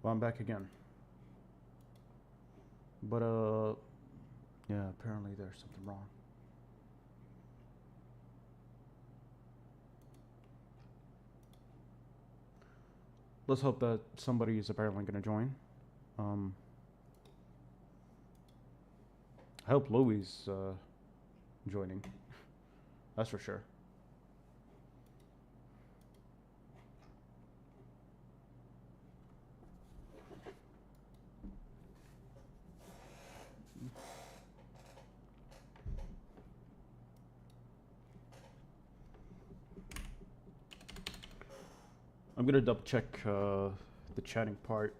Well, I'm back again. But, yeah, apparently there's something wrong. Let's hope that somebody is apparently going to join. I hope Louie's joining. That's for sure. I'm gonna double check the chatting part.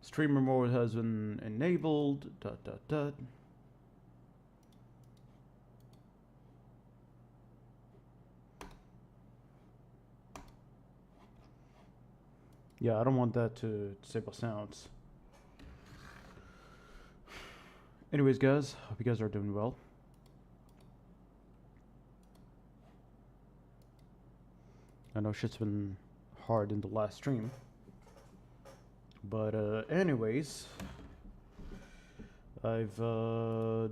Streamer mode has been enabled. ... Yeah, I don't want that to disable sounds. Anyways, guys, hope you guys are doing well. I know shit's been hard in the last stream. But anyways, I've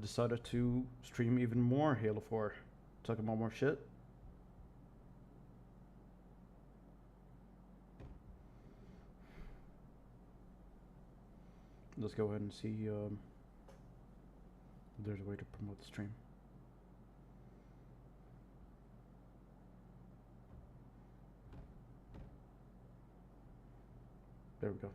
decided to stream even more Halo 4. Talk about more shit. Let's go ahead and see if there's a way to promote the stream. There we go.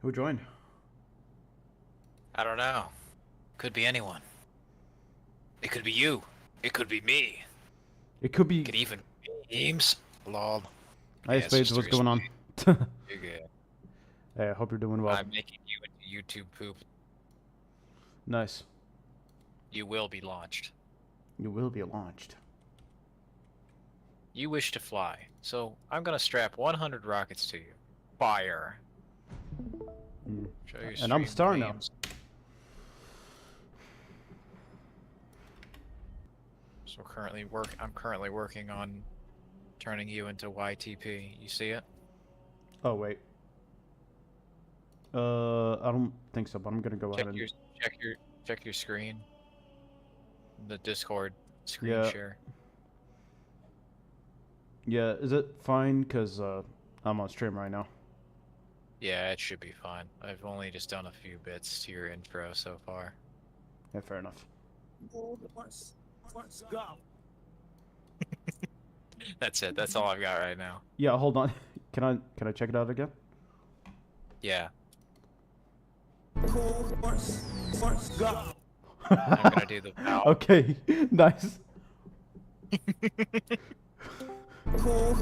Who joined? I don't know. Could be anyone. It could be you. It could be me. It could be. It could even be Eames. Lol. Hey, Yeah, Spades, what's going on? You're good. Hey, I hope you're doing well. I'm making you into YouTube poop. Nice. You will be launched. You will be launched. You wish to fly, so I'm gonna strap 100 rockets to you. Fire. And I'm star now. So I'm currently working on turning you into YTP. You see it? Oh wait. I don't think so, but I'm gonna go ahead and check your screen. The Discord screen share. Yeah, is it fine? Cause I'm on stream right now. Yeah, it should be fine. I've only just done a few bits to your intro so far. Yeah, fair enough. Let's go. That's it. That's all I've got right now. Yeah, hold on. Can I check it out again? Yeah. Cool. Let's go. I'm gonna do the valve. Okay, nice. Cool.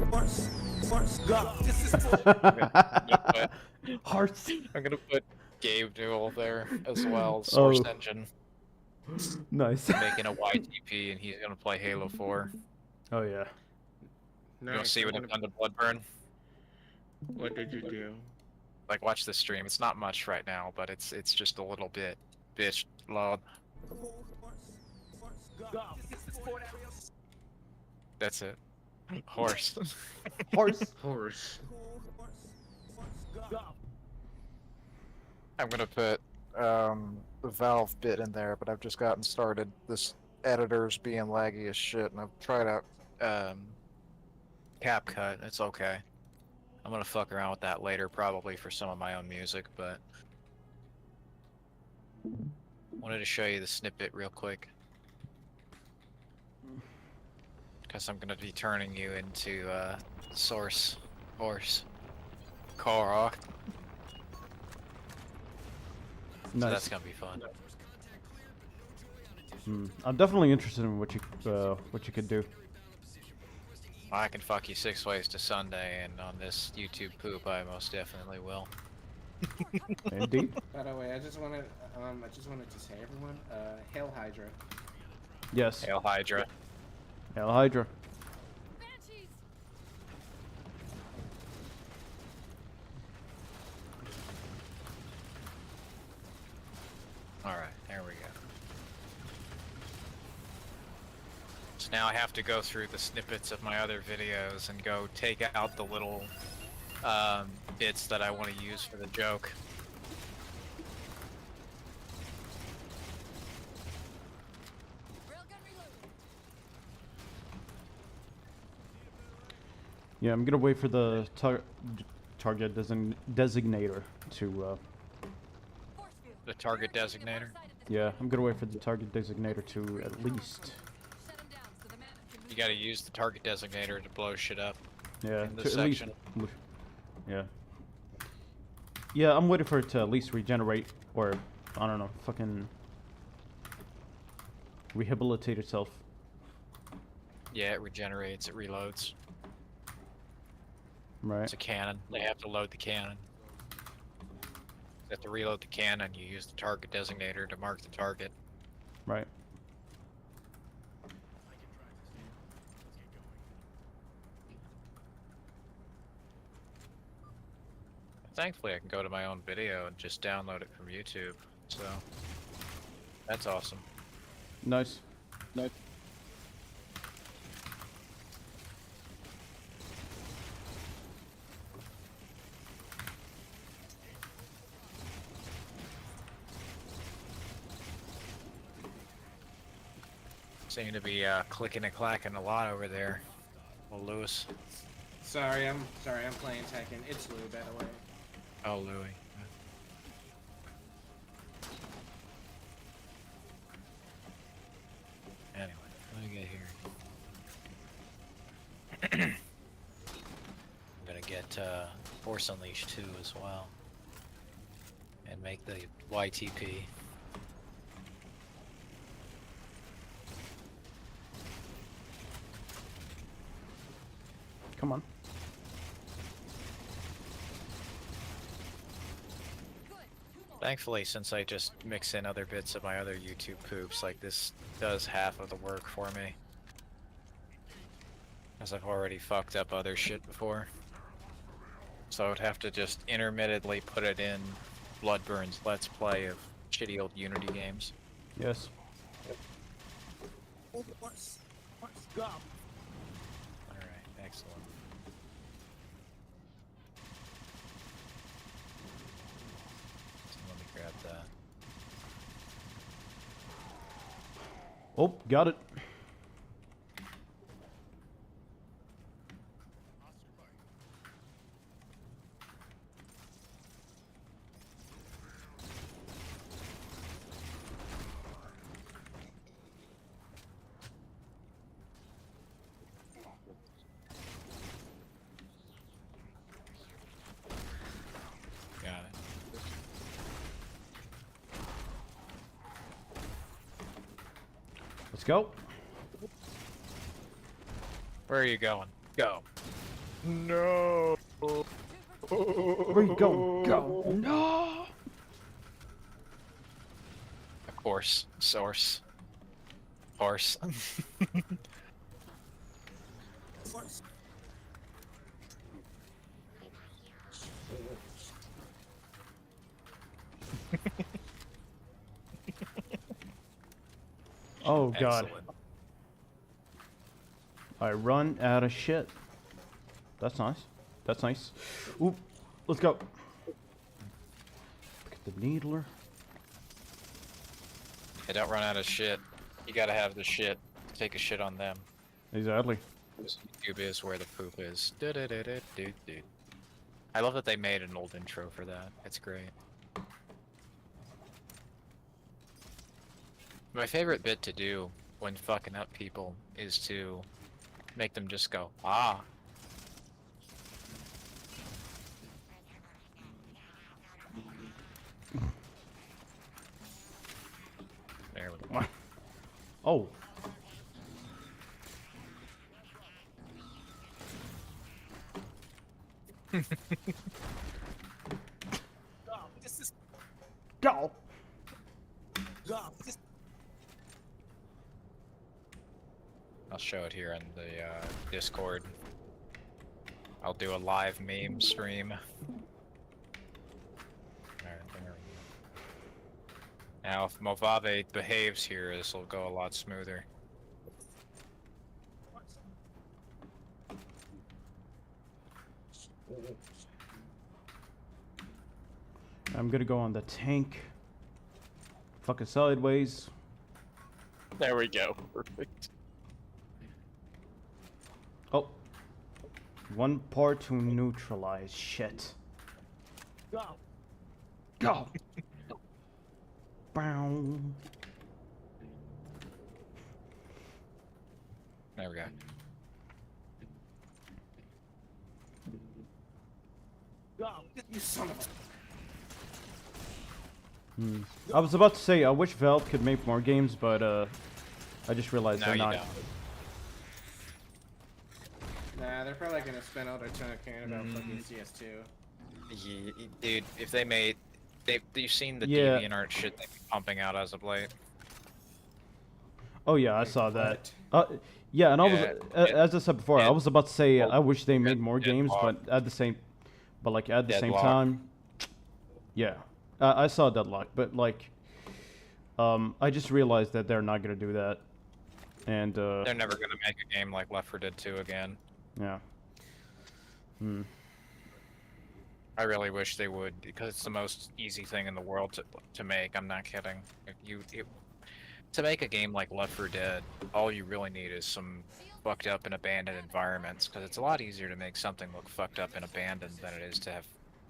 Let's go. This is Hearts. I'm gonna put Gabe Newell there as well. Source Engine. Nice. Making a YTP, and he's gonna play Halo 4. Oh yeah. You wanna see what I've done to Bloodburn? What did you do? Like, watch the stream. It's not much right now, but it's just a little bit. Bitch, loud. That's it. Horse. Horse. Horse. I'm gonna put the Valve bit in there, but I've just gotten started. This editor's being laggy as shit, and I've tried out CapCut. It's okay. I'm gonna fuck around with that later, probably for some of my own music, but wanted to show you the snippet real quick. Because I'm gonna be turning you into source horse car. So Nice. that's gonna be fun. I'm definitely interested in what you could do. I can fuck you 6 ways to Sunday, and on this YouTube poop, I most definitely will. Indeed. By the way, I just wanted to say, everyone, Hail Hydra. Yes. Hail Hydra. Hail Hydra. Alright, there we go. So now I have to go through the snippets of my other videos and go take out the little bits that I want to use for the joke. Yeah, I'm gonna wait for the target designator to. The target designator? Yeah, I'm gonna wait for the target designator to at least. You gotta use the target designator to blow shit up. Yeah, in to this at least. section. Yeah. Yeah, I'm waiting for it to at least regenerate, or I don't know, fucking rehabilitate itself. Yeah, it regenerates, it reloads. Right. It's a cannon. They have to load the cannon. You have to reload the cannon, you use the target designator to mark the target. Right. Thankfully, I can go to my own video and just download it from YouTube, so that's awesome. Nice. Nice. Seem to be clicking and clacking a lot over there. Well, Lewis. Sorry, I'm playing Tekken. It's Lou, by the way. Oh, Louis. Anyway, let me get here. I'm gonna get Force Unleashed 2 as well. And make the YTP. Come on. Thankfully, since I just mix in other bits of my other YouTube poops, like this does half of the work for me. As I've already fucked up other shit before. So I would have to just intermittently put it in Bloodburn's Let's Play of shitty old Unity games. Yes. Horse go. Alright, excellent. So let me grab that. Oh, got it. Got it. Let's go. Where are you going? Go. No. Where you going? Go. No. Of course. Source. Horse. Horse. Oh god. Excellent. I run out of shit. That's nice. That's nice. Oop. Let's go. Pick up the needler. Hey, don't run out of shit. You gotta have the shit. Take a shit on them. Exactly. YouTube is where the poop is. Du-du-du-du-du-du. I love that they made an old intro for that. It's great. My favorite bit to do when fucking up people is to make them just go, ah. There we go. Oh. God, this is Go. God. This I'll show it here in the Discord. I'll do a live meme stream. There we go. Now, if Movave behaves here, this will go a lot smoother. I'm gonna go on the tank. Fucking sideways. There we go. Perfect. Oh. One part to neutralize. Shit. God. Go. Bow. There we go. God. You son of a. I was about to say, I wish Valve could make more games, but I just realized No, they're you not. don't. Nah, they're probably gonna spend all their time caring about fucking CS2. Dude, if they made... You've seen the Yeah. DeviantArt shit they've been pumping out as of late? Oh yeah, I saw that. Yeah, and I was, Yeah, as I said before, I yeah. was about to say, Well, I wish they made more games, Deadlock. but at the same Deadlock. time, yeah, I saw Deadlock, but like, I just realized that they're not gonna do that, and They're never gonna make a game like Left 4 Dead 2 again. yeah. I really wish they would, because it's the most easy thing in the world to make. I'm not kidding. To make a game like Left 4 Dead, all you really need is some fucked up and abandoned environments, because it's a lot easier to make something look fucked up and abandoned than it is to have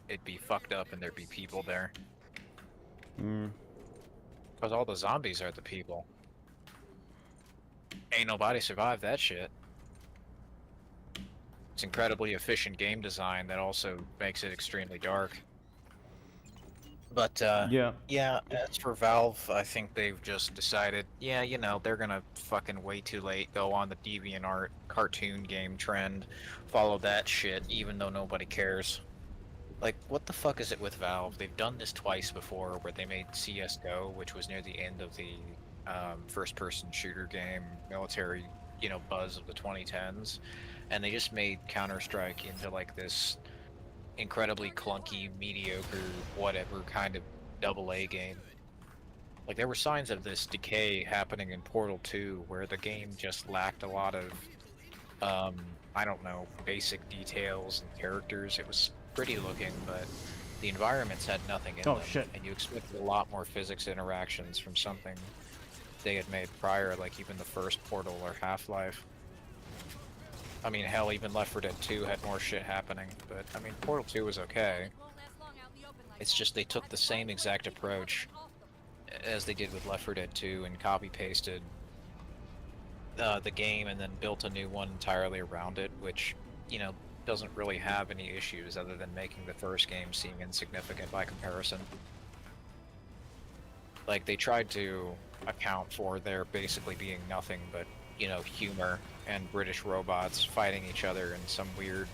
it be fucked up and there be people there. Because all the zombies are the people. Ain't nobody survived that shit. It's incredibly efficient game design that also makes it extremely dark. But, Yeah. yeah, as for Valve, I think they've just decided, yeah, you know, they're gonna fucking way too late go on the DeviantArt cartoon game trend, follow that shit, even though nobody cares. Like, what the fuck is it with Valve? They've done this twice before, where they made CSGO, which was near the end of the first-person shooter game, military, you know, buzz of the 2010s, and they just made Counter-Strike into, like, this incredibly clunky, mediocre, whatever kind of AA game. Like, there were signs of this decay happening in Portal 2, where the game just lacked a lot of, I don't know, basic details and characters. It was pretty looking, but the environments had nothing in Oh, them. shit. And you expected a lot more physics interactions from something they had made prior, like even the first Portal or Half-Life. I mean, hell, even Left 4 Dead 2 had more shit happening, but, I mean, Portal 2 was okay. It's just they took the same exact approach as they did with Left 4 Dead 2 and copy-pasted the game and then built a new one entirely around it, which, you know, doesn't really have any issues other than making the first game seem insignificant by comparison. Like, they tried to account for there basically being nothing but, you know, humor and British robots fighting each other in some weird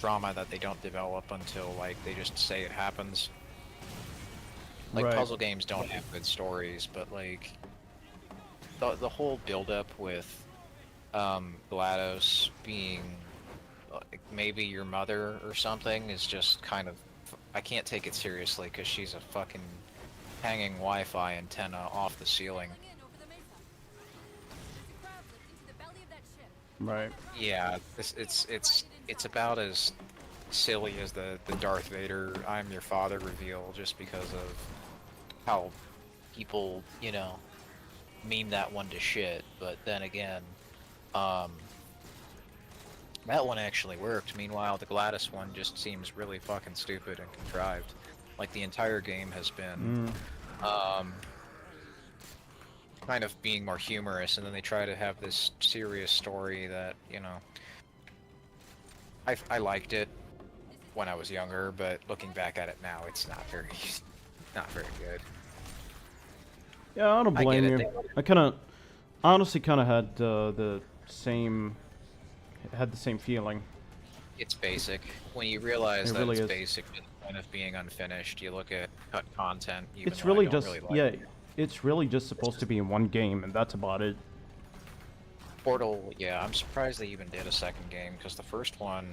drama that they don't develop until, like, they just say it happens. Like, Right. puzzle games don't have good stories, but, like, the whole build-up with GLaDOS being like, maybe your mother or something is just kind of... I can't take it seriously because she's a fucking hanging Wi-Fi antenna off the ceiling. Right. Yeah, it's about as silly as the Darth Vader "I'm your father" reveal, just because of how people, you know, meme that one to shit. But then again, That one actually worked. Meanwhile, the Gladys one just seems really fucking stupid and contrived. Like the entire game has been kind of being more humorous, and then they try to have this serious story that, you know, I liked it when I was younger, but looking back at it now, it's not very good. Yeah, I don't I get blame it, you. they- I kind of, honestly, kind of had the same feeling. It's basic. When you realize It that really it's is. basic to the point of being unfinished, you look at cut content. Even It's though I really don't just really like yeah, it. it's really just supposed to be in one game, and that's about it. Portal, yeah, I'm surprised they even did a second game, because the first one,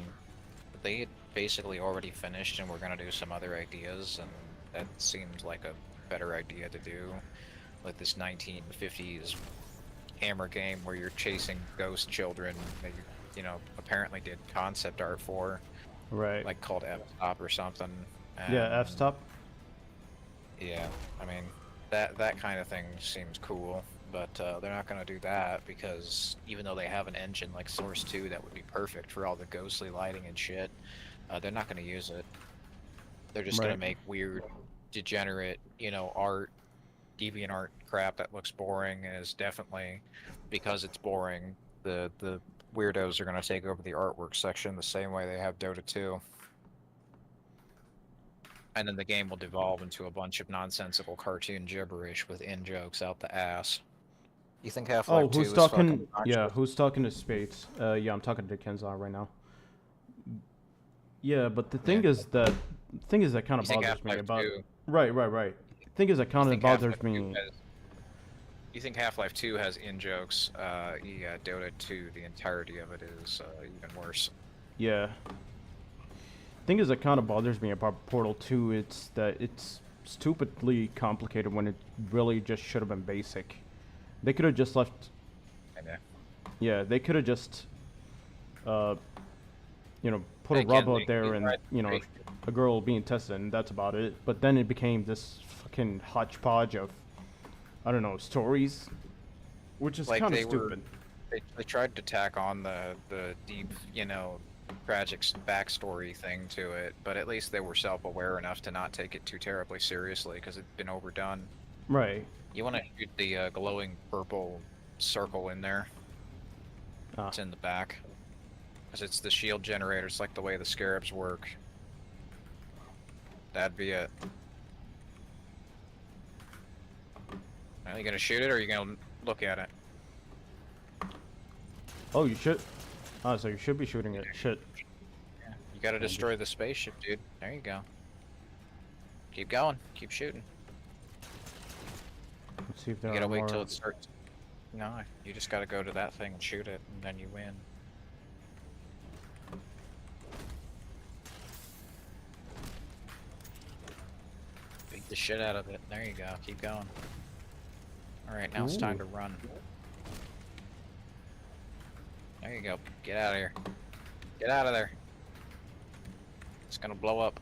they had basically already finished and were gonna do some other ideas, and that seemed like a better idea to do. Like this 1950s hammer game where you're chasing ghost children that you know, apparently did concept art for, Right. like called F-Stop or something. Yeah, and- F-stop. Yeah, I mean, that kind of thing seems cool, but they're not gonna do that because even though they have an engine like Source 2 that would be perfect for all the ghostly lighting and shit, they're not gonna use it. They're just gonna Right. make weird, degenerate, you know, art, deviant art crap that looks boring and is definitely, because it's boring, the weirdos are gonna take over the artwork section the same way they have Dota 2. And then the game will devolve into a bunch of nonsensical cartoon gibberish with in-jokes out the ass. You think Half-Life Oh, 2 who's is talking? fucking Yeah, obnoxious? who's talking to Spades? Yeah, I'm talking to Kenzar right now. Yeah, but the thing Yeah. is that kind You of think bothers me Half-Life about. 2 Right. Thing is that you kind of think bothers Half-Life 2 me. has- You think Half-Life 2 has in-jokes? Yeah, Dota 2, the entirety of it is even worse. Yeah. Thing is that kind of bothers me about Portal 2. It's that it's stupidly complicated when it really just should have been basic. They could have just left. I know. Yeah, they could have just, you know, put Hey, a rub Kenzie, out there you and, tried- you know, hey. a girl being tested, and that's about it. But then it became this fucking hodgepodge of, I don't know, stories, which is Like, kind of they were- stupid. They tried to tack on the deep, you know, tragic backstory thing to it, but at least they were self-aware enough to not take it too terribly seriously because it'd been overdone. Right. You want to shoot the glowing purple circle in there. Ah. It's in the back. Because it's the shield generator. It's like the way the scarabs work. That'd be it. Are you gonna shoot it or are you gonna look at it? Oh, you should. Ah, so you should be shooting it. Shit. Yeah. You gotta destroy the spaceship, dude. There you go. Keep going. Keep shooting. Let's see if You there gotta are wait more. till it starts. No, you just gotta go to that thing and shoot it, and then you win. Beat the shit out of it. There you go. Keep going. Alright, now it's time Ooh. to run. There you go. Get out of here. Get out of there. It's gonna blow up.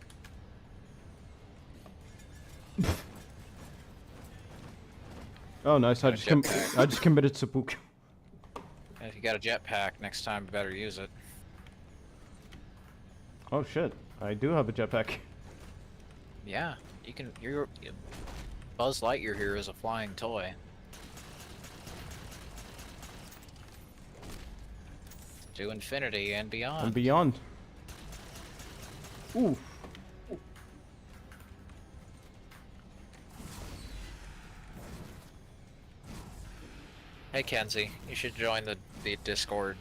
Oh, nice. I Got a just jetpack. I just committed seppuku. And if you got a jetpack, next time you better use it. Oh shit. I do have a jetpack. Yeah, you can. Buzz Lightyear here is a flying toy. To infinity and beyond. And beyond. Ooh. Hey Kenzie, you should join the Discord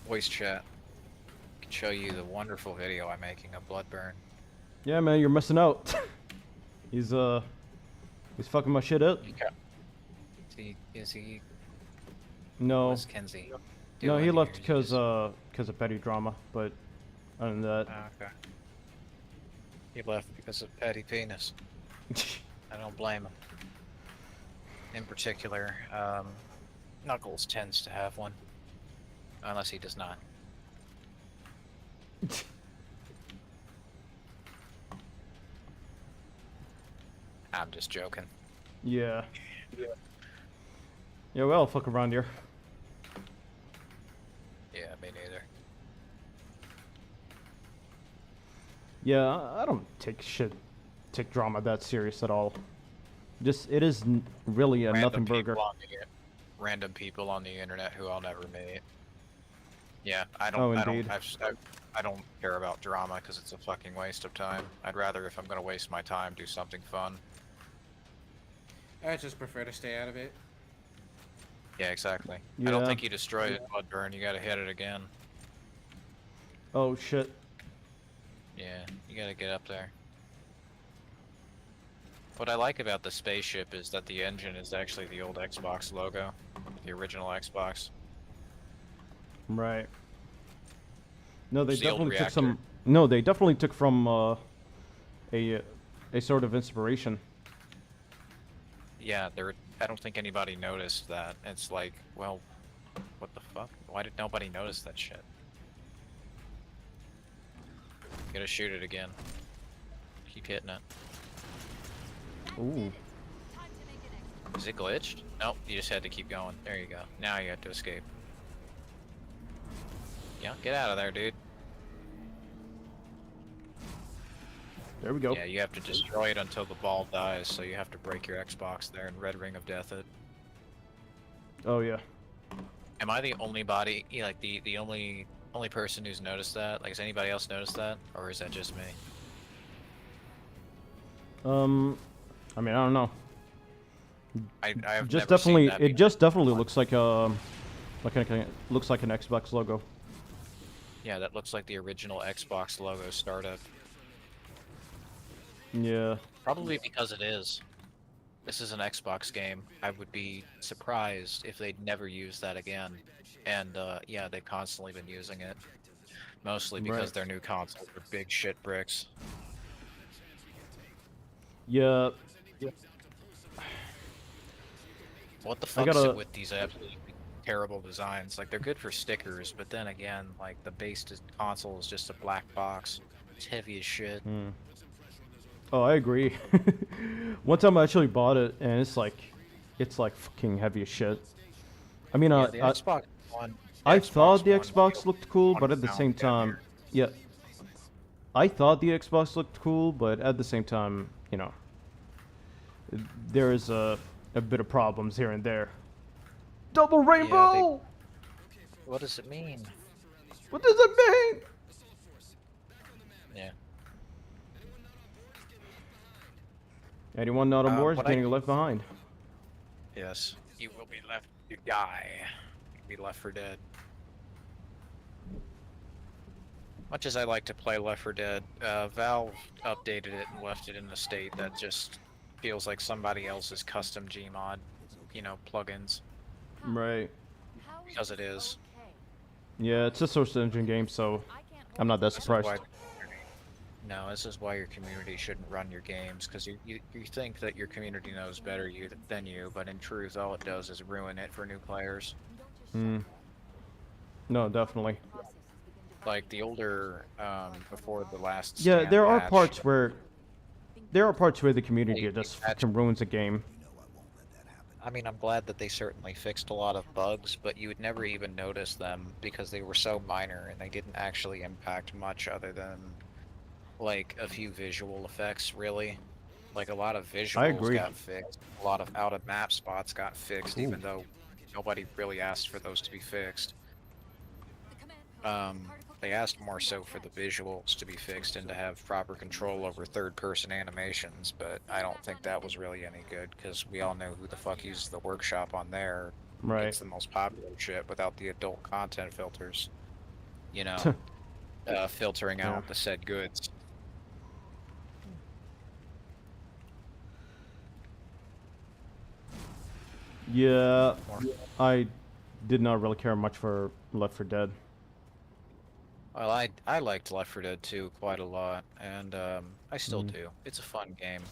voice chat. I can show you the wonderful video I'm making of Bloodburn. Yeah, man, you're missing out. He's fucking my shit up. Is he? No. What's Kenzie? No, doing he left here? He's because just- of petty drama, but other than that. Oh, okay. He left because of petty penis. I don't blame him. In particular, Knuckles tends to have one. Unless he does not. I'm just joking. Yeah. Yeah, well, fuck around here. Yeah, me neither. Yeah, I don't take drama that serious at all. Just it is really a nothing burger. Random people on the internet who I'll never meet. Yeah, Oh, indeed. I don't care about drama because it's a fucking waste of time. I'd rather, if I'm gonna waste my time, do something fun. I just prefer to stay out of it. Yeah, exactly. I Yeah. don't think you destroyed it, Bloodburn. You gotta hit it again. Oh shit. Yeah, you gotta get up there. What I like about the spaceship is that the engine is actually the old Xbox logo, the original Xbox. Right. No, they It's the old definitely took reactor. some. No, they definitely took from a sort of inspiration. Yeah, I don't think anybody noticed that. It's like, well, what the fuck? Why did nobody notice that shit? Gotta shoot it again. Keep hitting it. Ooh. Is it glitched? Nope, you just had to keep going. There you go. Now you have to escape. Yeah, get out of there, dude. There we go. Yeah, you have to destroy it until the ball dies, so you have to break your Xbox there and Red Ring of Death it. Oh yeah. Am I the only body, like the only person who's noticed that? Like, has anybody else noticed that, or is that just me? I mean, I don't know. I have Just never definitely, seen that it just definitely looks like looks like an Xbox logo. Yeah, that looks like the original Xbox logo startup. Yeah. Probably because it is. This is an Xbox game. I would be surprised if they'd never use that again. And yeah, they've constantly been using it. Mostly because Right. their new consoles are big shit bricks. Yeah. What the fuck is gotta- it with these absolutely terrible designs? Like, they're good for stickers, but then again, like, the base console is just a black box. It's heavy as shit. Hmm. Oh, I agree. One time I actually bought it, and it's like fucking heavy as shit. I mean, Yeah, the Xbox One. I Xbox thought the One Xbox looked cool, but at the found same down time, here. yeah. I thought the Xbox looked cool, but at the same time, you know, there is a bit of problems here and there. Double rainbow! What does it mean? What does it mean? Yeah. Anyone not on board is what getting left behind. Yes. You will be left to die. You'll be left for dead. Much as I like to play Left 4 Dead, Valve updated it and left it in a state that just feels like somebody else's custom Gmod, you know, plugins. Right. Because it is. Yeah, it's a Source Engine game, so I'm not that This is surprised. why- No, this is why your community shouldn't run your games, because you think that your community knows better than you, but in truth, all it does is ruin it for new players. Hmm. No, definitely. Like the older, before the last. Yeah, Stand there are patch, parts where the community They just patch- fucking ruins a game. I mean, I'm glad that they certainly fixed a lot of bugs, but you would never even notice them because they were so minor and they didn't actually impact much other than, like, a few visual effects, really. Like, a lot of visuals agree. got fixed. A lot of out-of-map spots got fixed, Ooh. even though nobody really asked for those to be fixed. They asked more so for the visuals to be fixed and to have proper control over third-person animations, but I don't think that was really any good, because we all know who the fuck uses the workshop on there. Right. It's the most popular shit without the adult content filters. You know, filtering out Yeah. the said goods. Yeah, I did not really care much for Left 4 Dead. Well, I liked Left 4 Dead 2 quite a lot, and I still Mm. do. It's a fun game.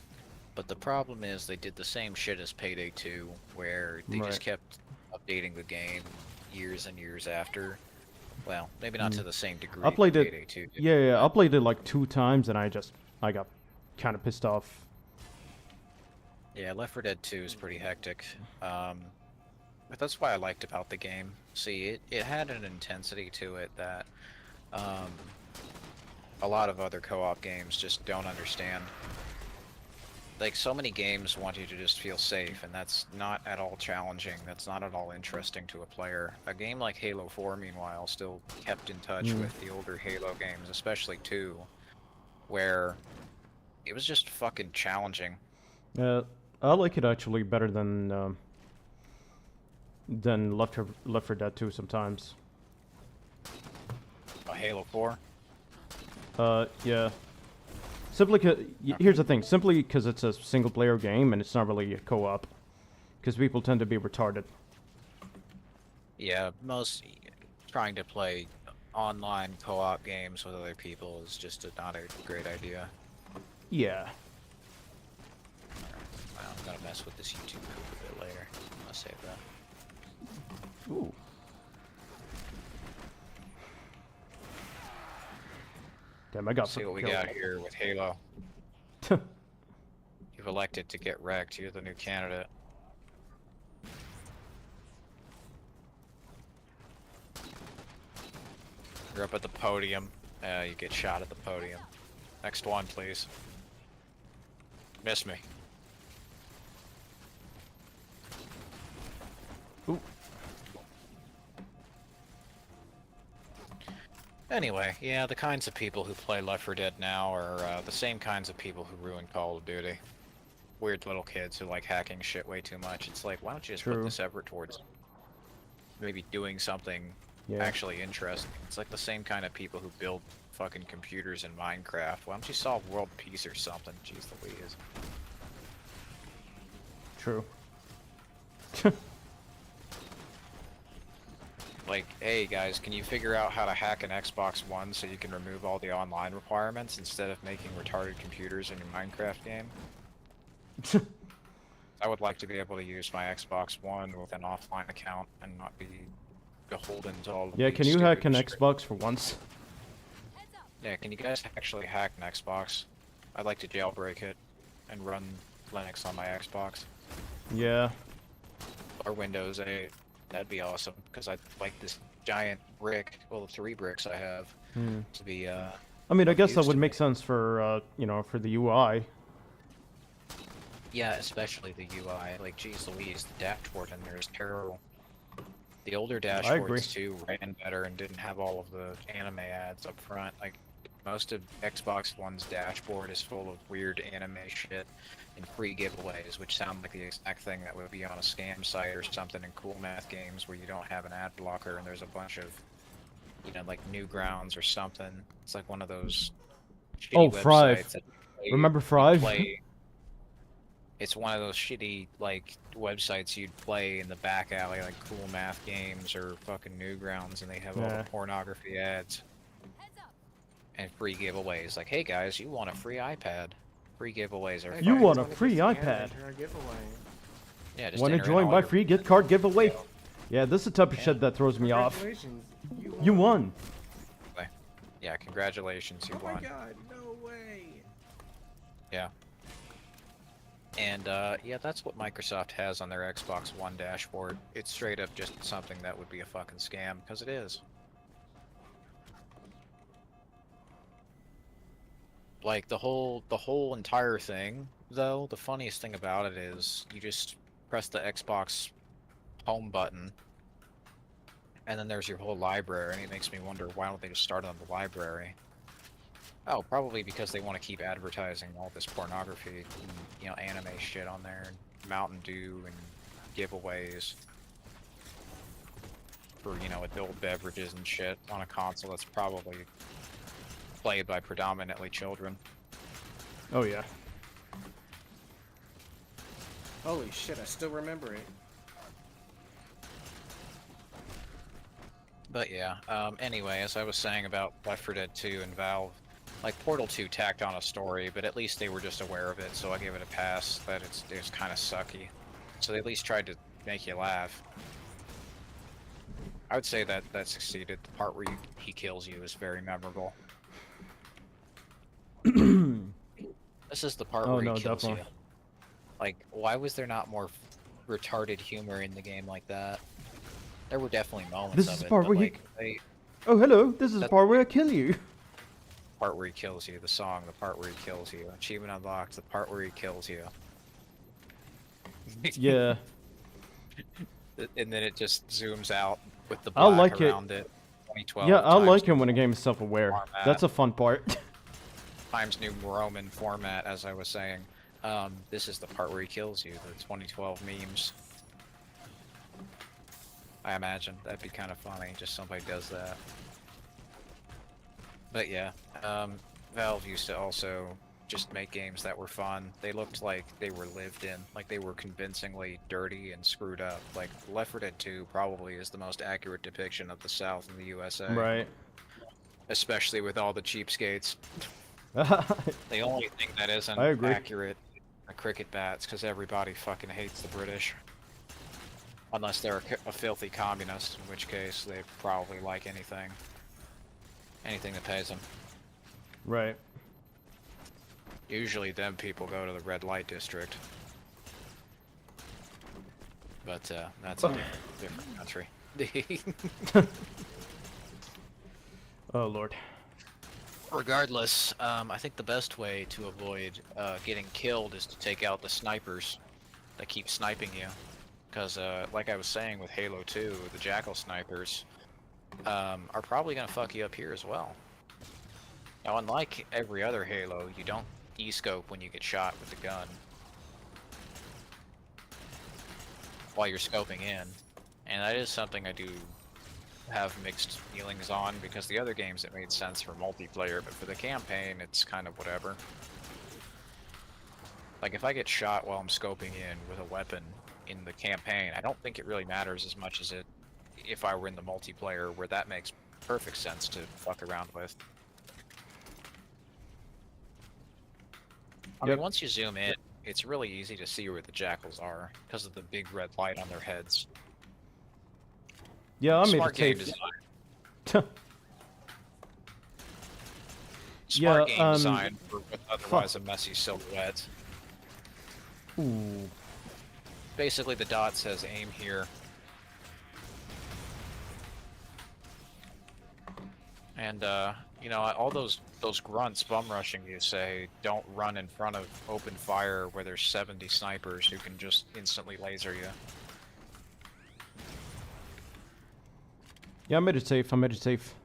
But the problem is they did the same shit as Payday 2, where they just Right. kept updating the game years and years after. Well, maybe not to the same degree I played that it. Payday 2 did. Yeah, I played it like 2 times, and I got kind of pissed off. Yeah, Left 4 Dead 2 is pretty hectic. But that's why I liked about the game. See, it had an intensity to it that a lot of other co-op games just don't understand. Like, so many games want you to just feel safe, and that's not at all challenging. That's not at all interesting to a player. A game like Halo 4, meanwhile, still kept in touch with the older Halo games, especially 2, where it was just fucking challenging. I like it actually better than Left 4 Dead 2 sometimes. Halo 4? Yeah. Simply here's the thing. Simply because it's a single-player game and it's not really a co-op. Because people tend to be retarded. Yeah, most trying to play online co-op games with other people is just not a great idea. Yeah. I'm gonna mess with this YouTube poop a bit later. I'll save that. Ooh. Damn, I got See what we killed. got here with Halo. You've elected to get wrecked. You're the new candidate. You're up at the podium. You get shot at the podium. Next one, please. Miss me. Ooh. Anyway, yeah, the kinds of people who play Left 4 Dead now are the same kinds of people who ruin Call of Duty. Weird little kids who like hacking shit way too much. It's like, why don't you just put this effort towards maybe doing something actually interesting? It's like the same kind of people who build fucking computers in Minecraft. Why don't you solve world peace or something? Jeez Louise. True. Like, hey guys, can you figure out how to hack an Xbox One so you can remove all the online requirements instead of making retarded computers in your Minecraft game? I would like to be able to use my Xbox One with an offline account and not be beholden to all of Yeah, these can you hack an stupid Xbox for once? Yeah, can you guys actually hack an Xbox? I'd like to jailbreak it and run Linux on my Xbox. Yeah. Or Windows 8. That'd be awesome, because I'd like this giant brick, well, the 3 bricks I have, to be, I mean, I guess that used would to make sense for, you know, for the UI. Yeah, especially the UI. Like, geez Louise, the dashboard in there is terrible. The older agree. dashboards, too, ran better and didn't have all of the anime ads up front. Like, most of Xbox One's dashboard is full of weird anime shit and free giveaways, which sound like the exact thing that would be on a scam site or something in cool math games where you don't have an ad blocker and there's a bunch of, you know, like Newgrounds or something. It's like one of those shitty Oh, websites Thrive. that Remember you Thrive? play. It's one of those shitty, like, websites you'd play in the back alley, like Cool Math Games or fucking Newgrounds, and they have all the pornography ads. And free giveaways. Like, hey guys, you want a free iPad? Free giveaways are You fun. want a free iPad? Yeah, just Want to enter in join all my your- free gift card giveaway? Yeah, this is the type of shit that throws me off. Congratulations. You won. Yeah, congratulations, you Oh my won. god, no way. Yeah. And, yeah, that's what Microsoft has on their Xbox One dashboard. It's straight up just something that would be a fucking scam, because it is. Like, the whole entire thing, though, the funniest thing about it is you just press the Xbox home button, and then there's your whole library, and it makes me wonder, why don't they just start on the library? Oh, probably because they want to keep advertising all this pornography and, you know, anime shit on there, and Mountain Dew, and giveaways for, you know, adult beverages and shit on a console that's probably played by predominantly children. Oh yeah. Holy shit, I still remember it. But yeah, anyway, as I was saying about Left 4 Dead 2 and Valve, like, Portal 2 tacked on a story, but at least they were just aware of it, so I give it a pass that it was kind of sucky. So they at least tried to make you laugh. I would say that succeeded. The part where he kills you is very memorable. This is the part where he kills you. Like, why was there not more retarded humor in the game like that? There were definitely moments This of is it, part but, where like, Oh, hello. This is the part where I kill you. part where he kills you. The song, the part where he kills you. Achievement unlocked, the part where he kills you. Yeah. And then it just zooms out with the I black like it. around it. 2012 Yeah, I like Times it when a game is self-aware. format. That's a fun part. Times New Roman format, as I was saying. This is the part where he kills you, the 2012 memes. I imagine that'd be kind of funny, just somebody does that. But yeah, Valve used to also just make games that were fun. They looked like they were lived in, like they were convincingly dirty and screwed up. Like Left 4 Dead 2 probably is the most accurate depiction of the South in the USA. Right. Especially with all the cheapskates. The only thing that isn't I agree. accurate are cricket bats, because everybody fucking hates the British. Unless they're a filthy communist, in which case they probably like anything. Anything that pays them. Right. Usually them people go to the red light district. But that's a different country. Oh lord. Regardless, I think the best way to avoid getting killed is to take out the snipers that keep sniping you. Because, like I was saying with Halo 2, the Jackal snipers are probably going to fuck you up here as well. Now, unlike every other Halo, you don't e-scope when you get shot with the gun while you're scoping in. And that is something I do have mixed feelings on, because the other games it made sense for multiplayer, but for the campaign it's kind of whatever. Like if I get shot while I'm scoping in with a weapon in the campaign, I don't think it really matters as much as it if I were in the multiplayer, where that makes perfect sense to fuck around with. I mean, once you zoom in, it's really easy to see where the jackals are because of the big red light on their heads. Yeah, I made Smart it game safe. design. Smart Yeah, game design for what's otherwise a messy silhouette. Ooh. Basically, the dot says aim here. And, you know, all those grunts bum rushing you say, don't run in front of open fire where there's 70 snipers who can just instantly laser you. Yeah, I made it safe. I made it safe.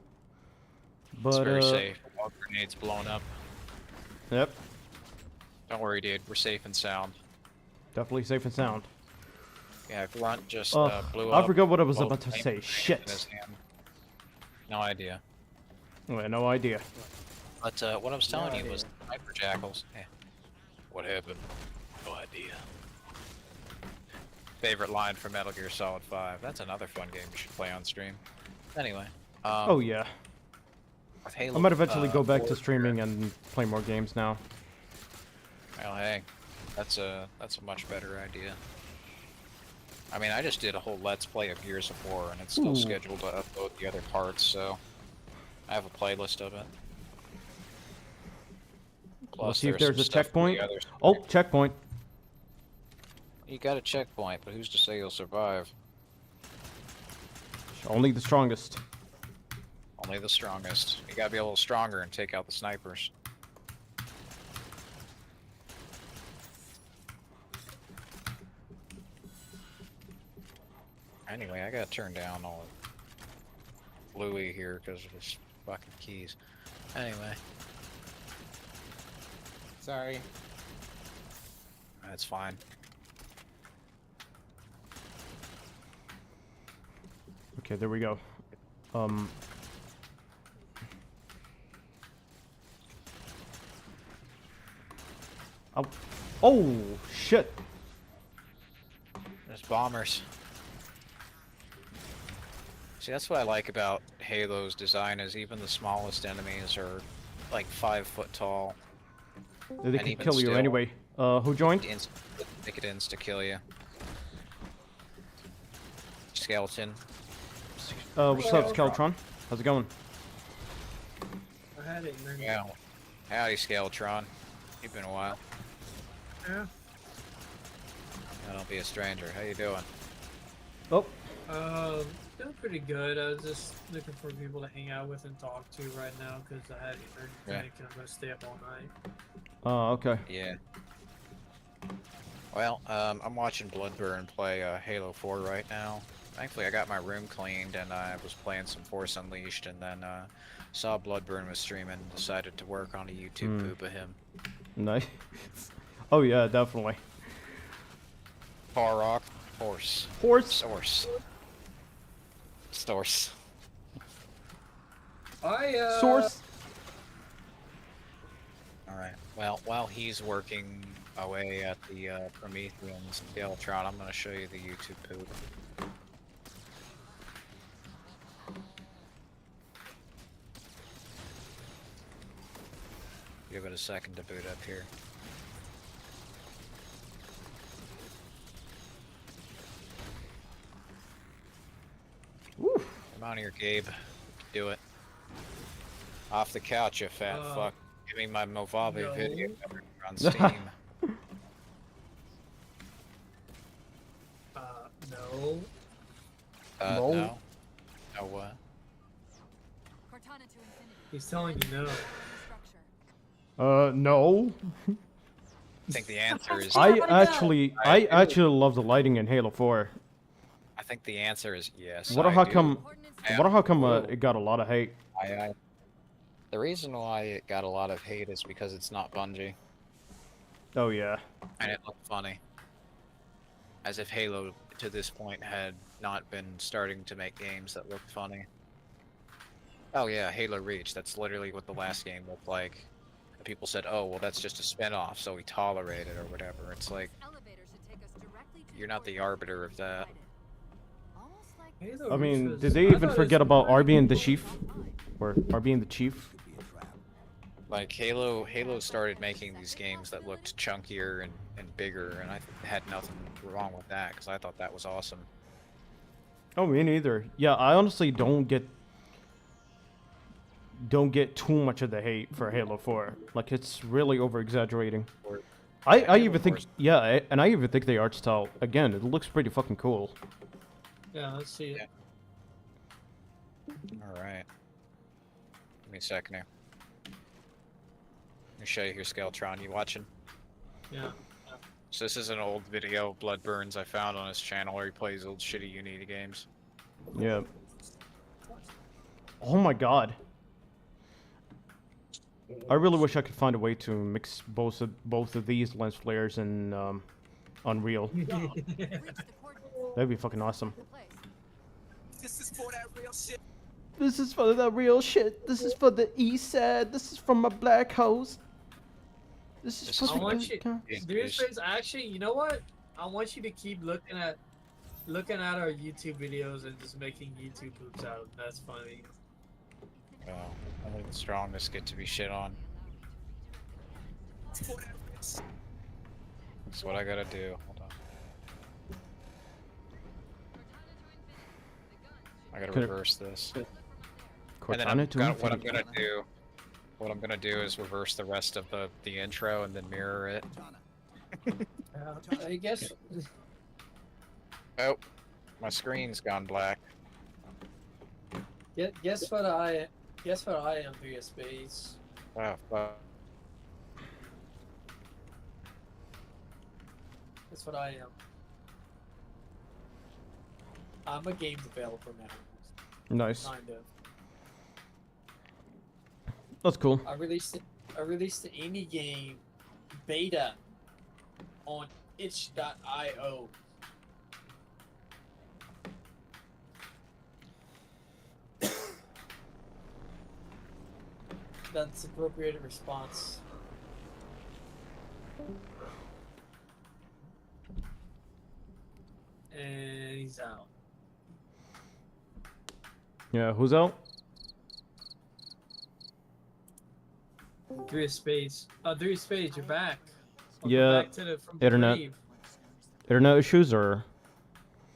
But It's very safe. All grenades blown up. Yep. Don't worry, dude. We're safe and sound. Definitely safe and sound. Yeah, grunt just blew I up. forgot what I was both about to flaming say. grenades in Shit. his hand. No idea. I had no idea. But what I was telling you was sniper jackals. Eh. What happened? No idea. Favorite line from Metal Gear Solid 5. That's another fun game you should play on stream. Anyway. Oh yeah. With Halo, I might eventually go back 4 to streaming and play more games now. Well, hey, that's a much better idea. I mean, I just did a whole Let's Play of Gears of War, and it's still Ooh. scheduled to upload the other parts, so I have a playlist of it. Let's see if there's there's some a stuff from the checkpoint. other Oh, story. checkpoint. You got a checkpoint, but who's to say you'll survive? Only the strongest. Only the strongest. You gotta be a little stronger and take out the snipers. Anyway, I gotta turn down all of Bluey here because of his fucking keys. Anyway, Sorry. that's fine. Okay, there we go. Oh, oh shit. There's bombers. See, that's what I like about Halo's design, is even the smallest enemies are like 5 foot tall. They And can even kill you still- anyway. Who joined? Make it insta kill you. Skeleton. What's up, Skeletron? How's it going? I had it, man. Yeah. Howdy, Skeletron. You've been a while. Yeah. Now, don't be a stranger. How you doing? Oh, Doing pretty good. I was just looking for people to hang out with and talk to right now because I had an emergency and I'm gonna stay up all night. Oh, okay. Yeah. Well, I'm watching Bloodburn play Halo 4 right now. Thankfully, I got my room cleaned and I was playing some Force Unleashed, and then saw Bloodburn was streaming, decided to work on a YouTube poop of him. Nice. Oh yeah, definitely. Farrock, Horse. Horse. Source. Source. Alright, well, while he's working away at the Prometheans and Galtron, I'm going to show you the YouTube poop. Give it a second to boot up here. Woo. Come on here, Gabe. Do it. Off the couch, you fat fuck. Give me my Mojave no. video on Steam. No. No. No. No what? He's telling you no. No. I think the answer is. I actually love the lighting in Halo 4. I think the answer is yes. Wonder I how do. come? Yeah. Wonder how come it got a lot of hate. The reason why it got a lot of hate is because it's not Bungie, Oh yeah. and it looked funny. As if Halo, to this point, had not been starting to make games that looked funny. Oh yeah, Halo Reach, that's literally what the last game looked like. And people said, oh, well that's just a spin-off, so we tolerate it or whatever. It's like, you're not the arbiter of that. I mean, did they even forget about RB and the Chief? Or RB and the Chief? Like, Halo started making these games that looked chunkier and bigger, and I had nothing wrong with that, because I thought that was awesome. Oh, me neither. Yeah, I honestly don't get too much of the hate for Halo 4. Like, it's really over-exaggerating. I even think, yeah, and I even think the art style, again, it looks pretty fucking cool. Yeah, let's see it. Alright. Give me a second here. Let me show you here, Skeletron. You watching? Yeah. So this is an old video of Bloodburns I found on his channel where he plays old shitty Unity games. Yeah. Oh my god. I really wish I could find a way to mix both of these lens flares in Unreal. That'd be fucking awesome. This is for that real shit. This is for the real shit. This is for the east side. This is from my black hoes. This is for I want the... you, Dude, actually, you know what? I want you to keep looking at our YouTube videos and just making YouTube poops out. That's funny. Well, only the strongest get to be shit on. That's what I gotta do. Hold on. I gotta reverse this. And then what I'm gonna do is reverse the rest of the intro and then mirror it. I guess. Oh, my screen's gone black. Guess what I am, Three of Spades. Oh, fuck. That's what I am. I'm a game developer now. Nice. Kind of. That's cool. I released the indie game beta on itch.io. That's appropriate response. And he's out. Yeah, who's out? Three of Spades. Three of Spades, you're back. Welcome Yeah, back to from internet. grave. Internet issues or?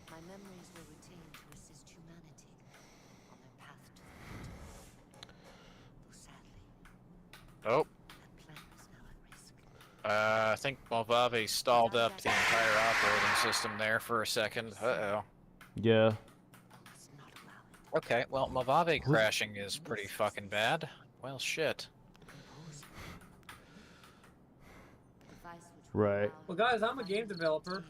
My memories were retained to assist humanity on their path to freedom. Though sadly, Oh. that plan is now at risk. I think Mojave stalled up the entire operating system there for a second. Uh-oh. Yeah. Must not Okay, well, Mojave crashing is pretty fucking bad. Well, shit. Right. Well, guys, I'm a game developer.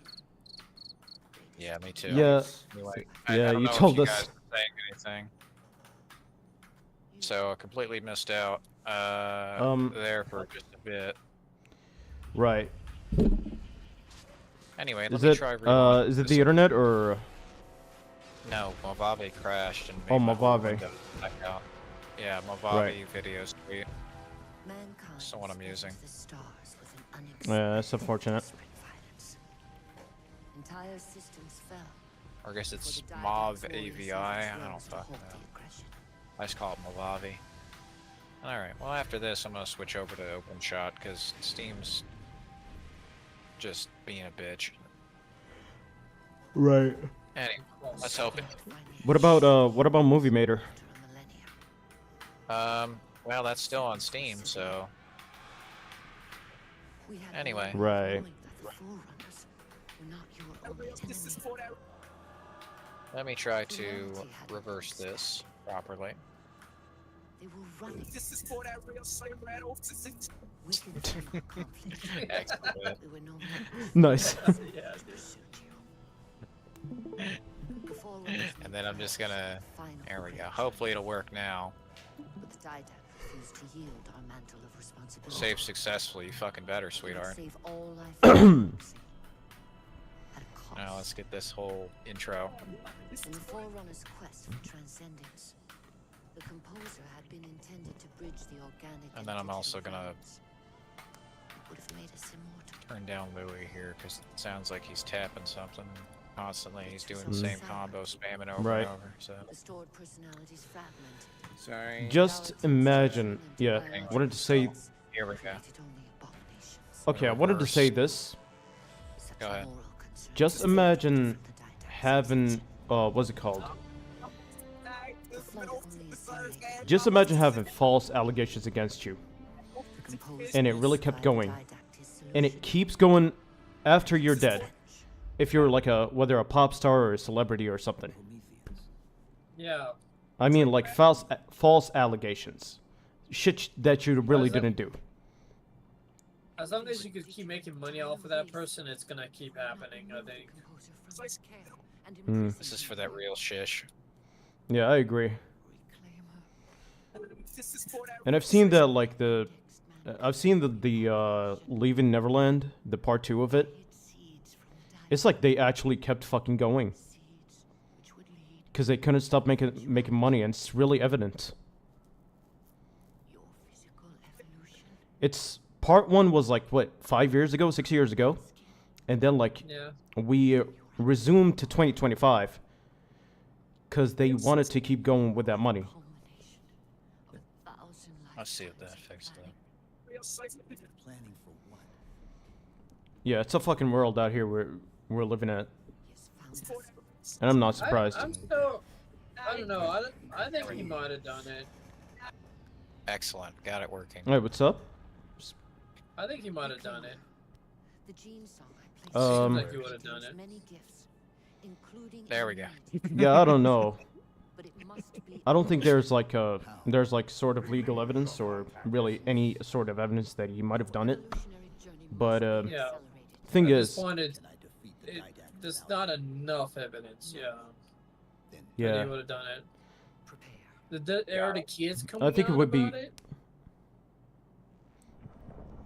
Yeah, me too. Yeah. Anyway, Yeah, I don't you know told if you us. guys were saying anything. So I completely missed out there for just a bit. Right. Anyway, Is let me it try rewind is it this. the internet or? No, Mojave crashed and made Oh, my whole Mojave. window black out. Yeah, Mojave video street. That's the one I'm using. Yeah, that's unfortunate. Entire systems fell. Or I guess it's before the Mov Didact warriors AVI. I used don't theirs to fucking halt know. the aggression. I just call it Mojave. Alright, well after this I'm gonna switch over to OpenShot because Steam's just being a bitch. Right. Anyway, let's hope it. What about Movie Maker? Well that's still on Steam, so anyway. Right. This is for that. Let me try to reverse this properly. They were running. This is for that real slave rattle. This is Wicked civil conflict. Excellent. We were no Nice. Yeah, The Forerunners And then I'm just gonna. final There we go. break. Hopefully it'll work now. But the Didact refused to yield our mantle of responsibility. Save successfully, you fucking better, We would sweetheart. Save all life forms at a cost. Now let's get this whole intro. In the Forerunner's quest for transcendence, the composer had been intended to bridge the organic And then I'm digital also gonna realms. It would have made us immortal. turn down Louis here because it sounds like he's tapping something constantly. He's doing the same combo, spamming over Right. and over. So The stored personalities fragment. Sorry. Just imagine. Yeah, I wanted to say. here we go. Created only abominations. Okay, I wanted to say this. Such Go ahead. moral concern Just was imagine from the Didact. having what's it called? The flood only accelerated. Just imagine having false allegations against you, The composer and it really kept specified going, Didact his and it solution. keeps going after you're dead. If you're like whether a pop star or a celebrity or something. yeah. I mean, like false allegations, shit that you really didn't do. As long as you could keep making money off of that person, it's gonna keep happening. I think. Composer from his care and Mm. imprison This is for that real shish. Yeah, I agree. reclaim her. this is for that. And I've seen that like Next man I've seen the Leaving Neverland, the part 2 of it. hid seeds from the Didact. It's like they actually kept fucking going Seeds which would lead because they couldn't stop making money, and it's really evident. your physical evolution. It's part 1 was like what 5 years ago, 6 years ago, and then like Yeah. we resumed to 2025 because they wanted to keep going with that money. Culmination of 1,000 Let's see if that lifetimes of fixed it. planning. Real slave. Planning for what? Yeah, it's a fucking world out here we're living at, Yes, found us. and I'm not surprised. I'm still. I don't know. I think he might have done it. Excellent. Got it working. Hey, what's up? I think he might have done it. The gene song I played Um, Seems like you would have done it. many gifts, including There we go. immunity, Yeah, I don't know. but it must be I don't think there's like sort of legal evidence or really any sort of evidence that he might have done it. evolutionary journey But, must be Yeah. accelerated. Thing At this is, point, And I defeat the it, Didact. there's not enough evidence. Yeah. Then That yeah, he would have done it. Prepare. Are the kids coming think it out would be- about it?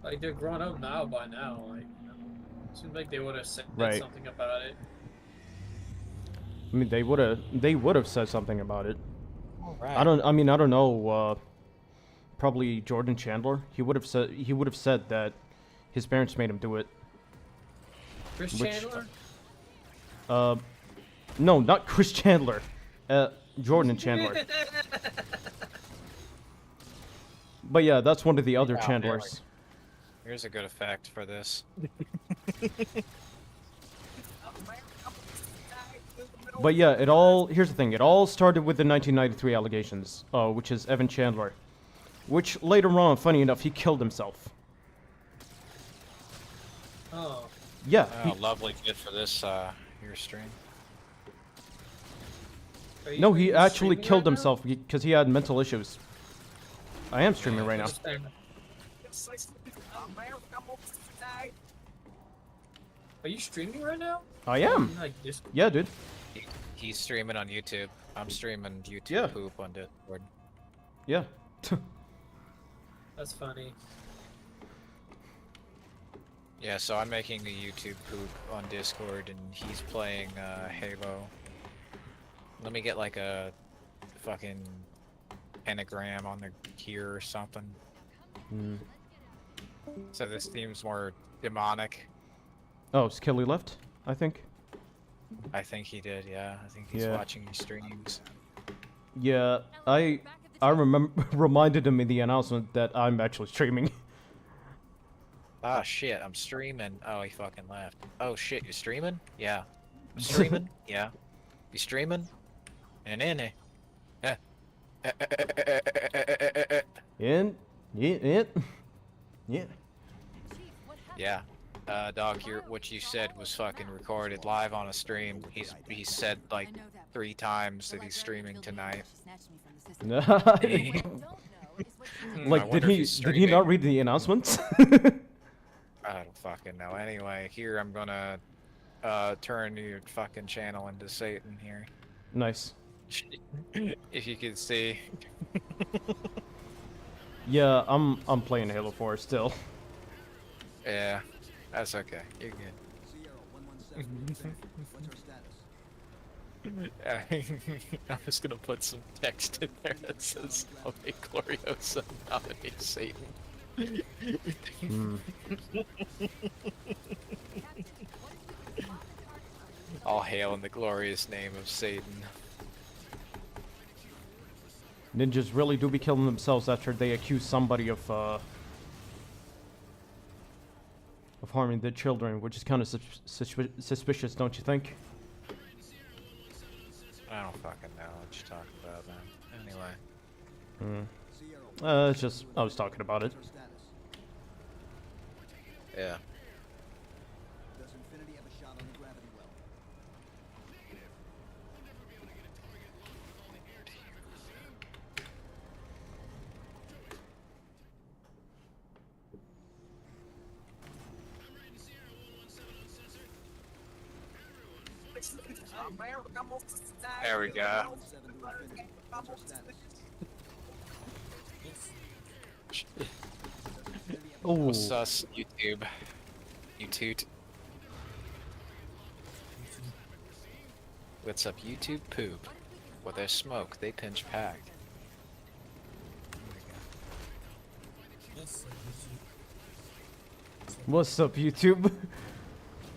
Like they're grown up now by now. Like, seems like they would have said Right. something about it. I mean they would have said something about it. Right. I don't know. Probably Jordan Chandler. He would have said that his parents made him do it. Chris Which- Chandler? No, not Chris Chandler. Jordan Chandler. But yeah, that's one of the other Wow, Chandlers. Here's a good effect for this. But yeah, here's the thing. It all started with the 1993 allegations, which is Evan Chandler, which later on, funny enough, he killed himself. Oh. Yeah, Oh, lovely kid for this your stream. Are you- No, are he you actually streaming killed right now? himself because he had mental issues. I am streaming right now. Understand. Are you streaming right now? I am. Like this? Yeah, dude. He's streaming on YouTube. I'm streaming YouTube Yeah. poop on Discord. Yeah. That's funny. Yeah, so I'm making a YouTube poop on Discord, and he's playing Halo. Let me get like a fucking pentagram on the gear or something. Mm. So this seems more demonic. Oh, Skilly left, I think. I think he did, yeah. I think he's Yeah. watching your streams. Yeah, I remember reminded him in the announcement that I'm actually streaming. Ah, shit, I'm streaming. Oh, he fucking left. Oh, shit, you're streaming? Yeah. I'm streaming? Yeah. You streaming? And in it. Yeah. Yeah. Dog, what you said was fucking recorded live on a stream. He said like 3 times that he's streaming tonight. Like, I did wonder if he he's did he not streaming. read the announcements? I don't fucking know. Anyway, here I'm gonna turn your fucking channel into Satan here. Nice. If you could see. Yeah, I'm playing Halo 4 still. Yeah, that's okay. You're good. Sierra 117. What's our status? I'm just gonna put some text in there that says, "I'll make Gloriosa nominate Satan." Hmm. All hail in the glorious name of Satan. Ninjas really do be killing themselves after they accuse somebody of harming their children, which is kind of suspicious, don't you think? I don't fucking know what you're talking about, man. Anyway. Hmm. Sierra It's just I was talking about it. what's our status? Yeah. Does Infinity have a shot on the gravity well? There we go. 7 to Infinity. What's our status? Oh, What's us, YouTube? YouTube. What's up, YouTube poop? With their smoke, they pinch pack. what's up, YouTube?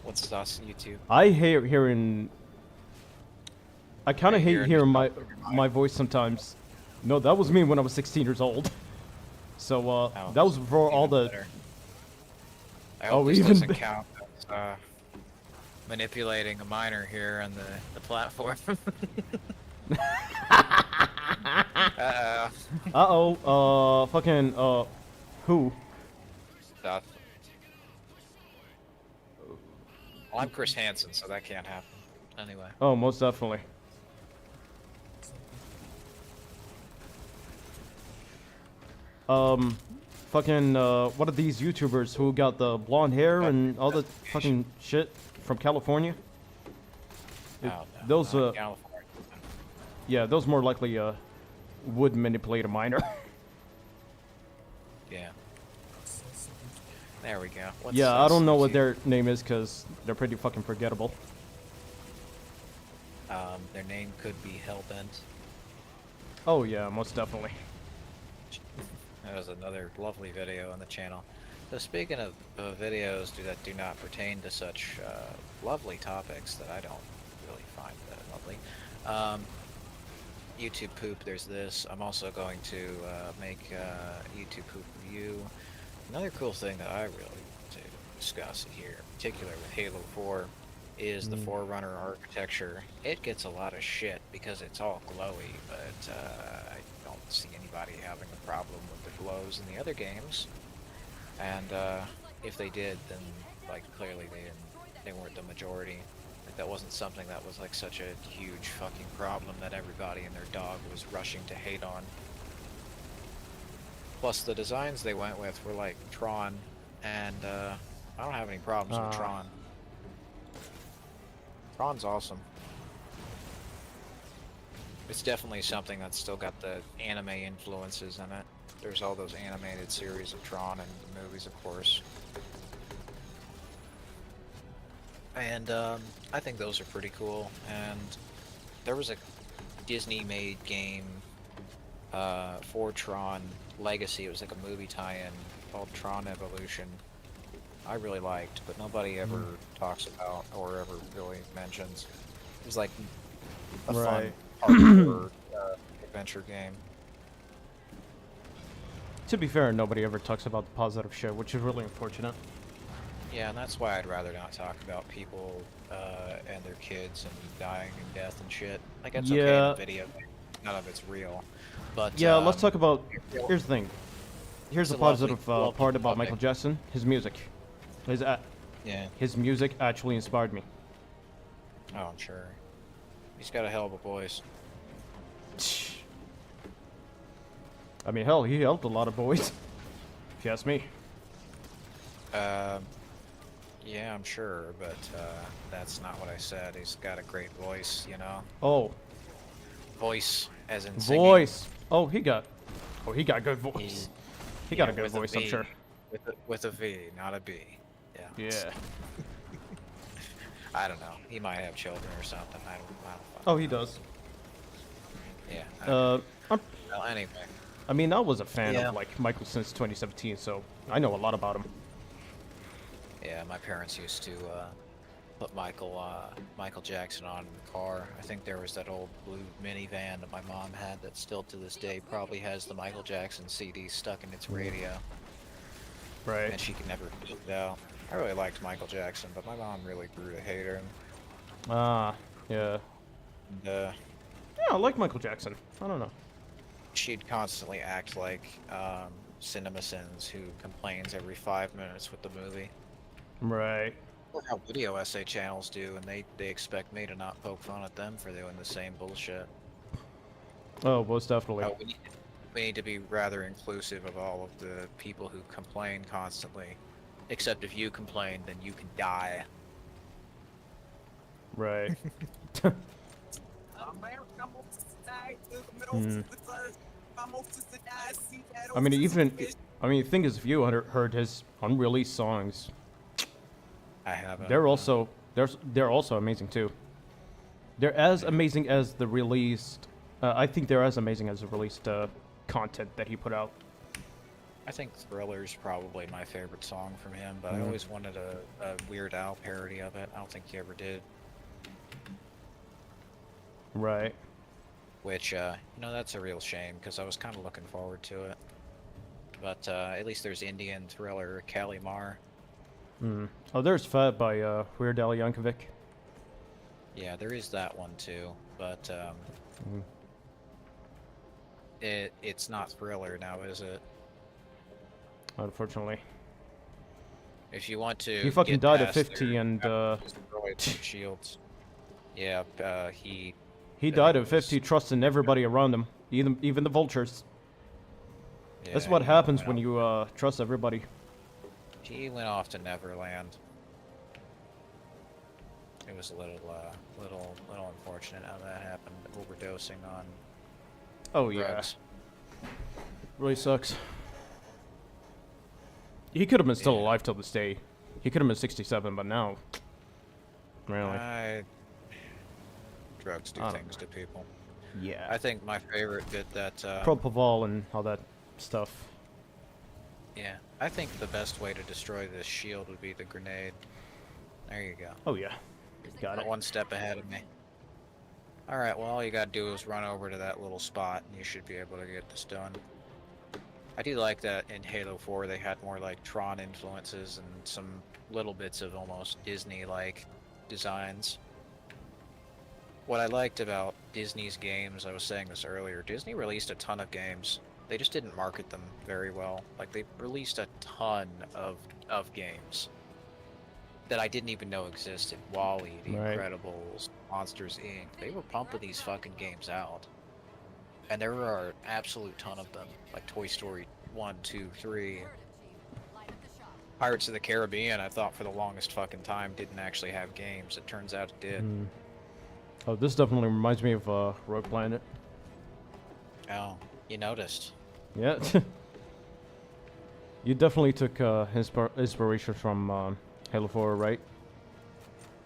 What's us, YouTube? I hate hearing. I kind of Hate hate hearing hearing my yourself in your mind. my voice sometimes. No, that was me when I was 16 years old. So Oh, that was before all even the. better. I Oh, hope this even doesn't be- count as manipulating a minor here on the platform. Uh-oh. Fucking who? Stuff. Well, I'm Chris Hansen, so that can't happen. Anyway. Oh, most definitely. Fucking what are these YouTubers who got the blonde hair and all the fucking shit from California? It- No, those not California. yeah, those more likely would manipulate a minor. Yeah. There we go. What's Yeah, I us, don't know what YouTube? their name is because they're pretty fucking forgettable. Their name could be Hellbent. Oh yeah, most definitely. That was another lovely video on the channel. So speaking of videos that do not pertain to such lovely topics that I don't really find that lovely, YouTube poop, there's this. I'm also going to make YouTube poop review. Another cool thing that I really want to discuss here, in particular with Halo 4, is the Forerunner architecture. It gets a lot of shit because it's all glowy, but I don't see anybody having a problem with the glows in the other games. And if they did, then like clearly they weren't the majority. Like, that wasn't something that was like such a huge fucking problem that everybody and their dog was rushing to hate on. Plus, the designs they went with were like Tron, and I don't have any problems with Tron. Tron's awesome. It's definitely something that's still got the anime influences in it. There's all those animated series of Tron and the movies, of course. And I think those are pretty cool. And there was a Disney-made game for Tron Legacy. It was like a movie tie-in called Tron Evolution. I really liked, but nobody ever talks about or ever really mentions. It was like a fun hardcore adventure game. To be fair, nobody ever talks about the positive shit, which is really unfortunate. Yeah, and that's why I'd rather not talk about people and their kids and dying and death and shit. Like, it's okay in a video, none of it's real. But yeah, let's talk about. Here's the thing. Here's it's the a lovely- positive lovely part about topic. Michael Jackson: his music. Yeah. His music actually inspired me. Oh, I'm sure. He's got a hell of a voice. I mean, hell, he helped a lot of boys. If you ask me. Yeah, I'm sure, but that's not what I said. He's got a great voice, you know? Oh, Voice, as in singing. voice. Oh, he got good voice. He- He got yeah, a good with voice, I'm V. sure. With a V, not a B. Yeah. Yeah. I don't know. He might have children or something. I don't fucking Oh, he know. does. Yeah. Well, Anyway. I mean, I was a fan Yeah. of like Michael since 2017, so I know a lot about him. Yeah, my parents used to put Michael Jackson on in the car. I think there was that old blue minivan that my mom had that still to this day probably has the Michael Jackson CD stuck in its radio, and Right. she could never get it out. I really liked Michael Jackson, but my mom really grew to hate him. Ah, yeah. And, Yeah, I like Michael Jackson. I don't know. she'd constantly act like CinemaSins who complains every 5 minutes with the movie. Right. That's how video essay channels do, and they expect me to not poke fun at them for doing the same bullshit. Oh, most definitely. Oh, we need to be rather inclusive of all of the people who complain constantly. Except if you complain, then you can die. Right. Hmm. I mean, the thing is, if you heard his unreleased songs, I haven't. they're also amazing too. They're as amazing as the released. I think they're as amazing as the released content that he put out. I think Thriller's probably my favorite song from him, but I Mhm. always wanted a Weird Al parody of it. I don't think he ever did. Right. Which, that's a real shame, because I was kind of looking forward to it. But at least there's Indian Thriller, Kali Mar. Hmm. Oh, there's Fat by Weird Al Yankovic. Yeah, there is that one too, but Mhm. it's not Thriller now, is it? Unfortunately, If you want to, he fucking get died at past 50, their and destroyed shields. Yeah, he I died think at it was- 50, trusting everybody around him, even the vultures. That's yeah, what he happens went when off- you trust everybody. He went off to Neverland. It was a little unfortunate how that happened. Overdosing on Oh yeah, drugs. really sucks. He could have been still Yeah. alive till this day. He could have been 67, but now, really, Drugs do I don't things to people. yeah. I think my favorite bit that Propofol and all that stuff. yeah, I think the best way to destroy this shield would be the grenade. There you go. Oh yeah, got it. One step ahead of me. Alright, well all you gotta do is run over to that little spot and you should be able to get this done. I do like that in Halo 4 they had more like Tron influences and some little bits of almost Disney-like designs. What I liked about Disney's games, I was saying this earlier, Disney released a ton of games. They just didn't market them very well. Like, they released a ton of games. that I didn't even know existed. Wall-E, The Right. Incredibles, Monsters Inc. They were pumping these fucking games out. And there are an absolute ton of them. Like Toy Story 1, 2, 3. Pirates of the Caribbean, I thought for the longest fucking time didn't actually have games. It turns out it did. Oh, this definitely reminds me of Rogue Planet. Oh, you noticed. Yeah. You definitely took inspiration from Halo 4, right?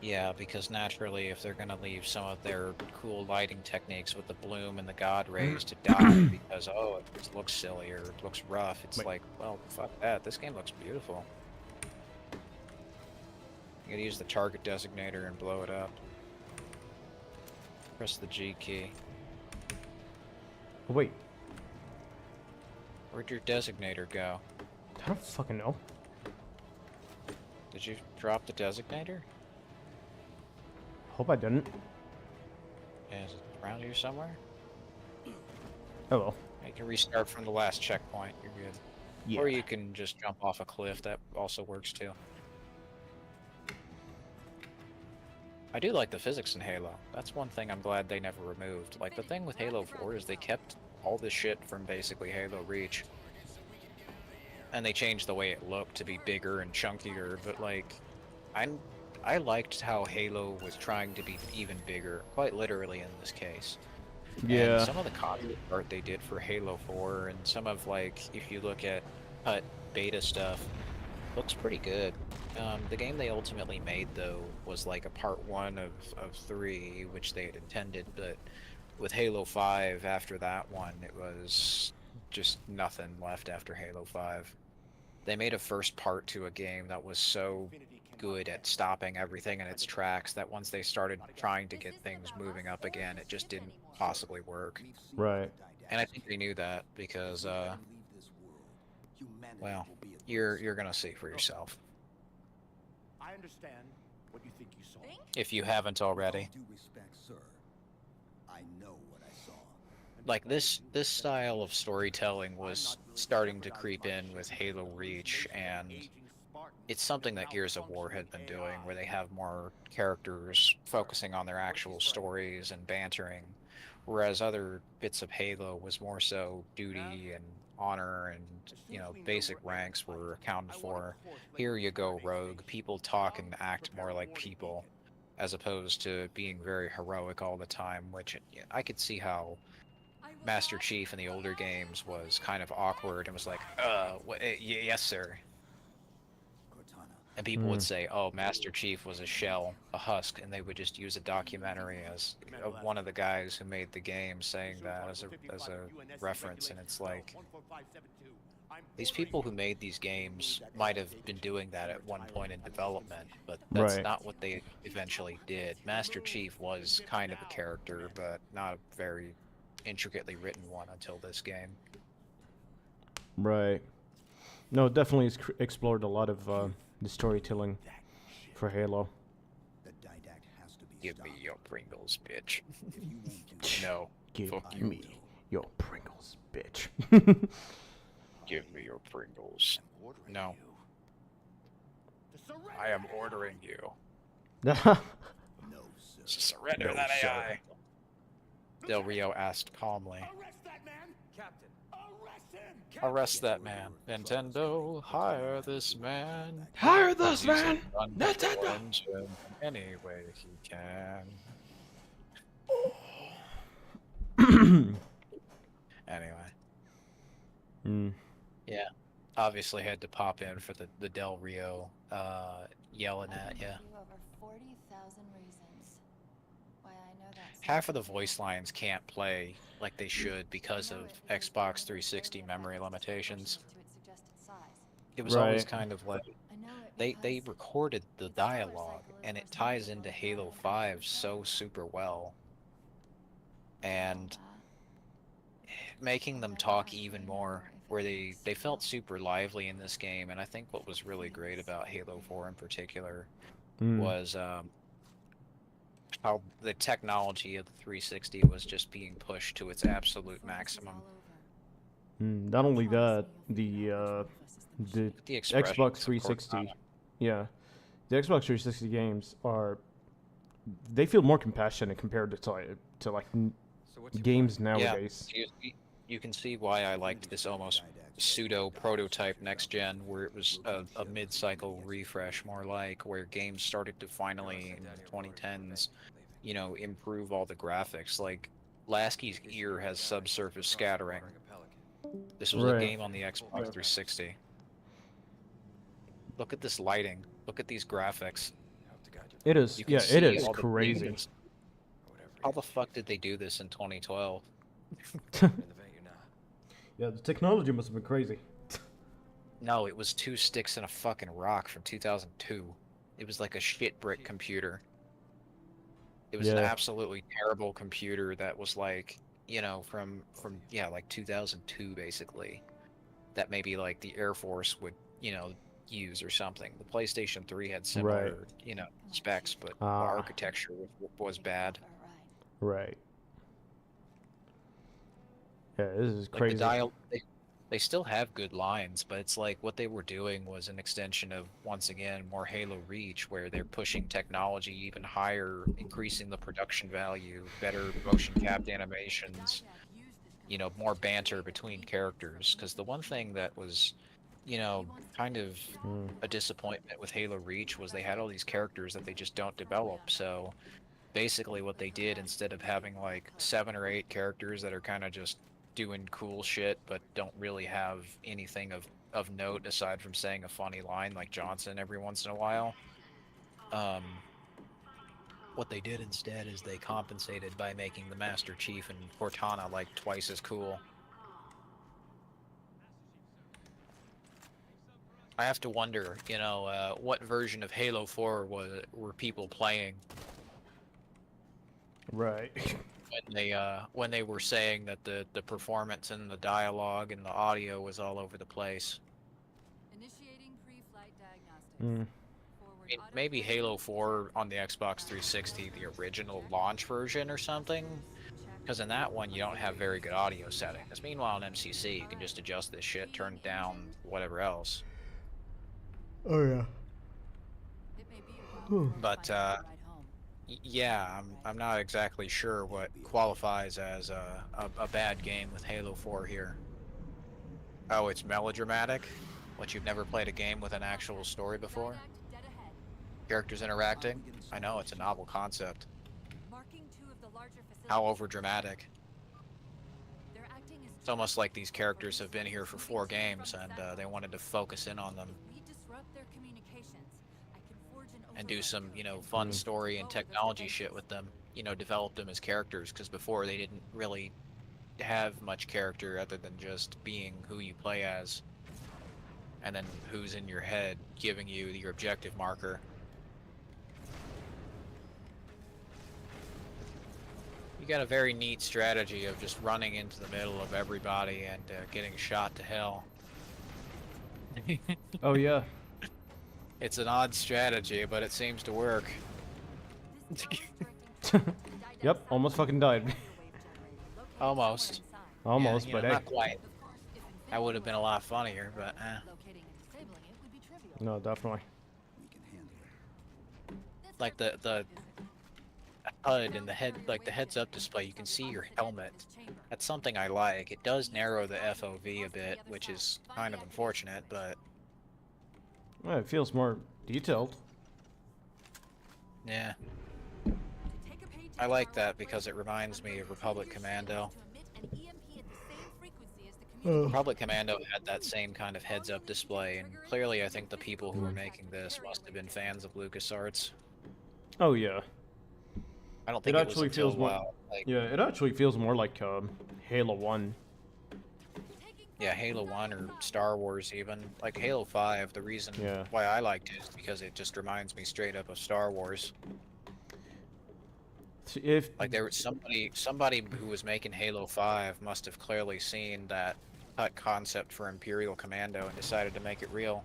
Yeah, because naturally, if they're gonna leave some of their cool lighting techniques with the bloom and the god rays to die because, oh, it just looks silly or it looks rough, it's Wait. like, well, fuck that. This game looks beautiful. You gotta use the target designator and blow it up. Press the G key. Oh, wait. Where'd your designator go? I don't fucking know. Did you drop the designator? Hope I didn't. Is it around here somewhere? Oh well. You can restart from the last checkpoint. You're good. Yeah. Or you can just jump off a cliff. That also works too. I do like the physics in Halo. That's one thing I'm glad they never removed. Like, the thing with Halo 4 is they kept all this shit from basically Halo Reach. And they changed the way it looked to be bigger and chunkier, but like, I liked how Halo was trying to be even bigger, quite literally in this case. Yeah. And some of the concept art they did for Halo 4 and some of, like, if you look at cut beta stuff, looks pretty good. The game they ultimately made, though, was like a part 1 of 3, which they had intended, but with Halo 5, after that one, it was just nothing left after Halo 5. They made a first part to a game that was so good at stopping everything in its tracks that once they started trying to get things moving up again, it just didn't possibly work. Right. And I think they knew that because, well, you're gonna see for yourself. I understand what you think you saw. If you haven't already. With all due respect, sir, I know what I saw. Like, this style of storytelling was starting to creep in with Halo Reach, and it's something that Gears of War had been doing, where they have more characters focusing on their actual stories and bantering, whereas other bits of Halo was more so duty and honor and, you know, basic ranks were accounted for. Here you go, Rogue. People talk and act more like people, as opposed to being very heroic all the time, which I could see how Master Chief in the older games was kind of awkward and was like, yes, sir. And people would say, oh, Master Chief was a shell, a husk, and they would just use a documentary as one of the guys who made the game saying that as a reference, and it's like, these people who made these games might have been doing that at one point in development, but that's Right. not what they eventually did. Master Chief was kind of a character, but not a very intricately written one until this game. Right. No, definitely it's explored a lot of the storytelling for Halo. The didact has to be Give me stopped. your Pringles, bitch. If you won't do No. Give Fuck you. me your Pringles, bitch. Give me your Pringles. I'm ordering No. you to surrender. I am ordering you. No, sir. Surrender No, that sir. AI. Del Rio asked calmly. Arrest that man, Captain. Arrest him. Arrest that man. Nintendo, hire this man. Hire He's this man! using Unreal Nintendo! Engine any way he can. Anyway, yeah. Obviously had to pop in for the Del Rio yelling at you. Over 40,000 reasons why I know that Half of the voice lines can't play like they should because of Xbox 360 memory limitations. It was always Right. kind of like they recorded the dialogue and it ties into Halo 5 so super well, and making them talk even more, where they felt super lively in this game. And I think what was really great about Halo 4 in particular was how the technology of the 360 was just being pushed to its absolute maximum. Not only that, the The expressions, Xbox of 360, Cortana. yeah, the Xbox 360 games they feel more compassionate compared to like games nowadays. You can see why I liked this almost pseudo prototype next gen, where it was a mid-cycle refresh, more like, where games started to finally in the 2010s, you know, improve all the graphics. Like Lasky's ear has subsurface scattering. This was a Right. game on the Xbox 360. Look at this lighting. Look at these graphics. It is. You can Yeah, see it is all the crazy. movements. How the fuck did they do this in 2012? Yeah, the technology must have been crazy. No, it was 2 sticks and a fucking rock from 2002. It was like a shit brick computer. It was an Yeah. absolutely terrible computer that was like, you know, from yeah, like 2002 basically. That maybe like the Air Force would, you know, use or something. The PlayStation 3 had similar, you know, specs, but the Ah. architecture was bad. Right. Yeah, this is Like the crazy. dial, they still have good lines, but it's like what they were doing was an extension of, once again, more Halo Reach, where they're pushing technology even higher, increasing the production value, better motion capped animations, you know, more banter between characters. Because the one thing that was, you know, kind of a disappointment with Halo Reach was they had all these characters that they just don't develop. So basically what they did, instead of having like 7 or 8 characters that are kind of just doing cool shit but don't really have anything of note aside from saying a funny line like Johnson every once in a while, what they did instead is they compensated by making the Master Chief and Cortana like twice as cool. I have to wonder, you know, what version of Halo 4 were people playing Right. when they were saying that the performance and the dialogue and the audio was all over the place. Initiating pre-flight diagnostics. Mm. I mean, maybe Halo 4 on the Xbox 360, the original launch version or something, because in that one you don't have very good audio settings. Meanwhile in MCC you can just adjust this shit, turn it down, whatever else. Oh yeah. But yeah, I'm not exactly sure what qualifies as a bad game with Halo 4 here. Oh, it's melodramatic? What, you've never played a game with an actual story before? Characters interacting? I know, it's a novel concept. How overdramatic. It's almost like these characters have been here for 4 games and they wanted to focus in on them and do some, you know, fun story and technology shit with them. You know, develop them as characters, because before they didn't really have much character other than just being who you play as. And then who's in your head giving you your objective marker. You got a very neat strategy of just running into the middle of everybody and getting shot to hell. Oh yeah. It's an odd strategy, but it seems to work. Yep, almost fucking died. Almost. Almost, yeah, but know, hey. not quite. That would have been a lot funnier, but No, definitely. like the HUD and the head, like the heads-up display, you can see your helmet. That's something I like. It does narrow the FOV a bit, which is kind of unfortunate, but Well, it feels more detailed. yeah. I like that because it reminds me of Republic Commando. Republic Commando had that same kind of heads-up display, and clearly I think the people who were making this must have been fans of LucasArts. Oh yeah. I don't think It it was actually until, feels more. like, Yeah, it actually feels more like Halo 1. yeah, Halo 1 or Star Wars even. Like Halo 5, the reason Yeah. why I liked it is because it just reminds me straight up of Star Wars. If Like there was somebody who was making Halo 5 must have clearly seen that cut concept for Imperial Commando and decided to make it real.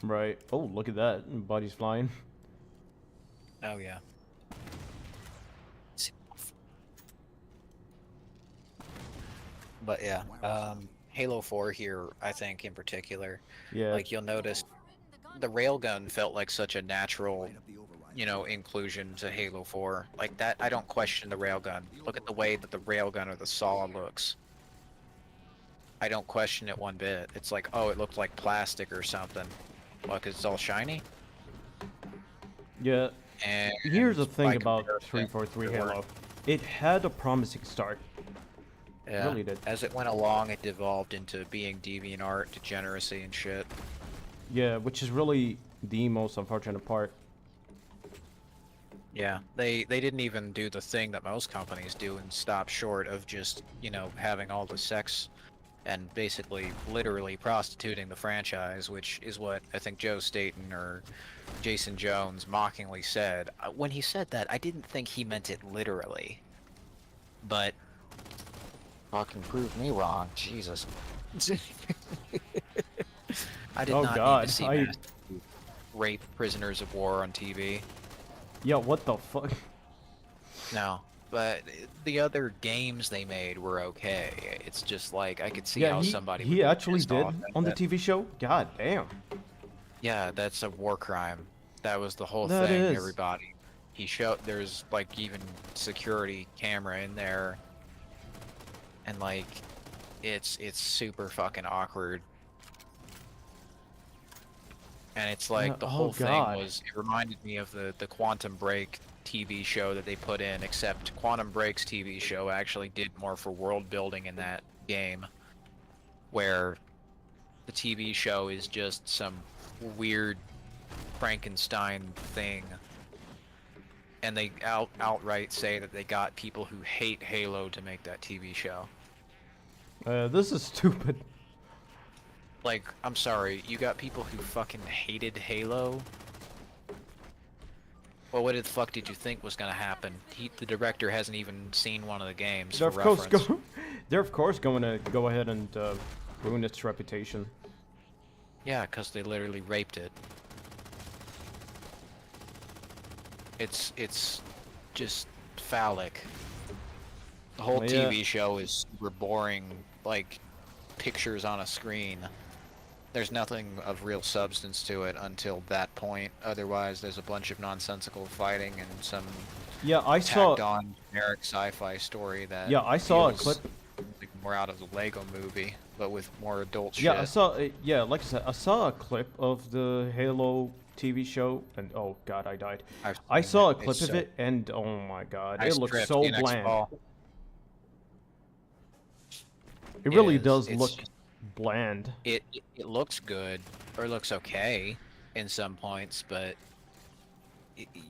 right. Oh, look at that. Bodies flying. Oh yeah. But yeah, Halo 4 here, I think in particular, Yeah. like you'll notice the railgun felt like such a natural, Light up the override. you know, inclusion to Halo 4. Like that, I don't question the railgun. Look at the way that the railgun or the saw looks. I don't question it one bit. It's like, oh, it looked like plastic or something. Look, it's all shiny. Yeah. And Here's the by thing about comparison, 343 there were- Halo. It had a promising start. Yeah. Really did. As it went along, it devolved into being DeviantArt, degeneracy, and shit. Yeah, which is really the most unfortunate part. Yeah, they didn't even do the thing that most companies do and stop short of just, you know, having all the sex and basically literally prostituting the franchise, which is what I think Joe Staten or Jason Jones mockingly said. When he said that, I didn't think he meant it literally. But fucking prove me wrong, Jesus. I did Oh, not God, need to see I- mass rape prisoners of war on TV. Yeah, what the fuck? No, but the other games they made were okay. It's just like I could see Yeah, how he, somebody he would be actually pissed did off at on the that. TV show? God damn. Yeah, that's a war crime. That was the whole That thing, is. everybody. He showed there's like even security camera in there. And like it's super fucking awkward. And it's like Yeah, the oh whole God. thing was it reminded me of the Quantum Break TV show that they put in, except Quantum Break's TV show actually did more for world building in that game, where the TV show is just some weird Frankenstein thing, and they outright say that they got people who hate Halo to make that TV show. This is stupid. Like, I'm sorry, you got people who fucking hated Halo? Well, what the fuck did you think was gonna happen? The director hasn't even seen one of the games They're for of course reference. they're of course going to go ahead and ruin its reputation. Yeah, because they literally raped it. It's just phallic. The whole Well, yeah. TV show is super boring, like pictures on a screen. There's nothing of real substance to it until that point. Otherwise, there's a bunch of nonsensical fighting and some Yeah, I tacked saw. on generic sci-fi story that Yeah, I saw a feels clip. like more out of the Lego movie, but with more adult Yeah, shit. I saw. Yeah, like I said, I saw a clip of the Halo TV show, and oh god, I died. I seen saw a it. clip It's of so- it, and oh my god, Nice it looks trip, so see you next bland. fall. It really is, does it's look just- bland. It looks good, or looks okay in some points, but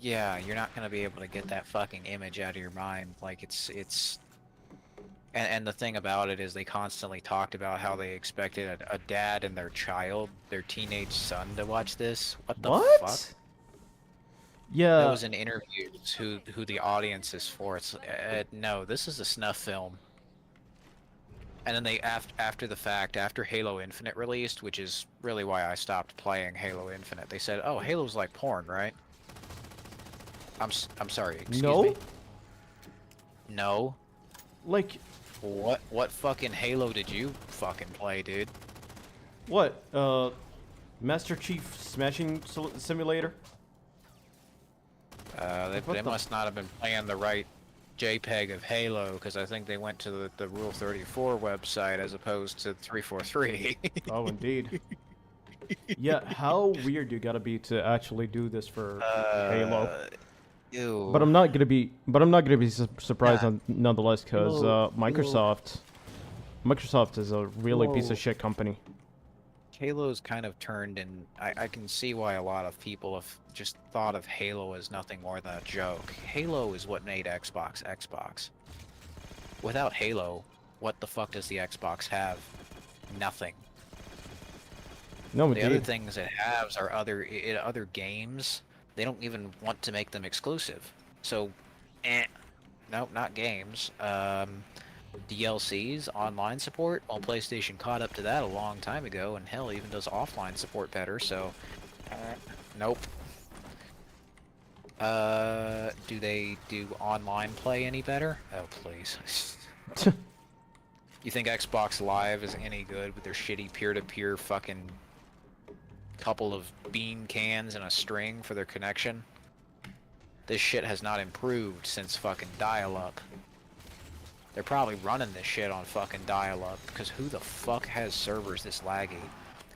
yeah, you're not gonna be able to get that fucking image out of your mind. Like it's. And the thing about it is they constantly talked about how they expected a dad and their child, their teenage son, to watch this. What the What? fuck? Yeah. That was in interviews who the audience is for. It's no, this is a snuff film. And then they after the fact, after Halo Infinite released, which is really why I stopped playing Halo Infinite, they said, "Oh, Halo's like porn, right?" I'm sorry. Excuse No. me. No. Like What fucking Halo did you fucking play, dude? what? Master Chief Smashing Simulator? They what the- must not have been playing the right JPEG of Halo, because I think they went to the Rule 34 website as opposed to 343. Oh, indeed. Yeah, how weird you gotta be to actually do this for Halo. Ew. But I'm not gonna be. But I'm not gonna be surprised Nah. nonetheless, because Halo- Microsoft is a really piece Halo- of shit company. Halo's kind of turned, and I can see why a lot of people have just thought of Halo as nothing more than a joke. Halo is what made Xbox Xbox. Without Halo, what the fuck does the Xbox have? Nothing. No, The other indeed. things it has are other games. They don't even want to make them exclusive. So, nope, not games. DLCs, online support. Well, PlayStation caught up to that a long time ago, and hell, even does offline support better. So, nope. Do they do online play any better? Oh, please. You think Xbox Live is any good with their shitty peer-to-peer fucking couple of bean cans and a string for their connection. This shit has not improved since fucking dial-up. They're probably running this shit on fucking dial-up, because who the fuck has servers this laggy?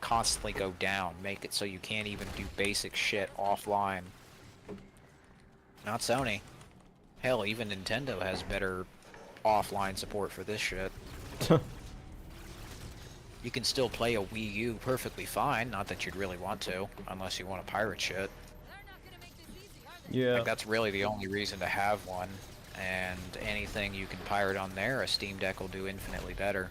Constantly go down, make it so you can't even do basic shit offline. Not Sony. Hell, even Nintendo has better offline support for this shit. You can still play a Wii U perfectly fine, not that you'd really want to, unless you want to pirate shit. Yeah. Like, that's really the only reason to have one, and anything you can pirate on there, a Steam Deck will do infinitely better.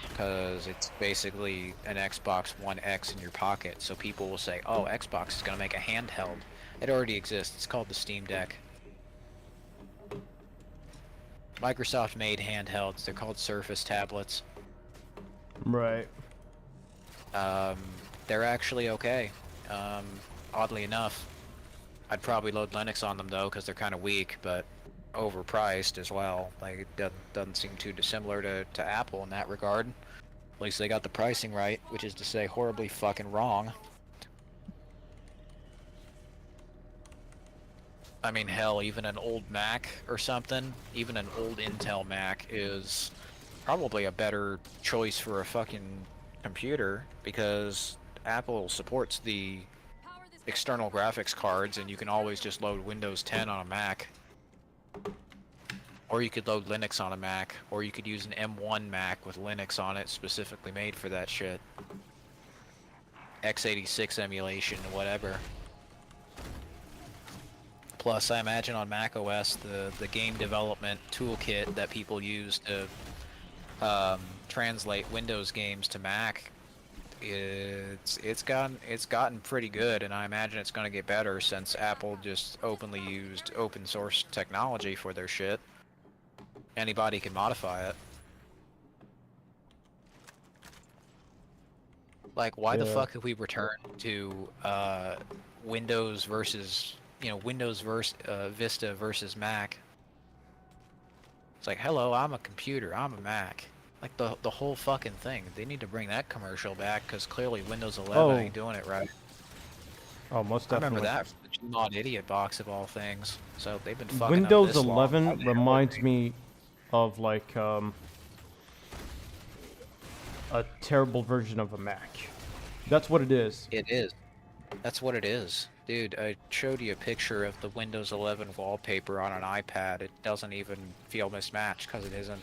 Because it's basically an Xbox One X in your pocket, so people will say, oh, Xbox is going to make a handheld. It already exists, it's called the Steam Deck. Microsoft made handhelds, they're called Surface tablets. Right. They're actually okay. Oddly enough. I'd probably load Linux on them though, because they're kind of weak, but overpriced as well. Like, it doesn't seem too dissimilar to Apple in that regard. At least they got the pricing right, which is to say horribly fucking wrong. I mean, hell, even an old Mac or something, even an old Intel Mac is probably a better choice for a fucking computer, because Apple supports the external graphics cards, and you can always just load Windows 10 on a Mac. Or you could load Linux on a Mac, or you could use an M1 Mac with Linux on it specifically made for that shit. x86 emulation, whatever. Plus, I imagine on Mac OS, the game development toolkit that people use to translate Windows games to Mac, it's gotten pretty good, and I imagine it's going to get better since Apple just openly used open source technology for their shit. Anybody can modify it. Like, why the fuck have we returned to Windows versus, Vista versus Mac? It's like, hello, I'm a computer, I'm a Mac. Like, the whole fucking thing. They need to bring that commercial back, because clearly Windows 11 ain't doing it right. Oh, most I definitely. remember that from the Gmod Idiot box of all things. So they've been fucking Windows up this 11 long. reminds me of, like, a terrible version of a Mac. That's what it is. It is. That's what it is. Dude, I showed you a picture of the Windows 11 wallpaper on an iPad. It doesn't even feel mismatched, because it isn't.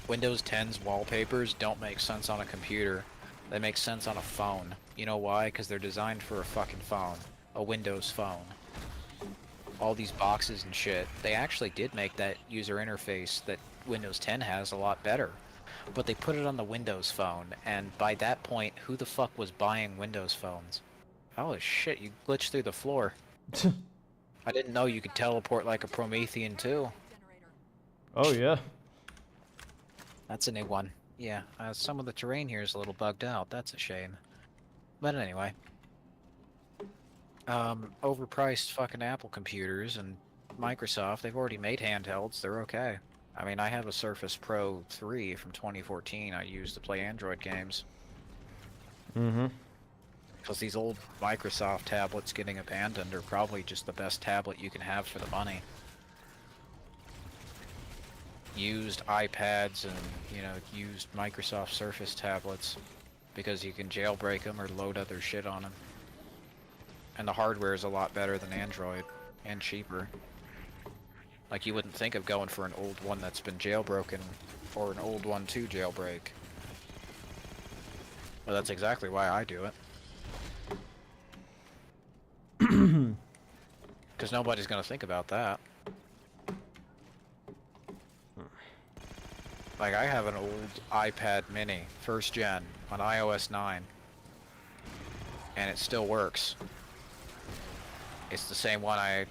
Windows 10's wallpapers don't make sense on a computer. They make sense on a phone. You know why? Because they're designed for a fucking phone. A Windows phone. All these boxes and shit. They actually did make that user interface that Windows 10 has a lot better. But they put it on the Windows phone, and by that point, who the fuck was buying Windows phones? Oh shit, you glitched through the floor. I didn't know you could teleport like a Promethean too. Oh, yeah. That's a new one. Yeah, some of the terrain here is a little bugged out. That's a shame. But anyway. Overpriced fucking Apple computers and Microsoft, they've already made handhelds. They're okay. I mean, I have a Surface Pro 3 from 2014 I use to play Android games. Mm-hmm. Because these old Microsoft tablets getting abandoned are probably just the best tablet you can have for the money. Used iPads and, used Microsoft Surface tablets, because you can jailbreak them or load other shit on them. And the hardware is a lot better than Android, and cheaper. Like, you wouldn't think of going for an old one that's been jailbroken, or an old one to jailbreak. Well, that's exactly why I do it. Because nobody's gonna think about that. Like, I have an old iPad mini, first gen, on iOS 9. And it still works. It's the same one I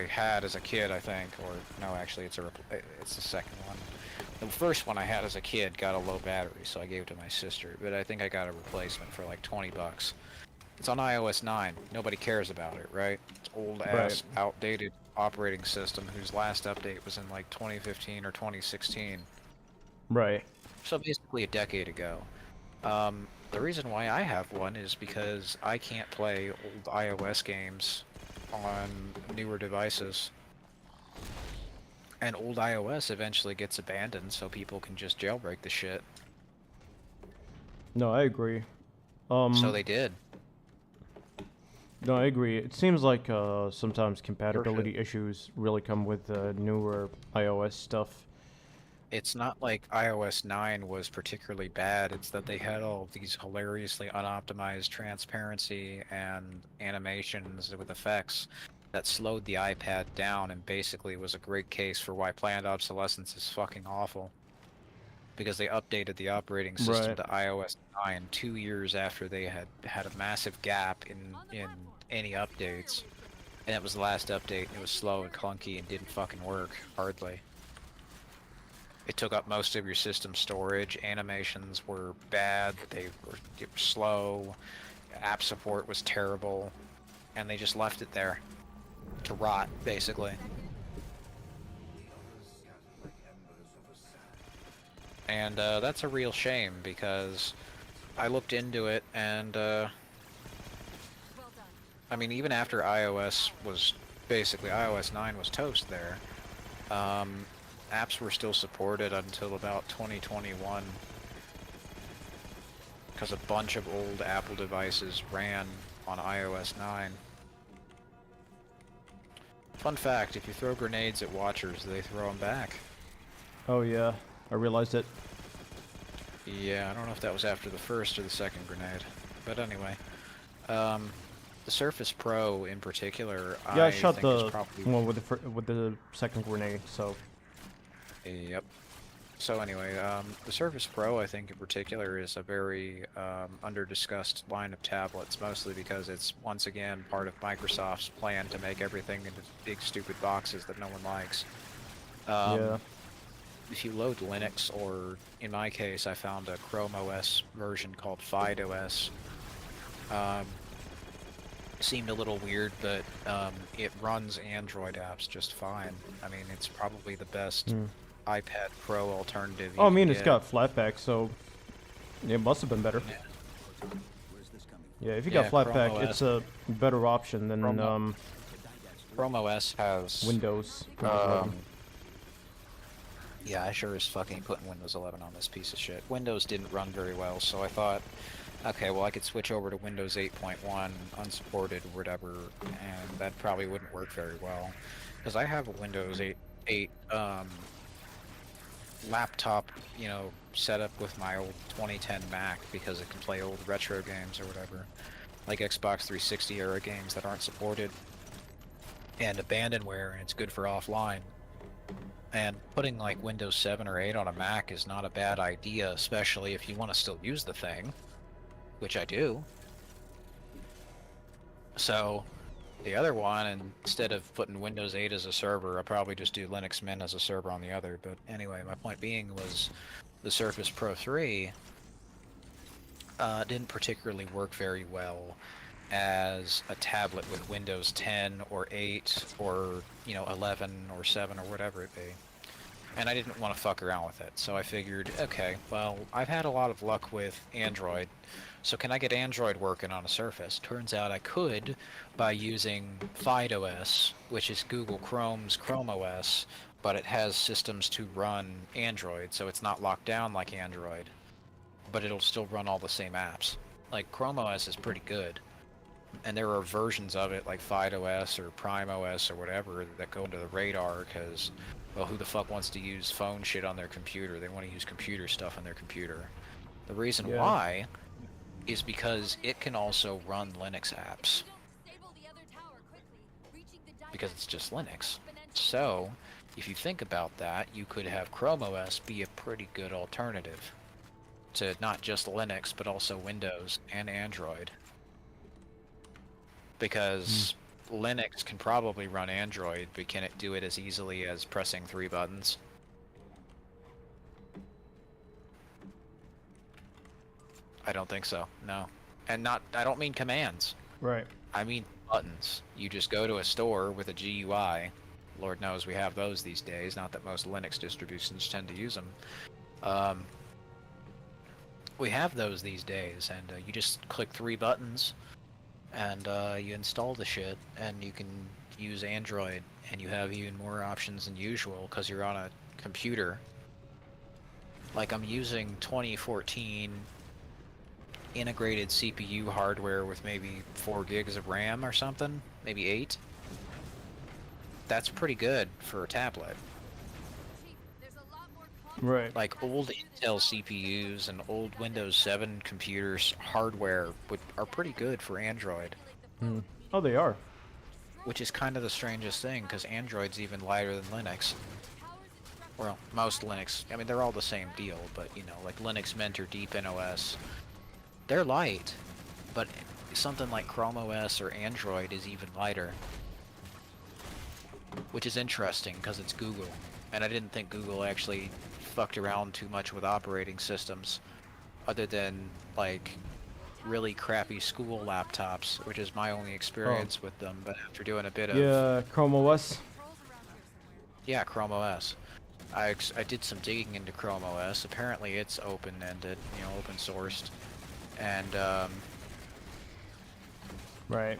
had as a kid, I think. Or, no, actually, it's the second one. The first one I had as a kid got a low battery, so I gave it to my sister. But I think I got a replacement for like 20 bucks. It's on iOS 9. Nobody cares about it, right? It's old-ass, outdated operating system whose last update was in like 2015 or 2016. Right. So basically a decade ago. The reason why I have one is because I can't play old iOS games on newer devices. And old iOS eventually gets abandoned, so people can just jailbreak the shit. No, I agree. So they did. No, I agree. It seems like sometimes Your compatibility issues really come with newer iOS stuff. It's not like iOS 9 was particularly bad, it's that they had all these hilariously unoptimized transparency and animations with effects that slowed the iPad down and basically was a great case for why planned obsolescence is fucking awful. Because they updated the operating system Right. to iOS 9 2 years after they had a massive gap in any updates. And it was the last update, and it was slow and clunky and didn't fucking work, hardly. It took up most of your system storage, animations were bad, they were slow, app support was terrible, and they just left it there to rot, basically. And that's a real shame, because I looked into it, and I mean, even after iOS was basically, iOS 9 was toast there, apps were still supported until about 2021, because a bunch of old Apple devices ran on iOS 9. Fun fact, if you throw grenades at watchers, they throw them back. Oh yeah, I realized it. Yeah, I don't know if that was after the first or the second grenade, but anyway. The Surface Pro in particular, Yeah, I I shot think is the probably... one with the second grenade. So. Yep. So anyway, the Surface Pro, I think in particular, is a very under-discussed line of tablets, mostly because it's, once again, part of Microsoft's plan to make everything into big, stupid boxes that no one likes. Yeah. If you load Linux, or in my case, I found a Chrome OS version called FidoS. Seemed a little weird, but it runs Android apps just fine. I mean, it's probably the best iPad Pro alternative you Oh, I can mean, it's get. got flatback, so it must have been better. Yeah. Yeah, if you Yeah, got Chrome flatback, OS. it's a better option than Chrome OS has Windows. Yeah, I sure as fucking putting Windows 11 on this piece of shit. Windows didn't run very well, so I thought, okay, well I could switch over to Windows 8.1, unsupported or whatever, and that probably wouldn't work very well. Because I have a Windows 8 laptop, you know, set up with my old 2010 Mac because it can play old retro games or whatever. Like Xbox 360 era games that aren't supported. And abandonware, and it's good for offline. And putting like Windows 7 or 8 on a Mac is not a bad idea, especially if you want to still use the thing, which I do. So, the other one, instead of putting Windows 8 as a server, I'll probably just do Linux Mint as a server on the other. But anyway, my point being was the Surface Pro 3 didn't particularly work very well as a tablet with Windows 10 or 8 or, you know, 11 or 7 or whatever it be. And I didn't want to fuck around with it, so I figured, okay, well, I've had a lot of luck with Android, so can I get Android working on a Surface? Turns out I could by using FidoS, which is Google Chrome's Chrome OS, but it has systems to run Android, so it's not locked down like Android, but it'll still run all the same apps. Like, Chrome OS is pretty good. And there are versions of it like FidoS or Prime OS or whatever that go into the radar because, well, who the fuck wants to use phone shit on their computer? They want to use computer stuff on their computer. The reason why is because it can also run Linux apps. Because it's just Linux. So, if you think about that, you could have Chrome OS be a pretty good alternative to not just Linux, but also Windows and Android. Because Linux can probably run Android, but can it do it as easily as pressing 3 buttons? I don't think so, no. And I don't mean commands. Right. I mean buttons. You just go to a store with a GUI. Lord knows we have those these days, not that most Linux distributions tend to use them. We have those these days, and you just click 3 buttons, and you install the shit, and you can use Android, and you have even more options than usual because you're on a computer. Like, I'm using 2014 integrated CPU hardware with maybe 4 gigs of RAM or something, maybe 8. That's pretty good for a tablet. Right. Like, old Intel CPUs and old Windows 7 computers hardware are pretty good for Android. Mm. Oh, they are. Which is kind of the strangest thing, because Android's even lighter than Linux. Well, most Linux, I mean, they're all the same deal, but, you know, like Linux Mint or Deep NOS, they're light, but something like Chrome OS or Android is even lighter. Which is interesting, because it's Google, and I didn't think Google actually fucked around too much with operating systems, other than, like, really crappy school laptops, which is my only experience with them, but after doing a bit of... Yeah, Chrome OS. Yeah, Chrome OS. I did some digging into Chrome OS. Apparently it's open-ended, you know, open-sourced. And, Right.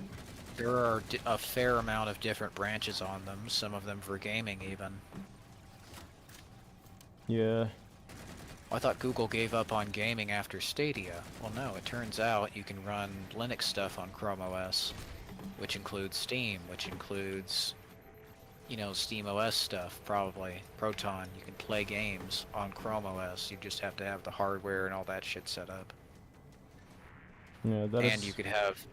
there are a fair amount of different branches on them, some of them for gaming even. Yeah. I thought Google gave up on gaming after Stadia. Well, no, it turns out you can run Linux stuff on Chrome OS, which includes Steam, which includes, you know, Steam OS stuff, probably. Proton, you can play games on Chrome OS. You just have to have the hardware and all that shit set up. Yeah, that And is- you could have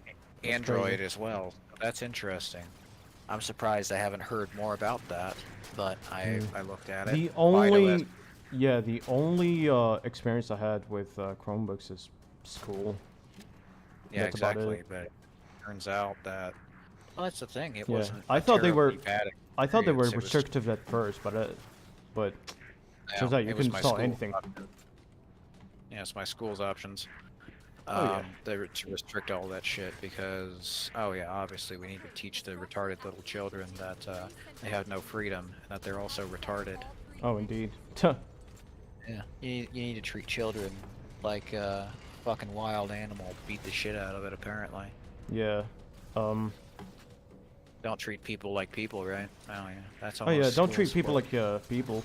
that's Android crazy. as well. That's interesting. I'm surprised I haven't heard more about that, but I looked at it. The Lido only, has- yeah, the only experience I had with Chromebooks is school. Yeah, That's about exactly. it. But it turns out that, well, that's the thing. It Yeah, wasn't. I a thought they were. terribly bad I thought they were experience, it was- restrictive at first, but yeah, turns out you it was can my install school anything. option. Yeah, it's my school's options. Oh, yeah. They were to restrict all that shit because, oh yeah, obviously we need to teach the retarded little children that they have no freedom and that they're also retarded. Oh, indeed. Yeah, you need to treat children like a fucking wild animal. Beat the shit out of it, apparently. Yeah. Don't treat people like people, right? Oh yeah, that's Oh almost yeah. Don't treat school's people work. like people.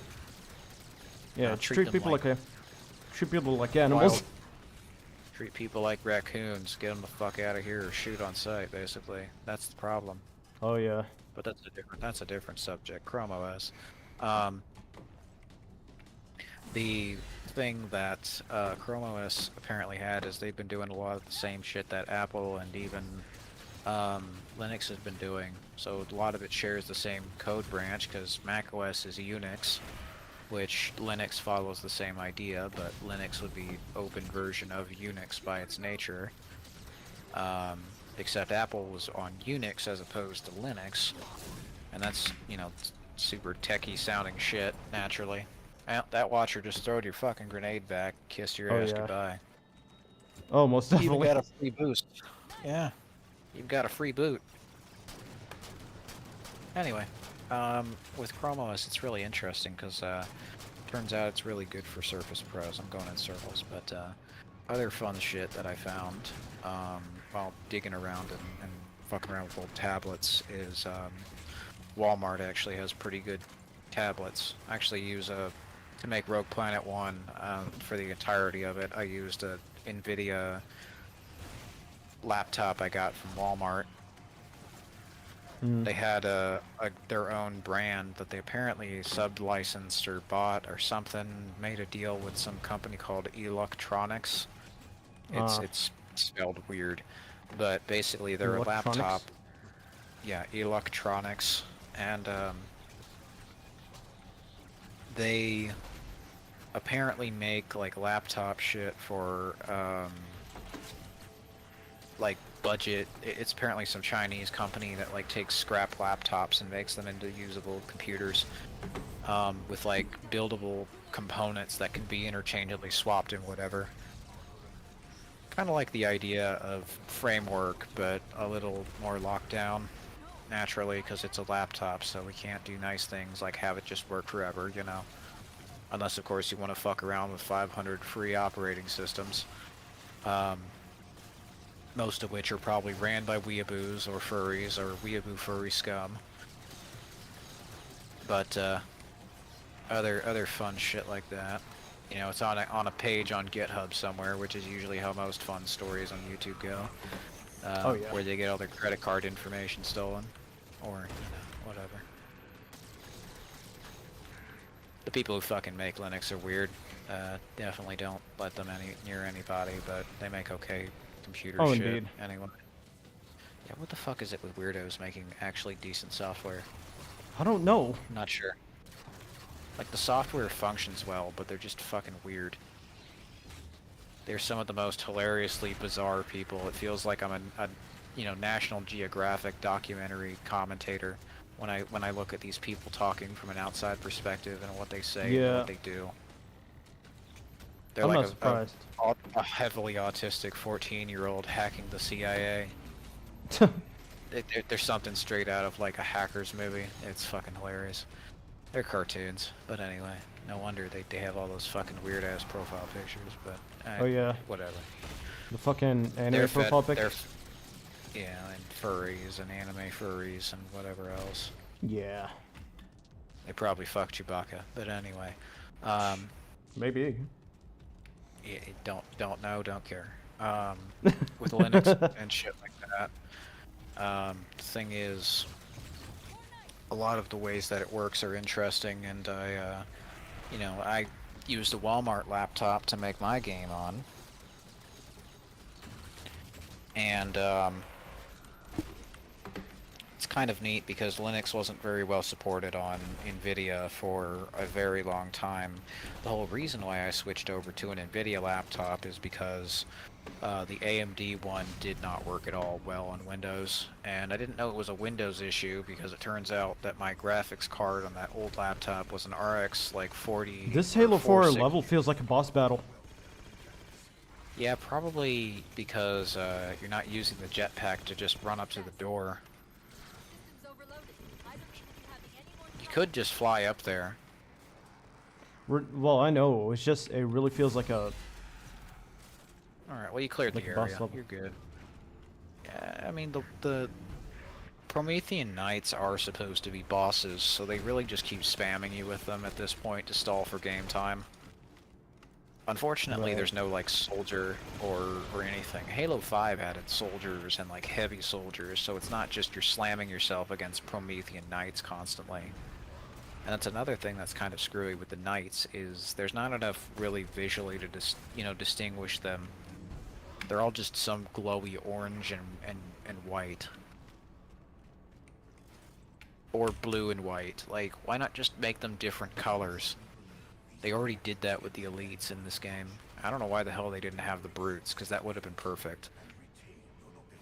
Yeah. No, treat treat them people like treat people like animals. wild- Treat people like raccoons. Get them the fuck out of here or shoot on sight, basically. That's the problem. Oh yeah. But that's a different subject. Chrome OS. The thing that Chrome OS apparently had is they've been doing a lot of the same shit that Apple and even Linux has been doing. So a lot of it shares the same code branch because Mac OS is Unix, which Linux follows the same idea, but Linux would be open version of Unix by its nature. Except Apple was on Unix as opposed to Linux, and that's, you know, super techie sounding shit, naturally. That watcher just throwed your fucking grenade back, kissed your Oh, ass yeah. goodbye. Oh, most You definitely. even got a free boost. Yeah, you've got a free boot. Anyway, with Chrome OS, it's really interesting because turns out it's really good for Surface Pros. I'm going in circles, but other fun shit that I found while digging around and fucking around with old tablets is Walmart actually has pretty good tablets. I actually use to make Rogue Planet 1 for the entirety of it. I used a NVIDIA laptop I got from Walmart. They had their own brand that they apparently sub-licensed or bought or something, made a deal with some company called Electronics. It's spelled weird, but basically they're a Electronics? laptop. Yeah, Electronics, and they apparently make like laptop shit for like budget. It's apparently some Chinese company that like takes scrap laptops and makes them into usable computers with like buildable components that can be interchangeably swapped and whatever. Kind of like the idea of Framework, but a little more locked down, naturally, because it's a laptop, so we can't do nice things like have it just work forever, you know. unless of course you want to fuck around with 500 free operating systems. Most of which are probably ran by weeaboos or furries or weeaboo furry scum. But other fun shit like that. You know, it's on a page on GitHub somewhere, which is usually how most fun stories on YouTube go. Oh, yeah. Where they get all their credit card information stolen, or whatever. The people who fucking make Linux are weird. Definitely don't let them near anybody, but they make okay computer Oh, shit indeed. anyway. Yeah, what the fuck is it with weirdos making actually decent software? I don't know. I'm not sure. Like, the software functions well, but they're just fucking weird. They're some of the most hilariously bizarre people. It feels like I'm a National Geographic documentary commentator when I look at these people talking from an outside perspective and what they say and what they do. They're I'm like not surprised. a heavily autistic 14-year-old hacking the CIA. There's something straight out of like a hacker's movie. It's fucking hilarious. They're cartoons, but anyway, no wonder they have all those fucking weird ass profile pictures. But Oh yeah. whatever. The fucking anime They're profile fed- they're pictures. Yeah, and furries and anime furries and whatever else. Yeah. They probably fucked Chewbacca, but anyway. Maybe. Yeah, don't know, don't care. With Linux and shit like that. The thing is, a lot of the ways that it works are interesting, and I used a Walmart laptop to make my game on. And it's kind of neat because Linux wasn't very well supported on NVIDIA for a very long time. The whole reason why I switched over to an NVIDIA laptop is because the AMD one did not work at all well on Windows, and I didn't know it was a Windows issue because it turns out that my graphics card on that old laptop was an RX like 40. This Halo 4 460. level feels like a boss battle. Yeah, probably because you're not using the jetpack to just run up to the door. You could just fly up there. Well, I know. It's just, it really feels like a... Alright, well you cleared Like the a boss area. level. You're good. Yeah, I mean, the Promethean Knights are supposed to be bosses, so they really just keep spamming you with them at this point to stall for game time. Unfortunately, Right. there's no, like, soldier or anything. Halo 5 had its soldiers and, like, heavy soldiers, so it's not just you're slamming yourself against Promethean Knights constantly. And that's another thing that's kind of screwy with the Knights, is there's not enough really visually to distinguish them. They're all just some glowy orange and white. Or blue and white. Like, why not just make them different colors? They already did that with the elites in this game. I don't know why the hell they didn't have the brutes, because that would have been perfect.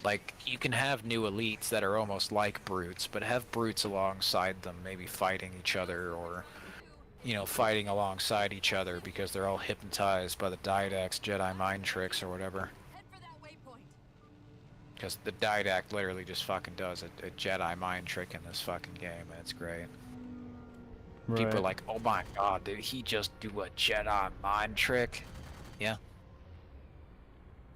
Like, you can have new elites that are almost like brutes, but have brutes alongside them, maybe fighting each other, or, fighting alongside each other because they're all hypnotized by the Didact's Jedi mind tricks or whatever. Because the Didact literally just fucking does a Jedi mind trick in this fucking game, and it's great. People are like, oh my god, did he just do a Jedi mind trick? Yeah.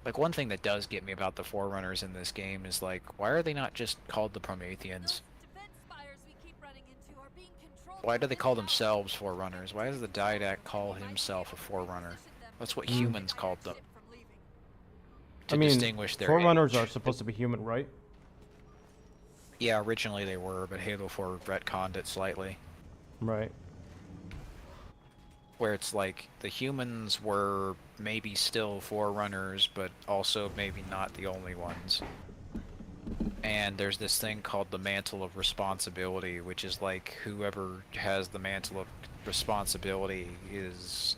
Like, one thing that does get me about the Forerunners in this game is, like, why are they not just called the Prometheans? Why do they call themselves Forerunners? Why does the Didact call himself a Forerunner? That's what humans called them. To distinguish their Forerunners age. are supposed to be human, right? Yeah, originally they were, but Halo 4 retconned it slightly. Right. Where it's like, the humans were maybe still Forerunners, but also maybe not the only ones. And there's this thing called the Mantle of Responsibility, which is like, whoever has the Mantle of Responsibility is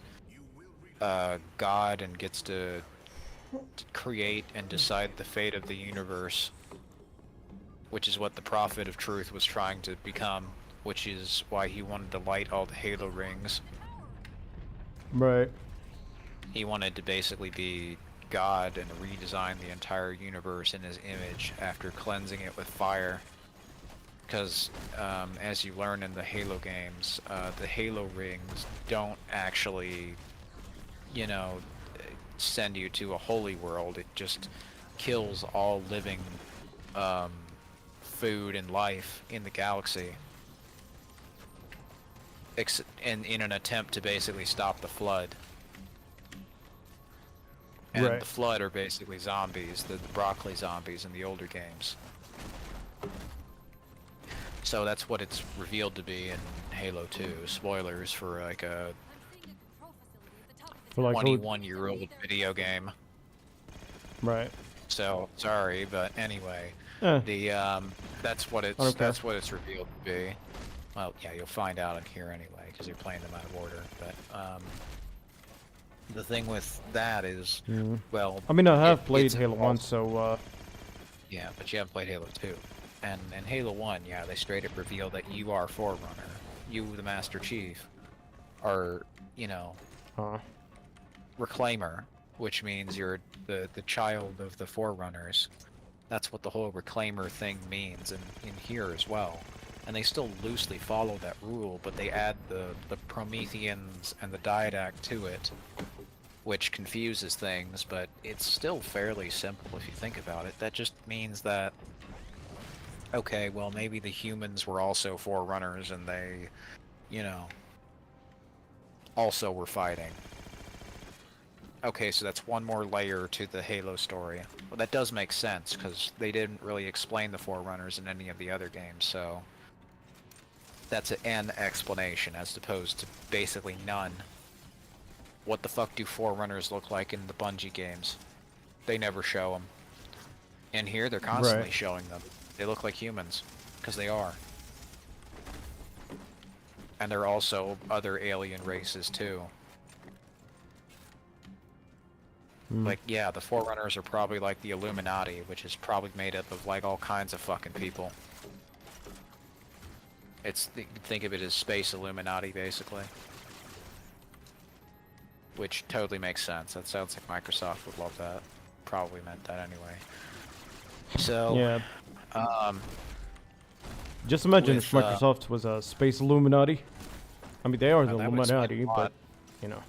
God and gets to create and decide the fate of the universe. Which is what the Prophet of Truth was trying to become, which is why he wanted to light all the Halo rings. Right. He wanted to basically be God and redesign the entire universe in his image after cleansing it with fire. because as you learn in the Halo games, the Halo rings don't actually, you know, send you to a holy world. It just kills all living food and life in the galaxy. In an attempt to basically stop the Flood. And Right. the Flood are basically zombies, the broccoli zombies in the older games. So that's what it's revealed to be in Halo 2. Spoilers for like a For like who- 21-year-old video game. Right. So sorry, but anyway, Eh, the that's what I don't care. it's revealed to be. Well, yeah, you'll find out in here anyway because you're playing them out of order. But the thing with that is, mhm. well, I mean, I have it- played it's Halo 1, involved- so Yeah, but you haven't played Halo 2. And in Halo 1, yeah, they straight up reveal that you are Forerunner. You, the Master Chief, are, you know, Reclaimer, which means you're the child of the Forerunners. That's what the whole Reclaimer thing means in here as well. And they still loosely follow that rule, but they add the Prometheans and the Didact to it, which confuses things, but it's still fairly simple if you think about it. That just means that, okay, well, maybe the humans were also Forerunners and they, you know, also were fighting. Okay, so that's one more layer to the Halo story. Well, that does make sense, because they didn't really explain the Forerunners in any of the other games, so that's an explanation, as opposed to basically none. What the fuck do Forerunners look like in the Bungie games? They never show them. In here, they're constantly Right. showing them. They look like humans, because they are. And they're also other alien races, too. Like, yeah, the Forerunners are probably like the Illuminati, which is probably made up of, like, all kinds of fucking people. Think of it as space Illuminati, basically. Which totally makes sense. That sounds like Microsoft would love that. Probably meant that anyway. So, yeah. Just imagine if with, Microsoft was a space Illuminati. I mean, they are the that would explain Illuminati, a lot. but you know.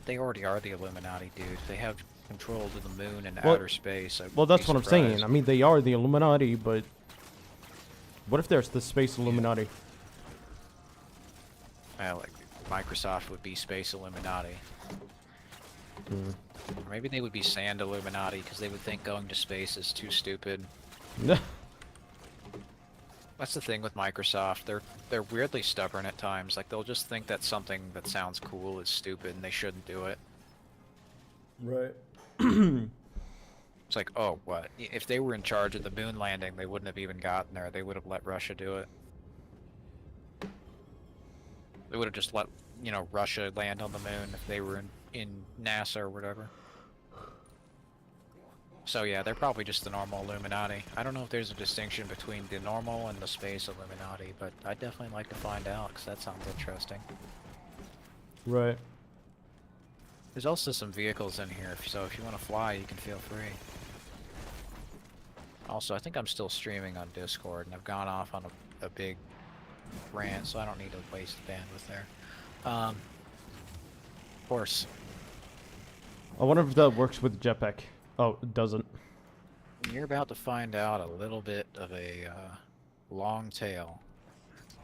They already are the Illuminati, dude. They have control to the moon and Well- outer space. I'd Well, be that's what I'm saying. surprised. I mean, they are the Illuminati, but what if there's the space Illuminati? Well, like, Microsoft would be Space Illuminati. Or maybe they would be Sand Illuminati, because they would think going to space is too stupid. That's the thing with Microsoft. They're weirdly stubborn at times. Like, they'll just think that something that sounds cool is stupid and they shouldn't do it. Right. It's like, oh, what? If they were in charge of the moon landing, they wouldn't have even gotten there. They would have let Russia do it. They would have just let, you know, Russia land on the moon if they were in NASA or whatever. So yeah, they're probably just the normal Illuminati. I don't know if there's a distinction between the normal and the space Illuminati, but I'd definitely like to find out, because that sounds interesting. Right. There's also some vehicles in here, so if you want to fly, you can feel free. Also, I think I'm still streaming on Discord, and I've gone off on a big rant, so I don't need to waste bandwidth there. Of course. I wonder if that works with jetpack. Oh, it doesn't. You're about to find out a little bit of a long tale.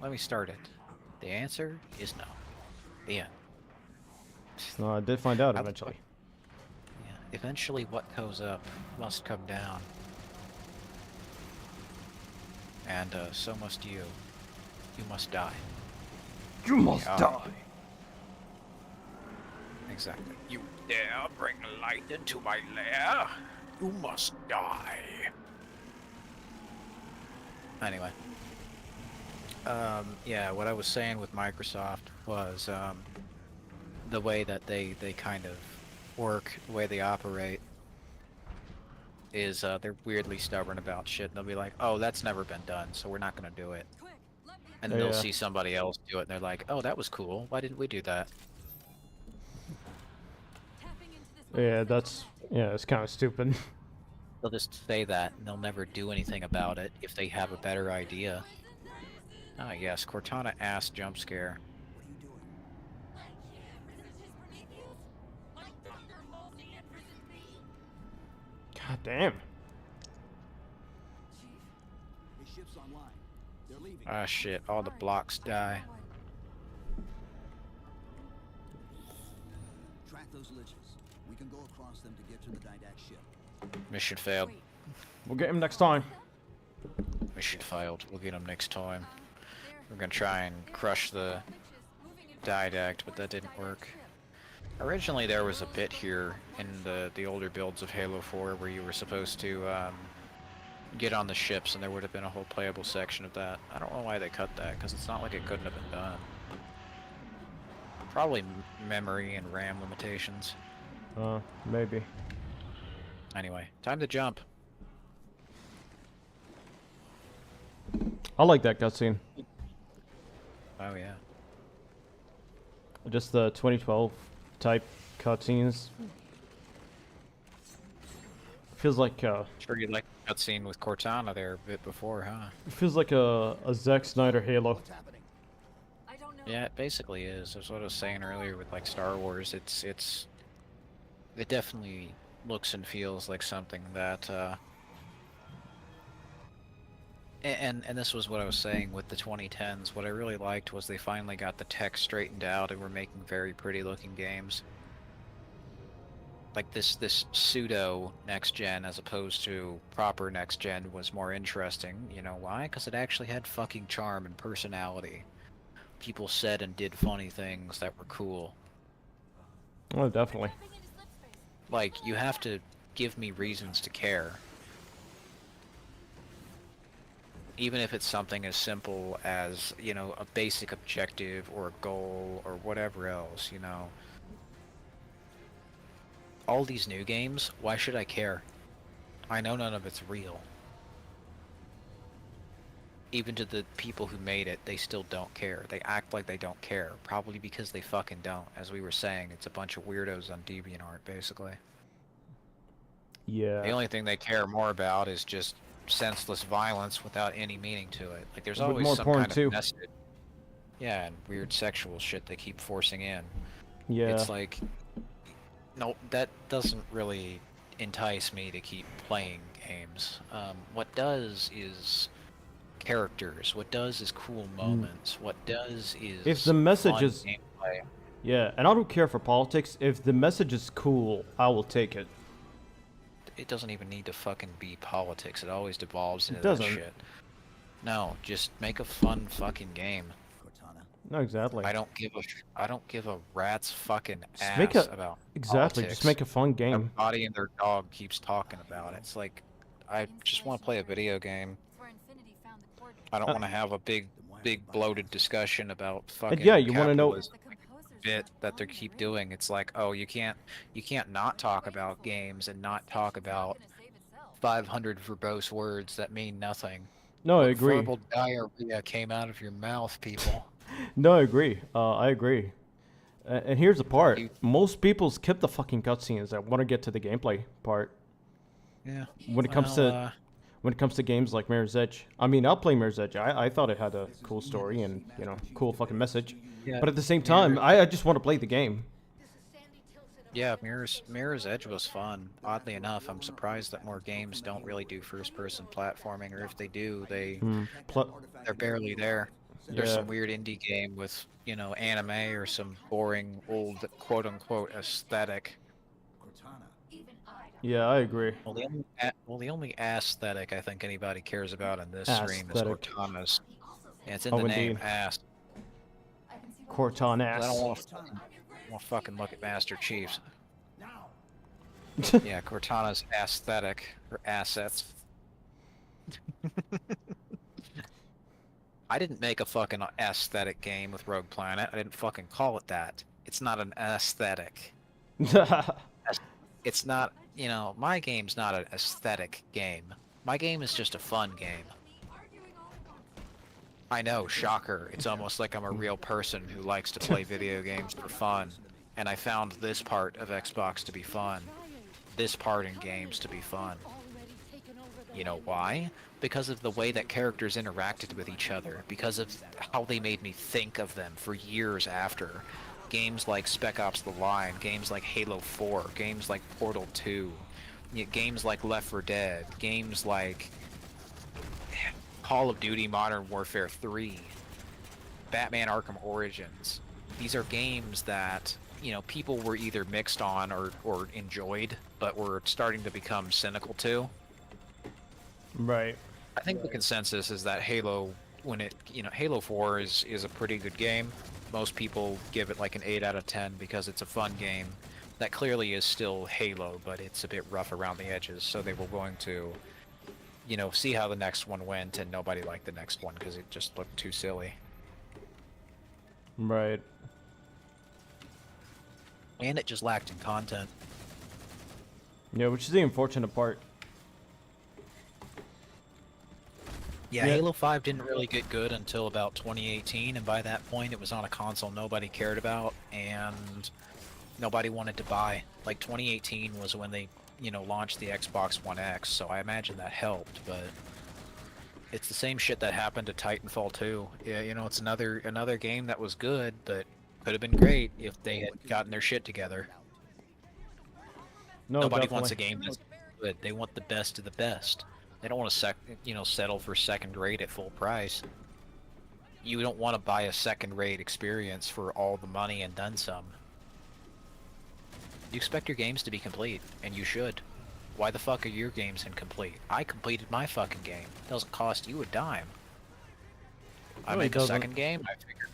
Let me start it. The answer is no. The end. No, I did find out eventually. Yeah. Eventually, what goes up must come down. And so must you. You must die. You must Yeah. die. Exactly. You dare bring light into my lair? You must die. Anyway. Yeah, what I was saying with Microsoft was, the way that they kind of work, the way they operate, is, they're weirdly stubborn about shit. And they'll be like, oh, that's never been done, so we're not gonna do it. And then they'll Yeah. see somebody else do it, and they're like, oh, that was cool. Why didn't we do that? Yeah, it's kind of stupid. They'll just say that, and they'll never do anything about it if they have a better idea. Ah, yes, Cortana ass jump scare. What are you doing? God damn. His ship's online. They're leaving. Ah, shit, all the blocks die. Track those liches. We can go across them to get to the Didact ship. Mission failed. We'll get him next time. Mission failed. We'll get him next time. We're gonna try and crush the Didact, but that didn't work. Originally, there was a bit here in the older builds of Halo 4 where you were supposed to get on the ships, and there would have been a whole playable section of that. I don't know why they cut that, because it's not like it couldn't have been done. Probably memory and RAM limitations. Maybe. Anyway, time to jump. I like that cutscene. Oh yeah. Just the 2012 type cutscenes. Feels like Sure you'd like a cutscene with Cortana there a bit before, huh? it feels like a Zack Snyder Halo. What's happening? I don't know. Yeah, it basically is. That's what I was saying earlier with like Star Wars. It definitely looks and feels like something that and this was what I was saying with the 2010s. What I really liked was they finally got the tech straightened out and were making very pretty looking games. Like this pseudo next gen as opposed to proper next gen was more interesting. You know why? Because it actually had fucking charm and personality. People said and did funny things that were cool. Oh, definitely. Like, you have to give me reasons to care. Even if it's something as simple as, you know, a basic objective or a goal or whatever else, you know. All these new games, why should I care? I know none of it's real. Even to the people who made it, they still don't care. They act like they don't care. Probably because they fucking don't. As we were saying, it's a bunch of weirdos on DeviantArt, basically. Yeah. The only thing they care more about is just senseless violence without any meaning to it. Like, there's With always more some porn, kind too. of message. Yeah, and weird sexual shit they keep forcing in. Yeah. It's like, no, that doesn't really entice me to keep playing games. What does is characters. What does is cool moments. What does is If the message fun is- gameplay. Yeah, and I don't care for politics. If the message is cool, I will take it. It doesn't even need to fucking be politics. It always devolves into doesn't. that shit. No, just make a fun fucking game. Cortana. No, exactly. I don't give a rat's fucking Just ass make a- about Exactly. politics. Just make a fun game. Everybody and their dog keeps talking about it. It's like, I just want to play a video game. I don't want to have a big bloated discussion about fucking yeah, you wanna know- capitalism bit that they keep doing. It's like, oh, you can't not talk about games and not talk about 500 verbose words that mean nothing. No, I agree. Verbal diarrhea came out of your mouth, people. No, I agree. I agree. And here's the part. You- Most people skip the fucking cutscenes that want to get to the gameplay part. Yeah. When it comes to games like Mirror's Edge. I mean, I'll play Mirror's Edge. I thought it had a cool story and, you know, cool fucking message. Yeah, But at the same time, I just want to play the game. yeah, Mirror's Edge was fun. Oddly enough, I'm surprised that more games don't really do first-person platforming, or if they do, they're barely there. There's Yeah. some weird indie game with, you know, anime or some boring old quote-unquote aesthetic. Cortana. Yeah, I agree. Well, the only aesthetic I think anybody cares about in this stream is Aesthetic. Cortana's. Yeah, it's in Oh, the name, indeed. ass. Cortana I don't ass. want to fucking look at Master Chief's. Yeah, Cortana's aesthetic or assets. I didn't make a fucking aesthetic game with Rogue Planet. I didn't fucking call it that. It's not an aesthetic. It's not, you know, my game's not an aesthetic game. My game is just a fun game. I know, shocker. It's almost like I'm a real person who likes to play video games for fun. And I found this part of Xbox to be fun. This part in games to be fun. You know why? Because of the way that characters interacted with each other, because of how they made me think of them for years after. Games like Spec Ops The Line, games like Halo 4, games like Portal 2, games like Left 4 Dead, games like Call of Duty Modern Warfare 3, Batman Arkham Origins. These are games that, you know, people were either mixed on or enjoyed, but were starting to become cynical to. Right. I think the consensus is that Halo, Halo 4 is a pretty good game. Most people give it like an 8 out of 10 because it's a fun game. That clearly is still Halo, but it's a bit rough around the edges, so they were going to, you know, see how the next one went, and nobody liked the next one because it just looked too silly. Right. And it just lacked in content. Yeah, which is the unfortunate part. Yeah, Yeah. Halo 5 didn't really get good until about 2018, and by that point it was on a console nobody cared about, and nobody wanted to buy. Like, 2018 was when they, you know, launched the Xbox One X, so I imagine that helped, but it's the same shit that happened to Titanfall 2. Yeah, you know, it's another game that was good, but could have been great if they had gotten their shit together. No, Nobody definitely. wants a game that's good. They want the best of the best. They don't want to settle for second rate at full price. You don't want to buy a second rate experience for all the money and then some. You expect your games to be complete, and you should. Why the fuck are your games incomplete? I completed my fucking game. It doesn't cost you a dime. I No, it make a doesn't. second game,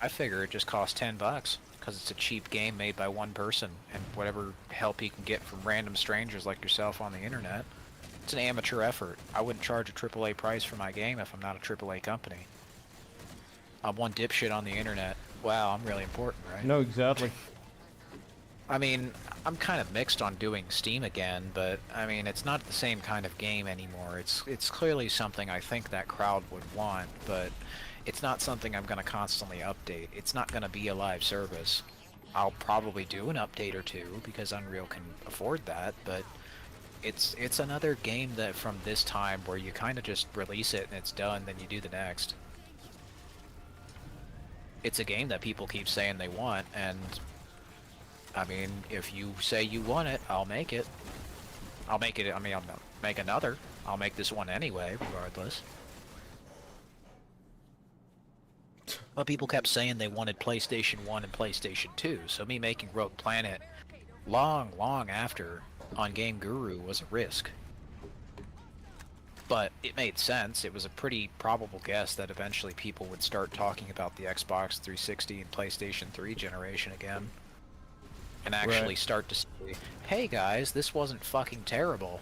I figure it just costs $10 because it's a cheap game made by one person and whatever help he can get from random strangers like yourself on the internet. It's an amateur effort. I wouldn't charge a AAA price for my game if I'm not a AAA company. I'm one dipshit on the internet. Wow, I'm really important, right? No, exactly. I mean, I'm kind of mixed on doing Steam again, but I mean, it's not the same kind of game anymore. It's clearly something I think that crowd would want, but it's not something I'm going to constantly update. It's not going to be a live service. I'll probably do an update or two because Unreal can afford that, but it's another game that from this time where you kind of just release it and it's done, then you do the next. It's a game that people keep saying they want, and I mean, if you say you want it, I'll make it. I'll make it, I mean, I'll make another. I'll make this one anyway, regardless. But people kept saying they wanted PlayStation 1 and PlayStation 2, so me making Rogue Planet long after on Game Guru was a risk. But it made sense. It was a pretty probable guess that eventually people would start talking about the Xbox 360 and PlayStation 3 generation again. And actually Right. start to say, hey guys, this wasn't fucking terrible.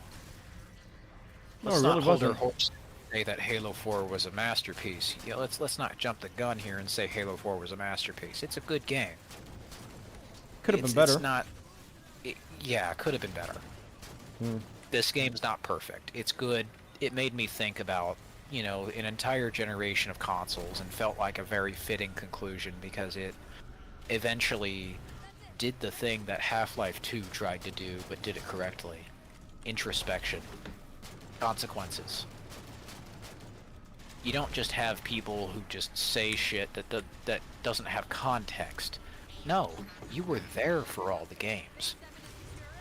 No, Let's it not really hold our wasn't. hopes and say that Halo 4 was a masterpiece. Yeah, let's not jump the gun here and say Halo 4 was a masterpiece. It's a good game. Could have been It's better. not... yeah, it could have been better. Hmm. This game's not perfect. It's good. It made me think about, you know, an entire generation of consoles and felt like a very fitting conclusion because it eventually did the thing that Half-Life 2 tried to do but did it correctly. Introspection. Consequences. You don't just have people who just say shit that doesn't have context. No, you were there for all the games.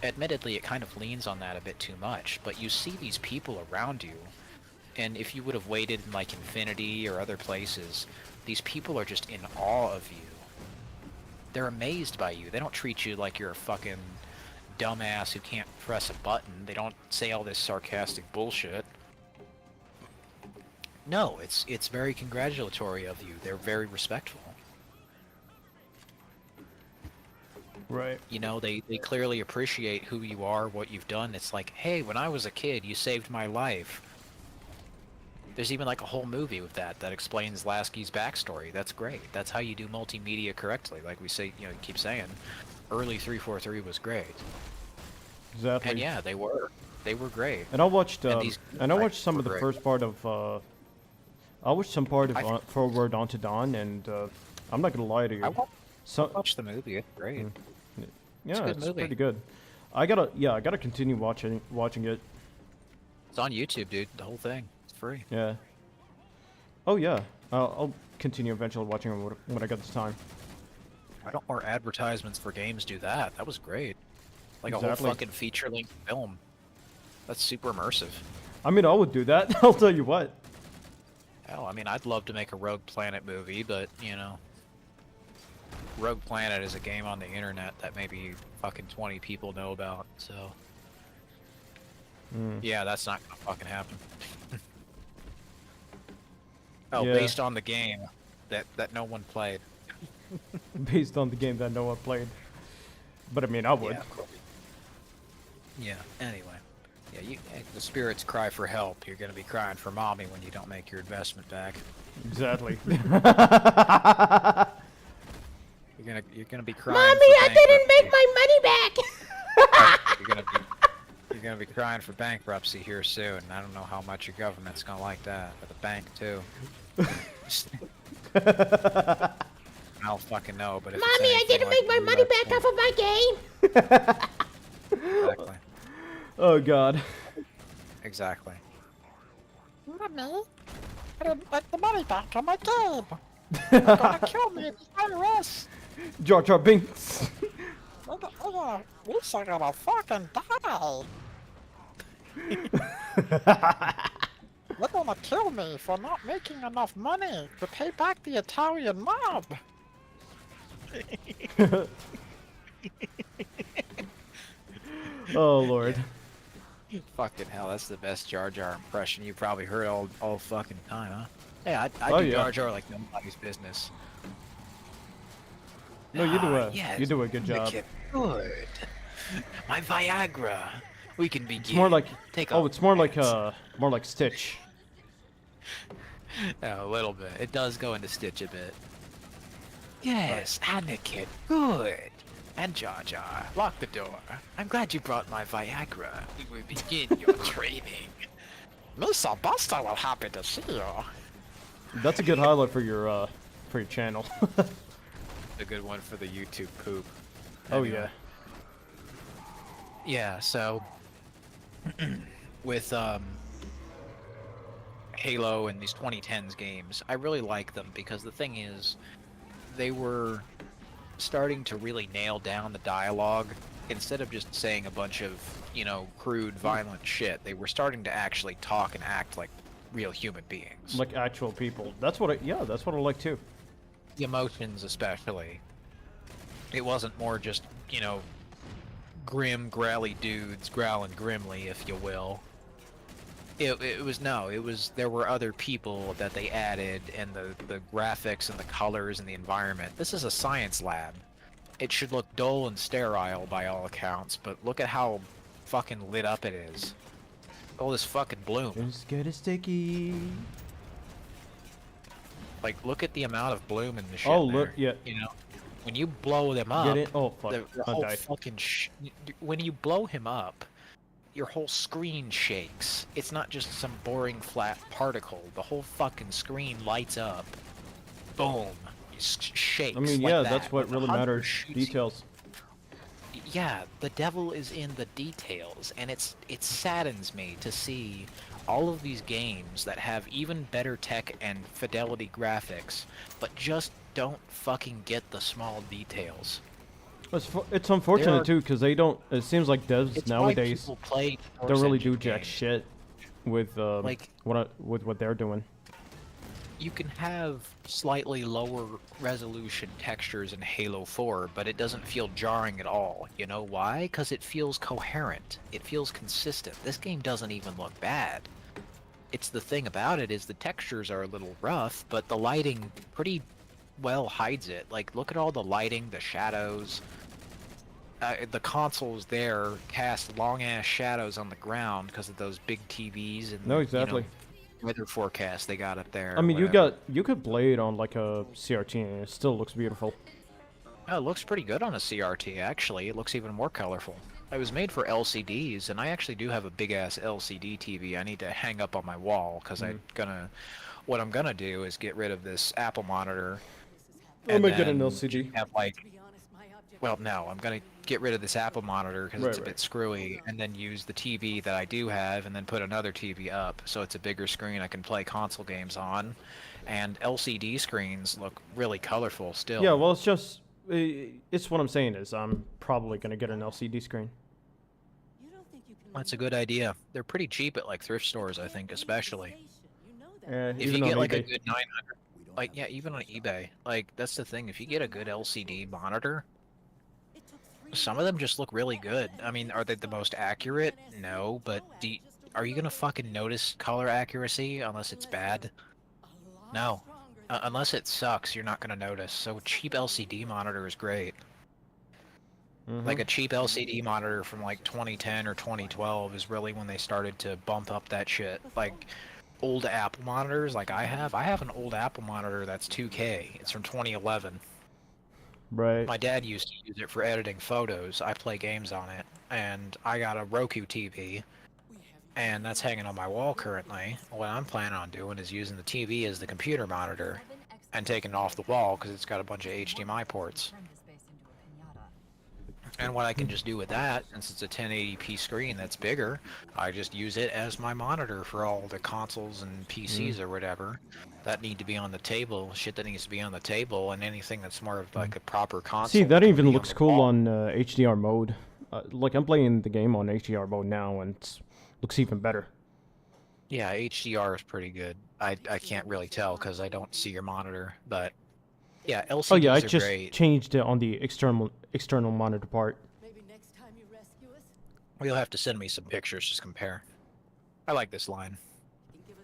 Admittedly, it kind of leans on that a bit too much, but you see these people around you, and if you would have waited in like Infinity or other places, these people are just in awe of you. They're amazed by you. They don't treat you like you're a fucking dumbass who can't press a button. They don't say all this sarcastic bullshit. No, it's very congratulatory of you. They're very respectful. Right. You know, they clearly appreciate who you are, what you've done. It's like, hey, when I was a kid, you saved my life. There's even like a whole movie with that explains Lasky's backstory. That's great. That's how you do multimedia correctly. Like we say, you know, keep saying, early 343 was great. Exactly. And yeah, they were great. And I watched. And these And I watched some were of the great. first part of. I watched some part of Forward Onto Dawn, and I'm not gonna lie to you. So Watch the movie. It's great. yeah, a good it's movie. pretty good. I gotta continue watching it. It's on YouTube, dude. The whole thing. It's free. Yeah. Oh yeah. I'll continue eventually watching it when I get the time. Why don't more advertisements for games do that? That was great. Like a whole Exactly. fucking feature-length film. That's super immersive. I mean, I would do that. I'll tell you what. Hell, I mean, I'd love to make a Rogue Planet movie, but, you know... Rogue Planet is a game on the internet that maybe fucking 20 people know about, so... Yeah, that's not gonna fucking happen. Oh, Yeah. based on the game that no one played. Based on the game that no one played. But I mean, I would. Yeah. Yeah, anyway. Yeah, the spirits cry for help. You're gonna be crying for mommy when you don't make your investment back. Exactly. You're gonna be crying. Mommy, for I didn't make bankruptcy. my money back! You're gonna be crying for bankruptcy here soon. I don't know how much your government's gonna like that, but the bank too. I'll fucking know, but if it's Mommy, I anything didn't like make my the money US back off of my game! Exactly. Oh god. Exactly. Mommy, I didn't make the money back on my game! They're gonna kill me in the IRS! Jar Jar Binks. At least I gotta fucking die! They're gonna kill me for not making enough money to pay back the Italian mob! Oh lord. Fucking hell, that's the best Jar Jar impression you've probably heard all fucking time, huh? Yeah, I Oh, do yeah. Jar Jar like nobody's business. No, you do a yes, you do a good job. Nick, good. My Viagra. We can begin. It's more like Take oh, off it's more your like pants. more like Stitch. Yeah, a little bit. It does go into Stitch a bit. Yes, Anakin. Good. And Jar Jar. Lock the door. I'm glad you brought my Viagra. We will begin your training. Mr. Buster will happy to see you. That's a good highlight for your channel. A good one for the YouTube poop. Oh Anyway. Yeah, so with Halo and these 2010s games, I really like them because the thing is, they were starting to really nail down the dialogue instead of just saying a bunch of, you know, crude, violent shit. They were starting to actually talk and act like real human beings. Like actual people. That's what that's what I like too. The emotions, especially. It wasn't more just, you know, grim, growly dudes growling grimly, if you will. It was there were other people that they added, and the graphics and the colors and the environment. This is a science lab. It should look dull and sterile by all accounts, but look at how fucking lit up it is. All this fucking bloom. Just get it sticky. Like, look at the amount of bloom in the shit. Oh, look, there. yeah. You know, when you blow them up, Get it? Oh fuck! the I whole died. fucking when you blow him up, your whole screen shakes. It's not just some boring flat particle. The whole fucking screen lights up. Boom. Shakes. I mean, like yeah, that. that's what When the really hunter matters. shoots you- Details. Yeah, the devil is in the details, and it saddens me to see all of these games that have even better tech and fidelity graphics, but just don't fucking get the small details. It's unfortunate are- too, because they don't. It seems like devs It's nowadays why people play don't really Source do Engine jack games. shit with Like- with what they're doing. You can have slightly lower resolution textures in Halo 4, but it doesn't feel jarring at all. You know why? Because it feels coherent. It feels consistent. This game doesn't even look bad. It's the thing about it is the textures are a little rough, but the lighting pretty well hides it. Like, look at all the lighting, the shadows. The consoles there cast long-ass shadows on the ground because of those big TVs and No, exactly. You know, weather forecast they got up there. I mean, whatever. you could play it on like a CRT and it still looks beautiful. Oh, it looks pretty good on a CRT, actually. It looks even more colorful. It was made for LCDs, and I actually do have a big-ass LCD TV I need to hang up on my wall, because what I'm gonna do is get rid of this Apple monitor. I'm and gonna get an then LCD. Have, like, Well, no, I'm gonna get rid of this Apple monitor because it's a bit screwy, and then use the TV that I do have, and then put another TV up so it's a bigger screen I can play console games on. And LCD screens look really colorful still. Yeah, well, it's what I'm saying is I'm probably gonna get an LCD screen. That's a good idea. They're pretty cheap at like thrift stores, I think, especially. If Even you on get like a eBay. good 900, like yeah, even on eBay, like that's the thing. If you get a good LCD monitor, some of them just look really good. I mean, are they the most accurate? No, but are you gonna fucking notice color accuracy unless it's bad? No. Unless it sucks, you're not gonna notice. So a cheap LCD monitor is great. Like a cheap LCD monitor from like 2010 or 2012 is really when they started to bump up that shit. Like old Apple monitors, like I have an old Apple monitor that's 2K. It's from 2011. Right. My dad used to use it for editing photos. I play games on it, and I got a Roku TV, and that's hanging on my wall currently. What I'm planning on doing is using the TV as the computer monitor, and taking it off the wall because it's got a bunch of HDMI ports. And what I can just do with that, since it's a 1080p screen that's bigger, I just use it as my monitor for all the consoles and PCs or whatever that need to be on the table, shit that needs to be on the table, and anything that's more of like a proper console. See, that can even be looks the cool wall. on HDR mode. Like I'm playing the game on HDR mode now, and it looks even better. Yeah, HDR is pretty good. I can't really tell because I don't see your monitor, but yeah, LCDs Oh yeah, I are just great. changed it on the external monitor part. Well, you'll have to send me some pictures to compare. I like this line.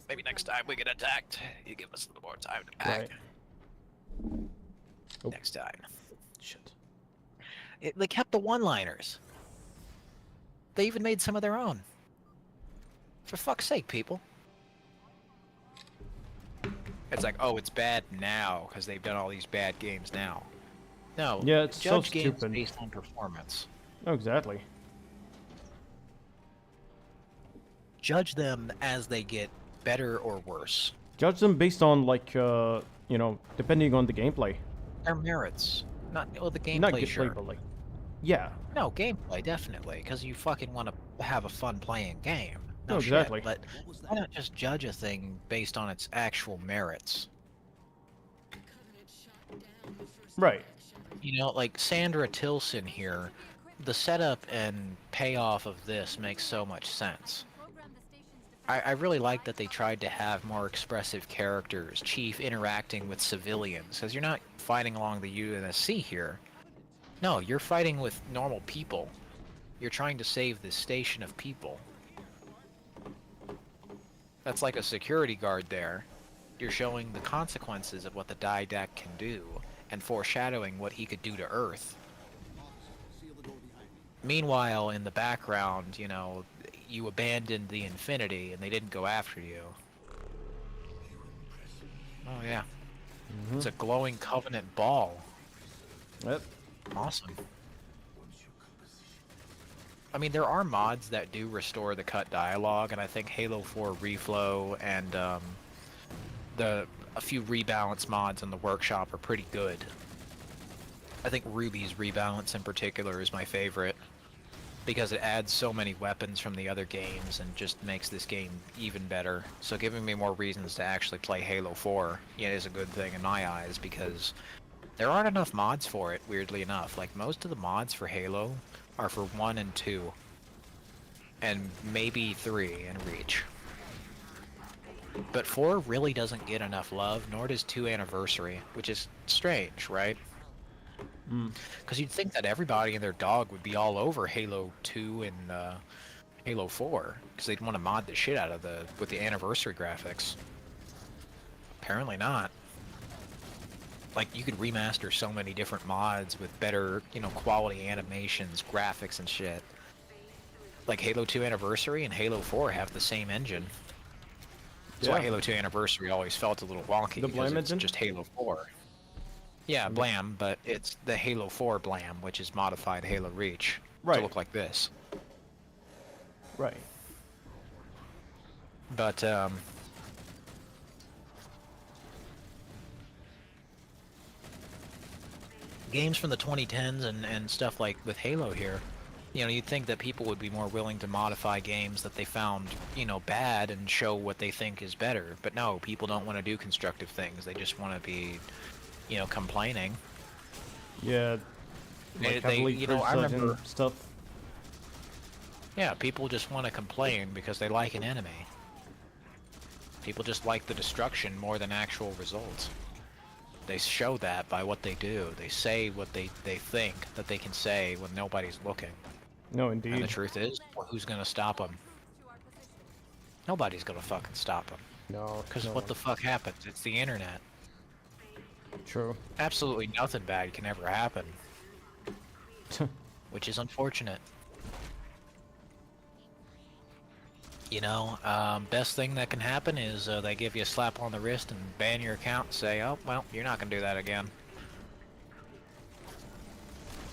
Maybe next time we get attacked, you give us a little more time to pack. Right. Oh. Next time. Shit. They kept the one-liners. They even made some of their own. For fuck's sake, people. It's like, oh, it's bad now because they've done all these bad games now. No. Yeah, it's so judge games stupid. based on performance. Oh, exactly. Judge them as they get better or worse. Judge them based on like you know, depending on the gameplay. Their merits. Not well, the gameplay, Not gameplay, sure. but like, yeah. No, gameplay, definitely, because you fucking want to have a fun playing game. No, shit, exactly. But why not just judge a thing based on its actual merits? Right. You know, like Sandra Tilson here, the setup and payoff of this makes so much sense. I really like that they tried to have more expressive characters, Chief interacting with civilians, because you're not fighting along the UNSC here. No, you're fighting with normal people. You're trying to save this station of people. That's like a security guard there. You're showing the consequences of what the Didact can do, and foreshadowing what he could do to Earth. Meanwhile, in the background, you know, you abandoned the Infinity and they didn't go after you. Oh yeah. It's a glowing Covenant ball. Yep. Awesome. I mean, there are mods that do restore the cut dialogue, and I think Halo 4 Reflow and a few rebalance mods in the workshop are pretty good. I think Ruby's rebalance in particular is my favorite, because it adds so many weapons from the other games and just makes this game even better. So giving me more reasons to actually play Halo 4 is a good thing in my eyes, because there aren't enough mods for it, weirdly enough. Like, most of the mods for Halo are for 1 and 2. And maybe 3 in Reach. But 4 really doesn't get enough love, nor does 2 Anniversary, which is strange, right? Because you'd think that everybody and their dog would be all over Halo 2 and Halo 4, because they'd want to mod the shit out of with the Anniversary graphics. Apparently not. Like, you could remaster so many different mods with better, quality animations, graphics, and shit. Like, Halo 2 Anniversary and Halo 4 have the same engine. That's why Halo 2 Anniversary always felt a little wonky, The because Blam it's engine? just Halo 4. Yeah, Blam, but it's the Halo 4 Blam, which is modified Halo Reach to Right. look like this. Right. But, games from the 2010s and stuff like with Halo here, you know, you'd think that people would be more willing to modify games that they found, you know, bad and show what they think is better. But no, people don't want to do constructive things. They just want to be, you know, complaining. Yeah, like heavily you know, I criticizing remember, stuff. yeah, people just want to complain because they like an enemy. People just like the destruction more than actual results. They show that by what they do. They say what they think that they can say when nobody's looking. No, indeed. And the truth is, well, who's gonna stop them? Nobody's gonna fucking stop them. No, Because no. what the fuck happens? It's the internet. True. Absolutely nothing bad can ever happen. Which is unfortunate. You know, best thing that can happen is they give you a slap on the wrist and ban your account and say, oh, well, you're not gonna do that again.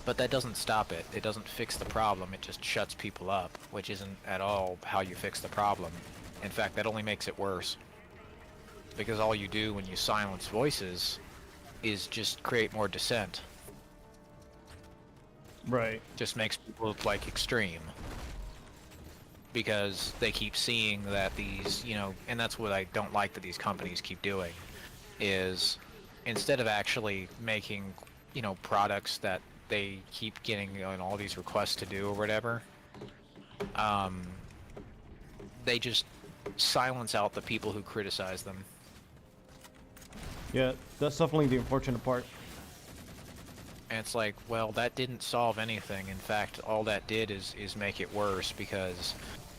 But that doesn't stop it. It doesn't fix the problem. It just shuts people up, which isn't at all how you fix the problem. In fact, that only makes it worse. Because all you do when you silence voices is just create more dissent. Right. Just makes people look like extreme. Because they keep seeing that these, you know, and that's what I don't like that these companies keep doing, is instead of actually making, you know, products that they keep getting, you know, all these requests to do or whatever, they just silence out the people who criticize them. Yeah, that's definitely the unfortunate part. And it's like, well, that didn't solve anything. In fact, all that did is make it worse, because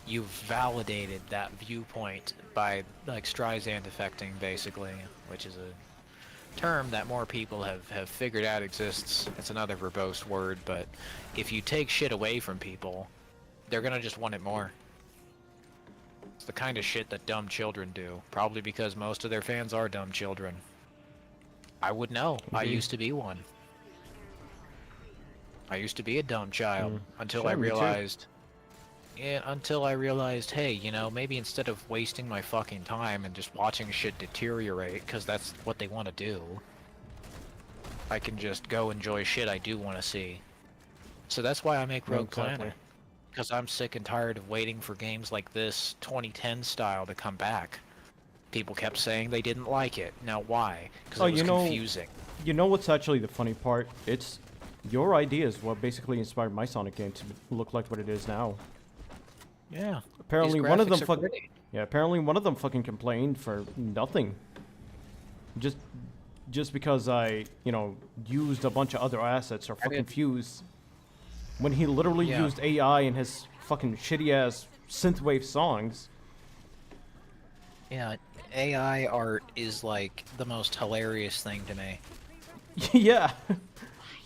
you've validated that viewpoint by, like, Streisand affecting, basically, which is a term that more people have figured out exists. It's another verbose word, but if you take shit away from people, they're gonna just want it more. It's the kind of shit that dumb children do, probably because most of their fans are dumb children. I would know. I used to be one. I used to be a dumb child until I Sure, me too. realized... Yeah, until I realized, hey, you know, maybe instead of wasting my fucking time and just watching shit deteriorate, because that's what they want to do, I can just go enjoy shit I do want to see. So that's why I make Yeah, Rogue exactly. Planet. Because I'm sick and tired of waiting for games like this 2010 style to come back. People kept saying they didn't like it. Now why? Because it was confusing. You know what's actually the funny part? It's your idea is what basically inspired my Sonic game to look like what it is now. Yeah. Apparently These one of them graphics are fucking pretty. apparently one of them fucking complained for nothing. Just because I, you know, used a bunch of other assets or fucking fused. When he literally Yeah. used AI in his fucking shitty ass synthwave songs. Yeah, AI art is like the most hilarious thing to me. Yeah.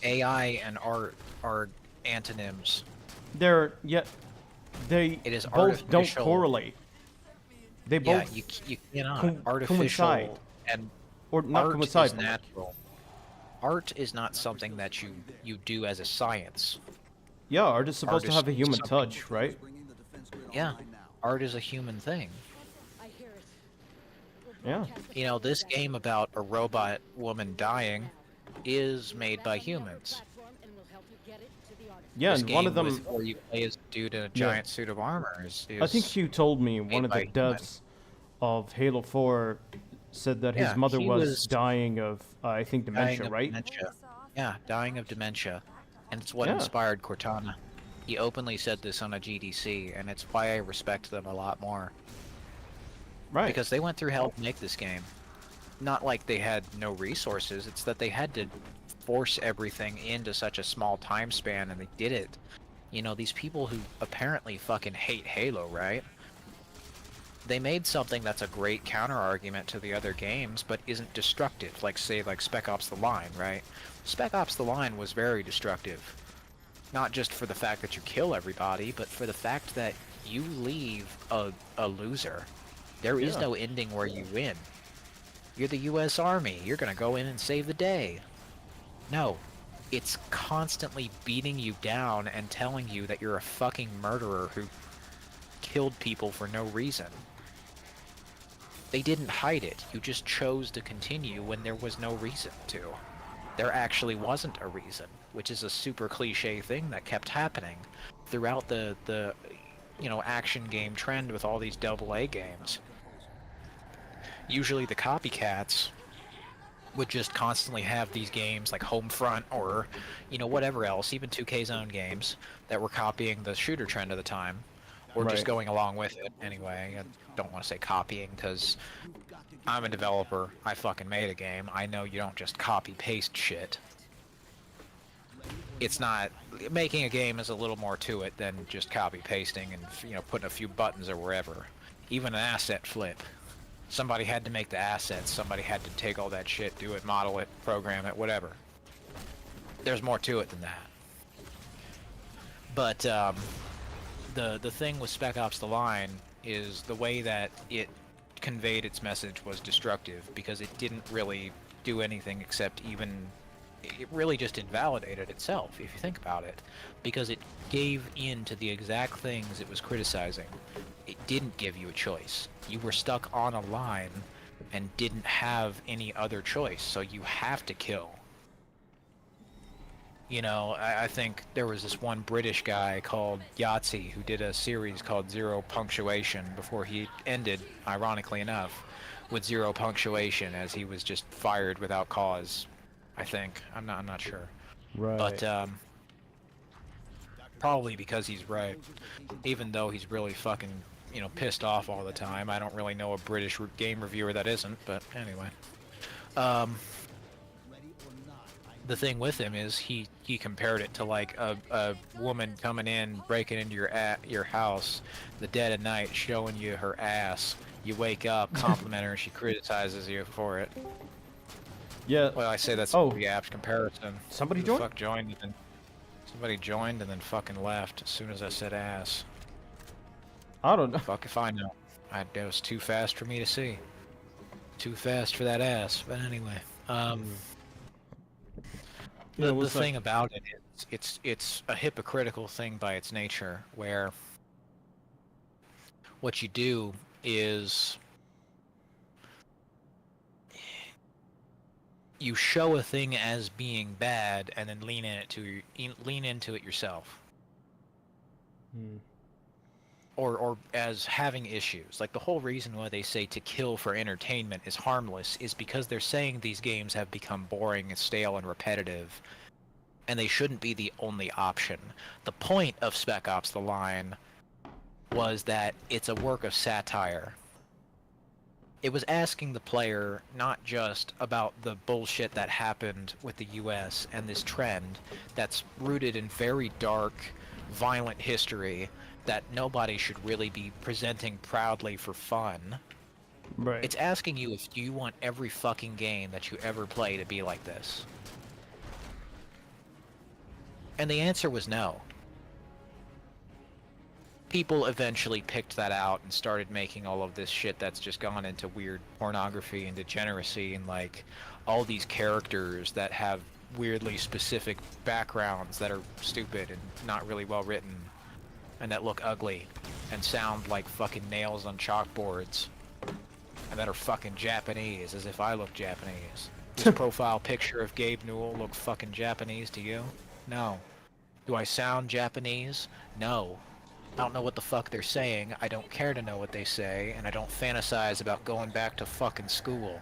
AI and art are antonyms. They It is both don't artificial. correlate. They Yeah, both you cannot. coincide. Artificial and Or not art coincide, is but- natural. Art is not something that you do as a science. Yeah, art is supposed to Art have a is human something- touch, right? Yeah, art is a human thing. Yeah. You know, this game about a robot woman dying is made by humans. Yeah, This and one game of them. where you play as a dude in a giant suit of armor is I think you told me one of the made by human. devs of Halo 4 said that his Yeah, mother he was was dying of, I think, dying dementia, of right? dementia. Yeah, dying of dementia. And it's what Yeah. inspired Cortana. He openly said this on a GDC, and it's why I respect them a lot more. Right. Because they went through hell to make this game. Not like they had no resources, it's that they had to force everything into such a small time span, and they did it. You know, these people who apparently fucking hate Halo, right? They made something that's a great counter-argument to the other games, but isn't destructive, like, say, like Spec Ops The Line, right? Spec Ops The Line was very destructive. Not just for the fact that you kill everybody, but for the fact that you leave a loser. There is Yeah. no ending where you win. You're the US Army. You're gonna go in and save the day. No. It's constantly beating you down and telling you that you're a fucking murderer who killed people for no reason. They didn't hide it. You just chose to continue when there was no reason to. there actually wasn't a reason, which is a super cliche thing that kept happening throughout the action game trend with all these AA games. Usually the copycats would just constantly have these games like Homefront or, whatever else, even 2K's own games that were copying the shooter trend of the time, or just Right. going along with it anyway. I don't want to say copying because I'm a developer. I fucking made a game. I know you don't just copy-paste shit. It's not... Making a game is a little more to it than just copy-pasting and, putting a few buttons or wherever. Even an asset flip. Somebody had to make the assets. Somebody had to take all that shit, do it, model it, program it, whatever. There's more to it than that. But the thing with Spec Ops: The Line is the way that it conveyed its message was destructive, because it didn't really do anything except it really just invalidated itself, if you think about it, because it gave in to the exact things it was criticizing. It didn't give you a choice. You were stuck on a line and didn't have any other choice, so you have to kill. I think there was this one British guy called Yahtzee who did a series called Zero Punctuation before he ended, ironically enough, with zero punctuation, as he was just fired without cause. I think. I'm not sure. Right. But probably because he's right. Even though he's really fucking, pissed off all the time. I don't really know a British game reviewer that isn't, but anyway. The thing with him is he compared it to like a woman coming in, breaking into your house, the dead of night, showing you her ass. You wake up, compliment her, and she criticizes you for it. Yeah. Well, I say that's Oh. a pretty apt comparison. Somebody Who the joined? fuck joined and then somebody joined and then fucking left as soon as I said ass. I don't know. Fuck if I know. It was too fast for me to see. Too fast for that ass. But anyway, the thing about it is, it's a hypocritical thing by its nature, where what you do is you show a thing as being bad and then lean into it yourself. Or as having issues. Like, the whole reason why they say to kill for entertainment is harmless is because they're saying these games have become boring and stale and repetitive, and they shouldn't be the only option. The point of Spec Ops: The Line was that it's a work of satire. It was asking the player not just about the bullshit that happened with the US and this trend that's rooted in very dark, violent history that nobody should really be presenting proudly for fun. Right. It's asking you if you want every fucking game that you ever play to be like this. And the answer was no. People eventually picked that out and started making all of this shit that's just gone into weird pornography and degeneracy, and like all these characters that have weirdly specific backgrounds that are stupid and not really well written, and that look ugly and sound like fucking nails on chalkboards, and that are fucking Japanese, as if I look Japanese. This profile picture of Gabe Newell look fucking Japanese to you? No. Do I sound Japanese? No. I don't know what the fuck they're saying, I don't care to know what they say, and I don't fantasize about going back to fucking school.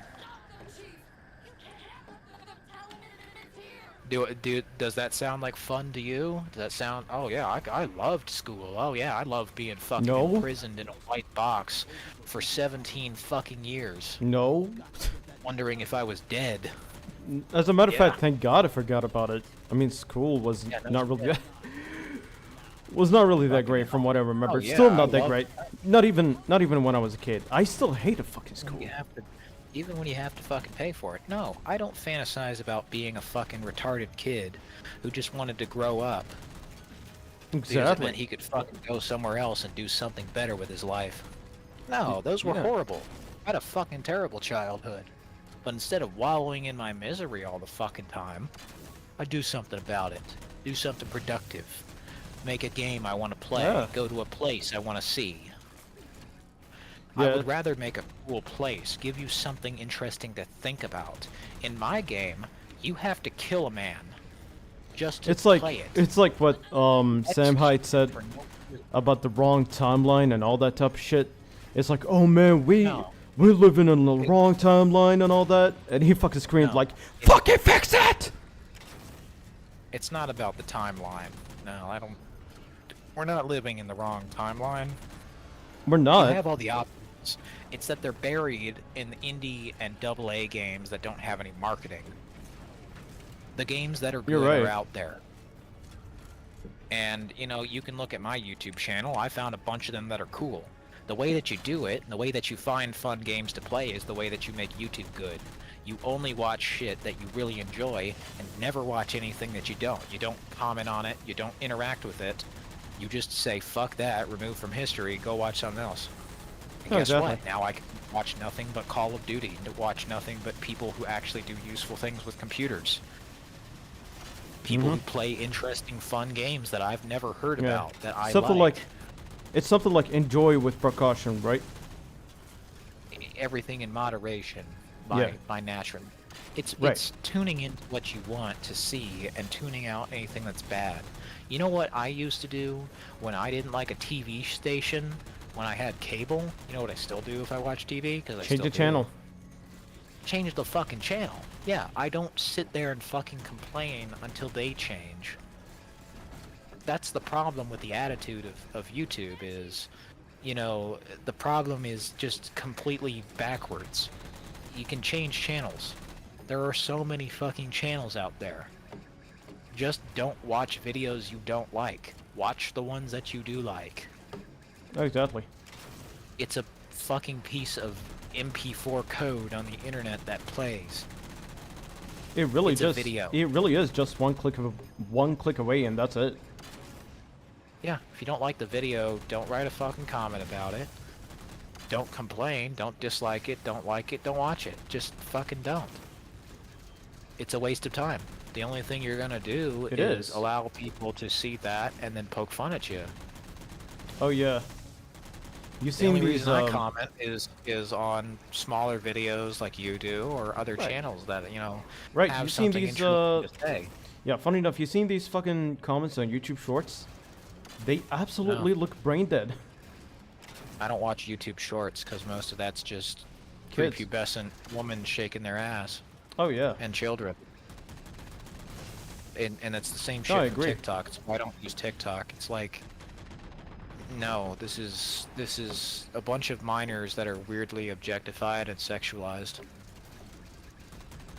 Does that sound like fun to you? Does that sound... Oh yeah, I loved school. Oh yeah, I loved being fucking No. imprisoned in a white box for 17 fucking years, No. wondering if I was dead. As a matter of Yeah. fact, thank God I forgot about it. I mean, school was Yeah, no not really shit. was not really that great from what I remember. Oh, It's yeah, still I not that love great. Not even when I was a kid. I still hated fucking school. Even when you have to fucking pay for it. No, I don't fantasize about being a fucking retarded kid who just wanted to grow up. Because it meant Exactly. he could fucking go somewhere else and do something better with his life. No, those were Yeah. horrible. I had a fucking terrible childhood. But instead of wallowing in my misery all the fucking time, I do something about it. Do something productive. Make a game I want to play. Yeah. Go to a place I want to see. Yeah. I would rather make a cool place, give you something interesting to think about. In my game, You have to kill a man just to It's like play it. it's like what Sam Hyde said For no reason. about the wrong timeline and all that type of shit. It's like, oh man, No. we're living in the wrong timeline and all that, and he fucking screamed No. like, "Fucking fix it!" It's not about the timeline. No, I don't. We're not living in the wrong timeline. We're You not. have all the options. It's that they're buried in indie and AA games that don't have any marketing. The games that are You're good right. are out there. And, you know, you can look at my YouTube channel. I found a bunch of them that are cool. The way that you do it, and the way that you find fun games to play is the way that you make YouTube good. You only watch shit that you really enjoy, and never watch anything that you don't. You don't comment on it, you don't interact with it. You just say, fuck that, remove from history, go watch something else. And Oh, guess exactly. what? Now I can watch nothing but Call of Duty, to watch nothing but people who actually do useful things with computers. People who play interesting, fun games that I've never heard Yeah. about, that I Something like. it's something like enjoy with precaution, right? Everything in moderation, Yeah. by natural. It's Right. it's tuning in what you want to see and tuning out anything that's bad. You know what I used to do when I didn't like a TV station, when I had cable? You know what I still do if I watch TV? Because I Change still the do. channel. Change the fucking channel. Yeah, I don't sit there and fucking complain until they change. That's the problem with the attitude of YouTube is, you know, the problem is just completely backwards. You can change channels. There are so many fucking channels out there. Just don't watch videos you don't like. Watch the ones that you do like. Exactly. It's a fucking piece of MP4 code on the internet that plays. It really It's a just video. it really is just one click away, and that's it. Yeah, if you don't like the video, don't write a fucking comment about it. Don't complain, don't dislike it, don't like it, don't watch it. Just fucking don't. It's a waste of time. The only thing you're gonna do It is is. allow people to see that and then poke fun at you. Oh yeah. You The seen only these? reason I comment is on smaller videos like you do or other Right. channels that, you know, Right, have you seen something these? interesting to say. Yeah, funny enough, you seen these fucking comments on YouTube Shorts? They absolutely look brain dead. I don't watch YouTube Shorts because most of that's just Kids. prepubescent women shaking their ass Oh yeah. and children. And it's the same No, shit I from agree. TikTok. It's why I don't use TikTok. It's like, no, this is a bunch of minors that are weirdly objectified and sexualized.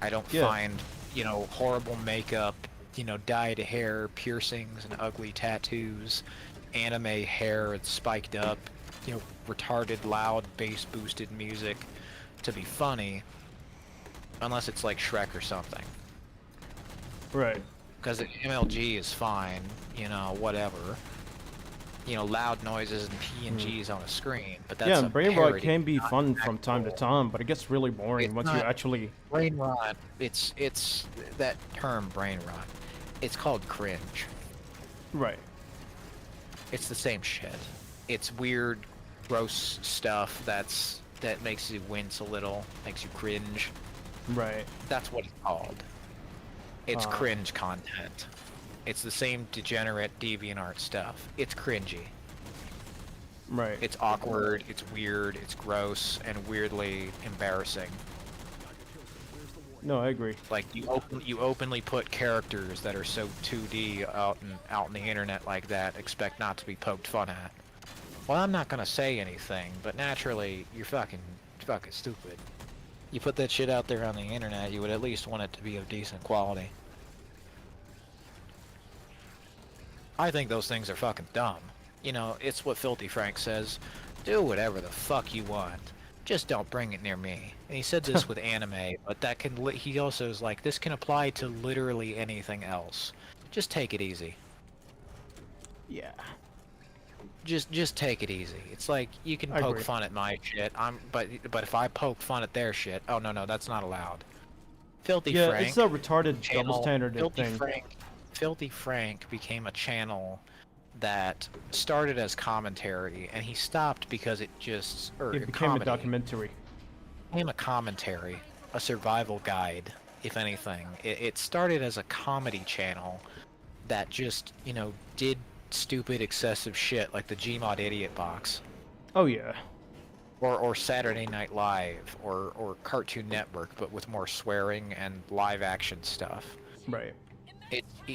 I don't Yeah. find, you know, horrible makeup, you know, dyed hair, piercings and ugly tattoos, anime hair and spiked up, you know, retarded, loud, bass boosted music to be funny, unless it's like Shrek or something. Right. Because MLG is fine, you know, whatever. You know, loud noises and PNGs on a screen, but that's Yeah, a and brain rot parody, can be not fun from time to actual- time, but it gets really boring It's once you not- actually. Brain rot. It's that term, brain rot. It's called cringe. Right. It's the same shit. It's weird, gross stuff that makes you wince a little, makes you cringe. Right. That's what it's called. It's Uh. cringe content. It's the same degenerate DeviantArt stuff. It's cringy. Right. It's awkward, it's weird, it's gross, and weirdly embarrassing. No, I agree. Like you openly put characters that are so 2D out in the internet like that, expect not to be poked fun at. Well, I'm not gonna say anything, but naturally, you're fucking stupid. You put that shit out there on the internet, you would at least want it to be of decent quality. I think those things are fucking dumb. You know, it's what Filthy Frank says. Do whatever the fuck you want. Just don't bring it near me. And he said this with anime, but that can he also is like, this can apply to literally anything else. Just take it easy. Yeah. Just take it easy. It's like, you can I poke agree. fun at my shit, but if I poke fun at their shit, oh no, that's not allowed. Filthy Yeah, Frank it's a retarded channel, double standard thing. Filthy Frank became a channel that started as commentary, and he stopped because it just It became a documentary. became a commentary, a survival guide. if anything. It started as a comedy channel that just, you know, did stupid, excessive shit like the Gmod Idiot Box. Oh yeah. Or Saturday Night Live, or Cartoon Network, but with more swearing and live action stuff. Right.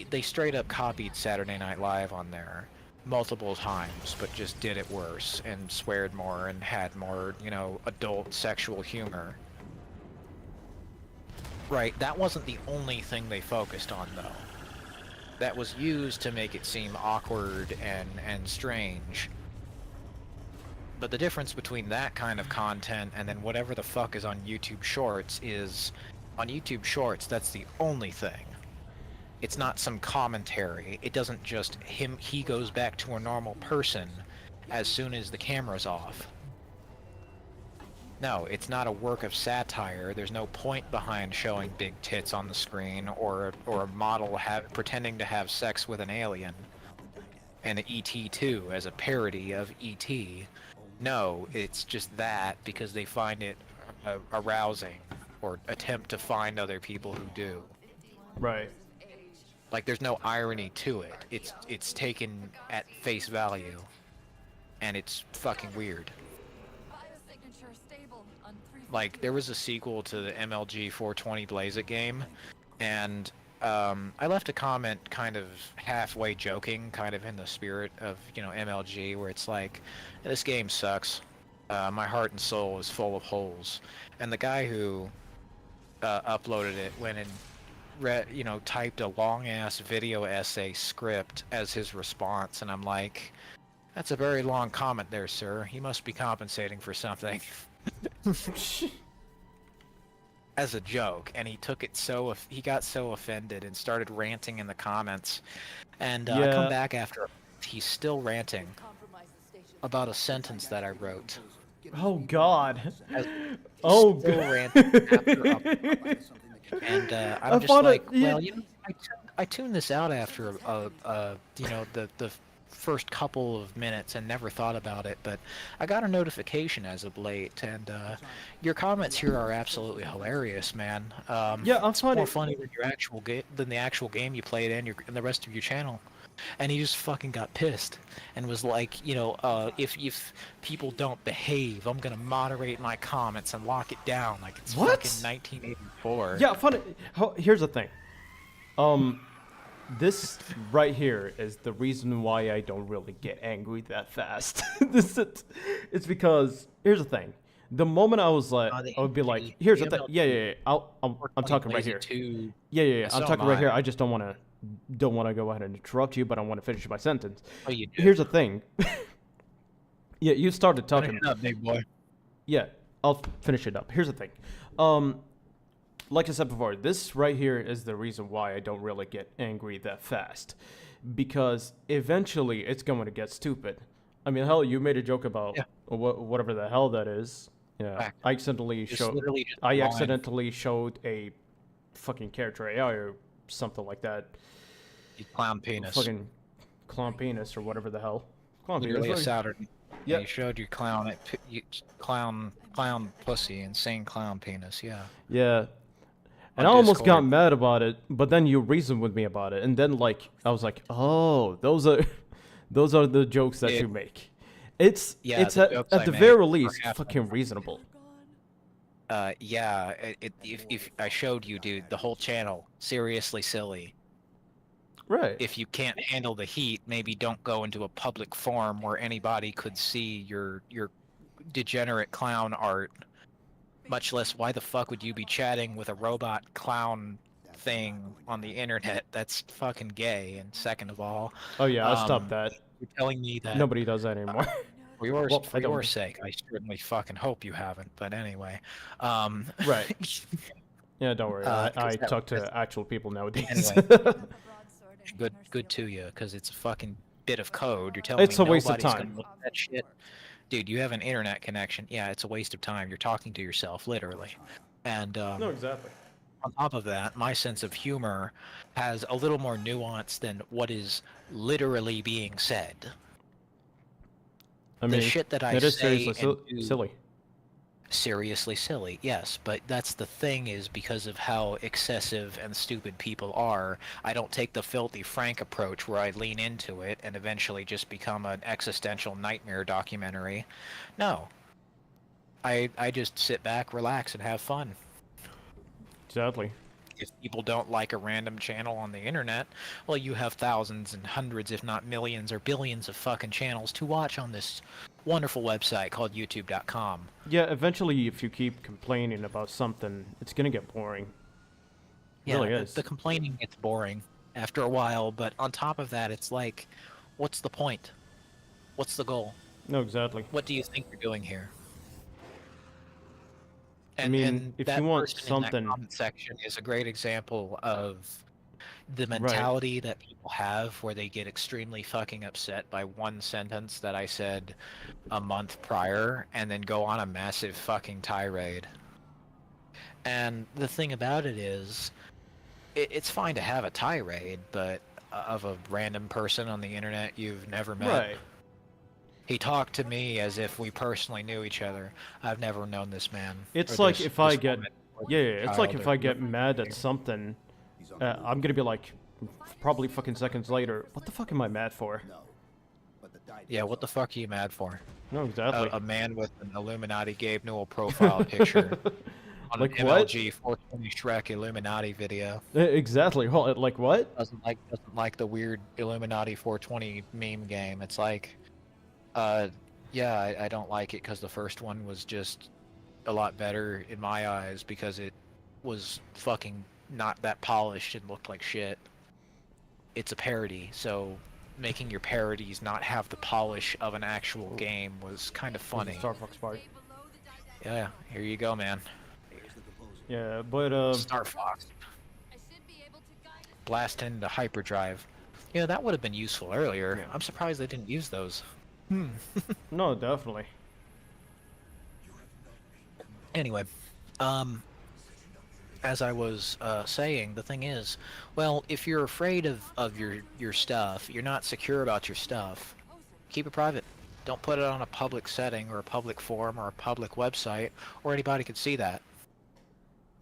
They straight up copied Saturday Night Live on there multiple times, but just did it worse and sweared more and had more, you know, adult sexual humor. Right, that wasn't the only thing they focused on, though. That was used to make it seem awkward and strange. But the difference between that kind of content and then whatever the fuck is on YouTube Shorts is, on YouTube Shorts, that's the only thing. It's not some commentary. It doesn't just he goes back to a normal person as soon as the camera's off. No, it's not a work of satire. There's no point behind showing big tits on the screen or a model pretending to have sex with an alien. And E.T. too, as a parody of E.T. No, it's just that because they find it arousing, or attempt to find other people who do. Right. Like, there's no irony to it. It's taken at face value, and it's fucking weird. Like, there was a sequel to the MLG 420 Blaze It game, and I left a comment kind of halfway joking, kind of in the spirit of, you know, MLG, where it's like, this game sucks. My heart and soul is full of holes. And the guy who uploaded it went and you know, typed a long-ass video essay script as his response, and I'm like, that's a very long comment there, sir. He must be compensating for something. As a joke, and he took it he got so offended and started ranting in the comments, and I come back after, he's still ranting about a sentence that I wrote. Oh God. Oh God. And I'm just like, well, you know, I tuned this out after you know, the first couple of minutes and never thought about it, but I got a notification as of late, and your comments here are absolutely hilarious, man. Yeah, I'm it's more funny than the actual game you played and the rest of your channel. And he just fucking got pissed and was like, you know, if people don't behave, I'm gonna moderate my comments and lock it down like it's fucking 1984. Yeah, funny. Here's the thing. This right here is the reason why I don't really get angry that fast. It's because, here's the thing. The moment I was like, I would be like, here's the thing. Yeah. I'm talking right here. Yeah. I'm talking right here. I just don't want to go ahead and interrupt you, but I want to finish my sentence. Oh, you do. Here's the thing. Yeah, you started talking. Finish it up, big boy. Yeah, I'll finish it up. Here's the thing. Like I said before, this right here is the reason why I don't really get angry that fast. Because eventually it's going to get stupid. I mean, hell, you made a joke about whatever the hell that is. Yeah, I accidentally showed a fucking character AI or something like that. You clown penis. Fucking clown penis or whatever the hell. Clown literally penis. A Saturn. Yeah, you showed your clown pussy, insane clown penis. Yeah. Yeah. And I almost got mad about it, but then you reasoned with me about it, and then like I was like, oh, those are the jokes that you make. It's at the very least fucking reasonable. Yeah. If I showed you, dude, the whole channel, seriously silly. Right. If you can't handle the heat, maybe don't go into a public forum where anybody could see your degenerate clown art. Much less, why the fuck would you be chatting with a robot clown thing on the internet? That's fucking gay. And second of all, oh yeah, I'll stop that. You're telling me that nobody does that anymore. For your sake, I certainly fucking hope you haven't. But anyway, right. Yeah, don't worry. I talk to actual people nowadays. Anyway, good to you, because it's a fucking bit of code. You're telling me it's a waste of time. Gonna look at that shit. Dude, you have an internet connection. Yeah, it's a waste of time. You're talking to yourself, literally. And no, exactly. On top of that, my sense of humor has a little more nuance than what is literally being said. I mean, the shit that I it is say seriously silly. seriously silly, yes, but that's the thing, is because of how excessive and stupid people are, I don't take the filthy frank approach where I lean into it and eventually just become an existential nightmare documentary. No. I just sit back, relax, and have fun. Exactly. If people don't like a random channel on the internet, well, you have thousands and hundreds, if not millions or billions of fucking channels to watch on this wonderful website called youtube.com. Yeah, eventually if you keep complaining about something, it's gonna get boring. It really is. The complaining gets boring after a while, but on top of that, it's like, what's the point? What's the goal? No, exactly. What do you think you're doing here? I mean, if you want something... in that comment section is a great example of the mentality that people have where they get extremely fucking upset by one sentence that I said a month prior and then go on a massive fucking tirade. And the thing about it is, it's fine to have a tirade, but of a random person on the internet you've never met. Right. He talked to me as if we personally knew each other. I've never known this man. It's like if I get... Yeah, it's like if I get mad at something, I'm gonna be like, probably fucking seconds later, what the fuck am I mad for? Yeah, what the fuck are you mad for? No, exactly. A man with an Illuminati Gabe Newell profile picture on like an what? MLG 420 Shrek Illuminati video. Exactly. Like what? Doesn't like the weird Illuminati 420 meme game. It's like, yeah, I don't like it because the first one was just a lot better in my eyes because it was fucking not that polished and looked like shit. It's a parody, so making your parodies not have the polish of an actual game was kind of funny. Star Fox part. Yeah, here you go, man. Yeah, but Star Fox. Blast into hyperdrive. Yeah, that would have been useful earlier. Yeah. I'm surprised they didn't use those. No, definitely. Anyway, as I was saying, the thing is, well, if you're afraid of your stuff, you're not secure about your stuff, keep it private. Don't put it on a public setting or a public forum or a public website, or anybody could see that.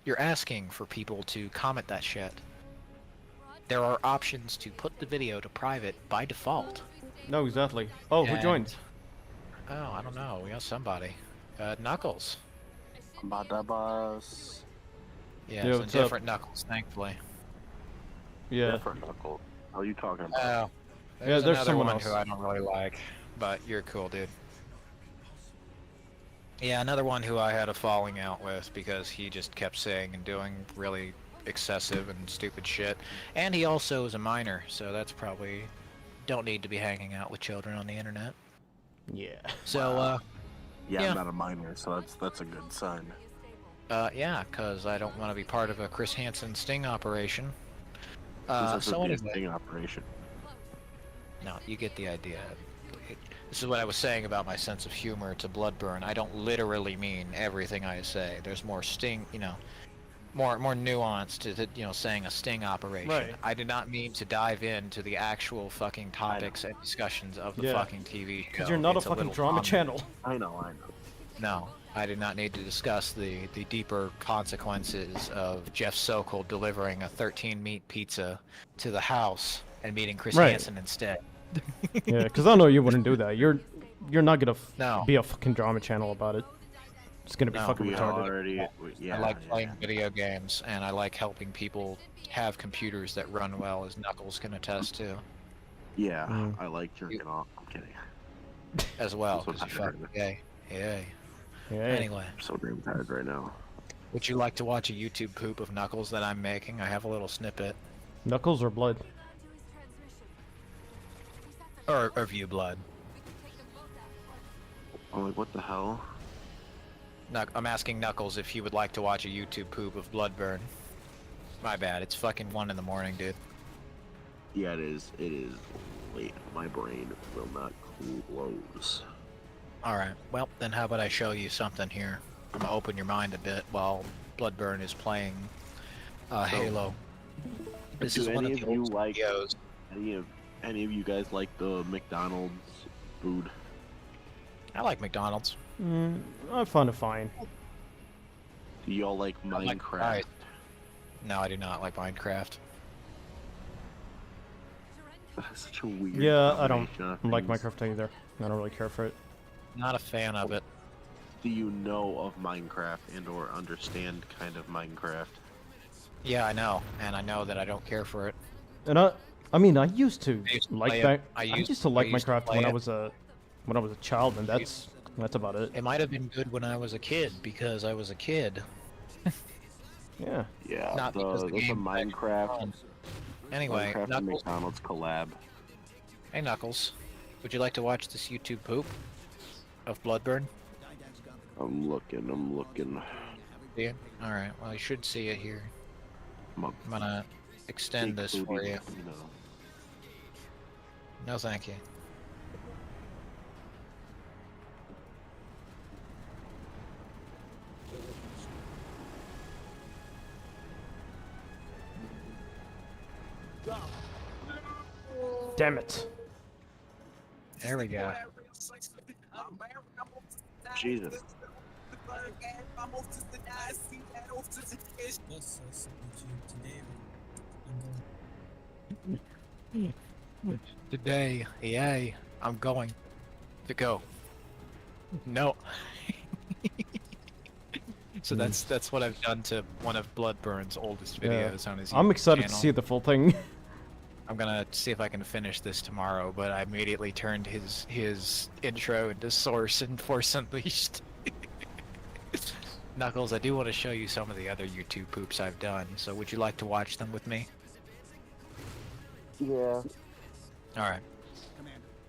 You're asking for people to comment that shit. There are options to put the video to private by default. No, exactly. Oh, who joined? Oh, I don't know. We got somebody. Knuckles. Badabas. Yeah, it's a different Knuckles, thankfully. Yeah. Different Knuckles. How are you talking about? Oh. Yeah, there's someone else who I don't really like, but you're cool, dude. Yeah, another one who I had a falling out with because he just kept saying and doing really excessive and stupid shit. And he also is a minor, so that's probably... Don't need to be hanging out with children on the internet. Yeah. So, yeah, I'm not a minor, so that's a good sign. Yeah, because I don't want to be part of a Chris Hansen sting operation. So anyway, sting operation. No, you get the idea. This is what I was saying about my sense of humor to Bloodburn. I don't literally mean everything I say. There's more sting, you know, more nuance to saying a sting operation. Right. I did not mean to dive into the actual fucking topics and discussions of the fucking TV show. Because you're not a fucking drama channel. I know. No, I did not need to discuss the deeper consequences of Jeff Sokol delivering a 13-meat pizza to the house and meeting Chris Hansen instead. Yeah, because I know you wouldn't do that. You're not gonna be a fucking drama channel about it. It's gonna be fucking retarded. I like playing video games, and I like helping people have computers that run well, as Knuckles can attest to. Yeah, I like jerking off. I'm kidding. As well, because you're fucking gay. Yeah. Anyway. I'm so damn tired right now. Would you like to watch a YouTube poop of Knuckles that I'm making? I have a little snippet. Knuckles or blood? Or view blood. Oh, like, what the hell? I'm asking Knuckles if he would like to watch a YouTube poop of Bloodburn. My bad, it's fucking 1 in the morning, dude. Yeah, it is. It is late. My brain will not close. Alright, well, then how about I show you something here? I'm gonna open your mind a bit while Bloodburn is playing Halo. This is one of the old videos. Any of you guys like the McDonald's food? I like McDonald's. I find it fine. Do y'all like Minecraft? No, I do not like Minecraft. That's such a weird. Yeah, I don't combination of like things. Minecraft either. I don't really care for it. Not a fan of it. Do you know of Minecraft and/or understand kind of Minecraft? Yeah, I know, and I know that I don't care for it. And I mean, I used to like play that. it. I used to like used to Minecraft play when I it. was a child, and that's about it. It might have been good when I was a kid because I was a kid. Yeah. Yeah, Not because the there's a game Minecraft. Anyway, Minecraft and Knuckles. McDonald's collab. Hey, Knuckles. Would you like to watch this YouTube poop of Bloodburn? I'm looking. Yeah. All right. Well, you should see it here. I'm gonna extend this for you. No, thank you. Damn it. There we go. Jesus. Today, yay, I'm going to go. No. So that's what I've done to one of Bloodburn's oldest videos on his YouTube I'm excited to channel. see the full thing. I'm gonna see if I can finish this tomorrow, but I immediately turned his intro into Source and Force Unleashed. Knuckles, I do want to show you some of the other YouTube poops I've done, so would you like to watch them with me? Yeah. Alright.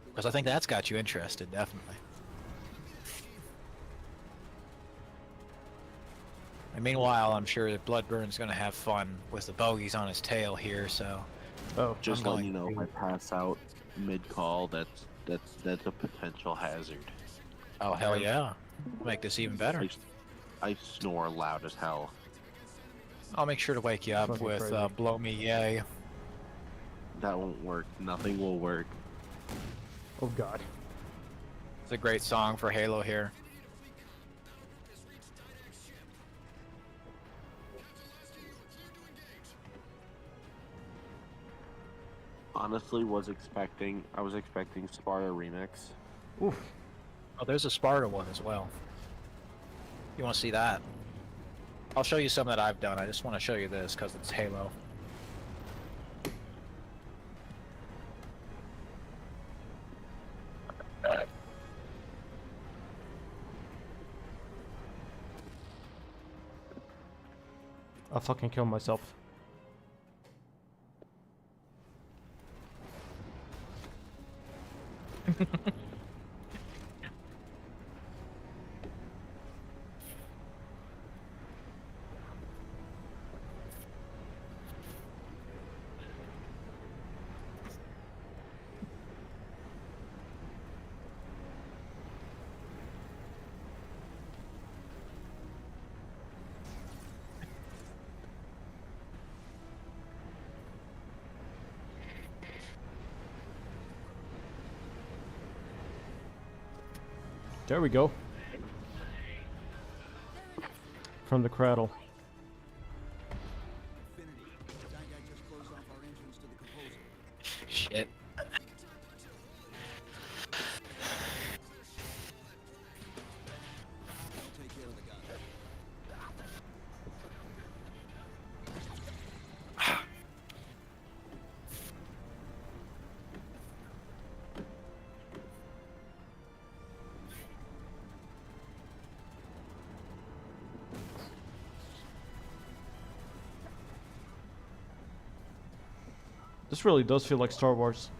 Because I think that's got you interested, definitely. And meanwhile, I'm sure that Bloodburn's gonna have fun with the bogeys on his tail here, so... Oh, Just I'm letting you know, going if I pass out mid-call, that's a potential hazard. Oh, hell yeah. Make this even better. I snore loud as hell. I'll make sure to wake you up Fucking with crazy. Blow Me Yay. That won't work. Nothing will work. Oh god. It's a great song for Halo here. Honestly, I was expecting Sparta Remix. Oof. Oh, there's a Sparta one as well. You want to see that? I'll show you some that I've done. I just want to show you this because it's Halo. I'll fucking kill myself. There we go. From the cradle. Shit. This really does feel like Star Wars.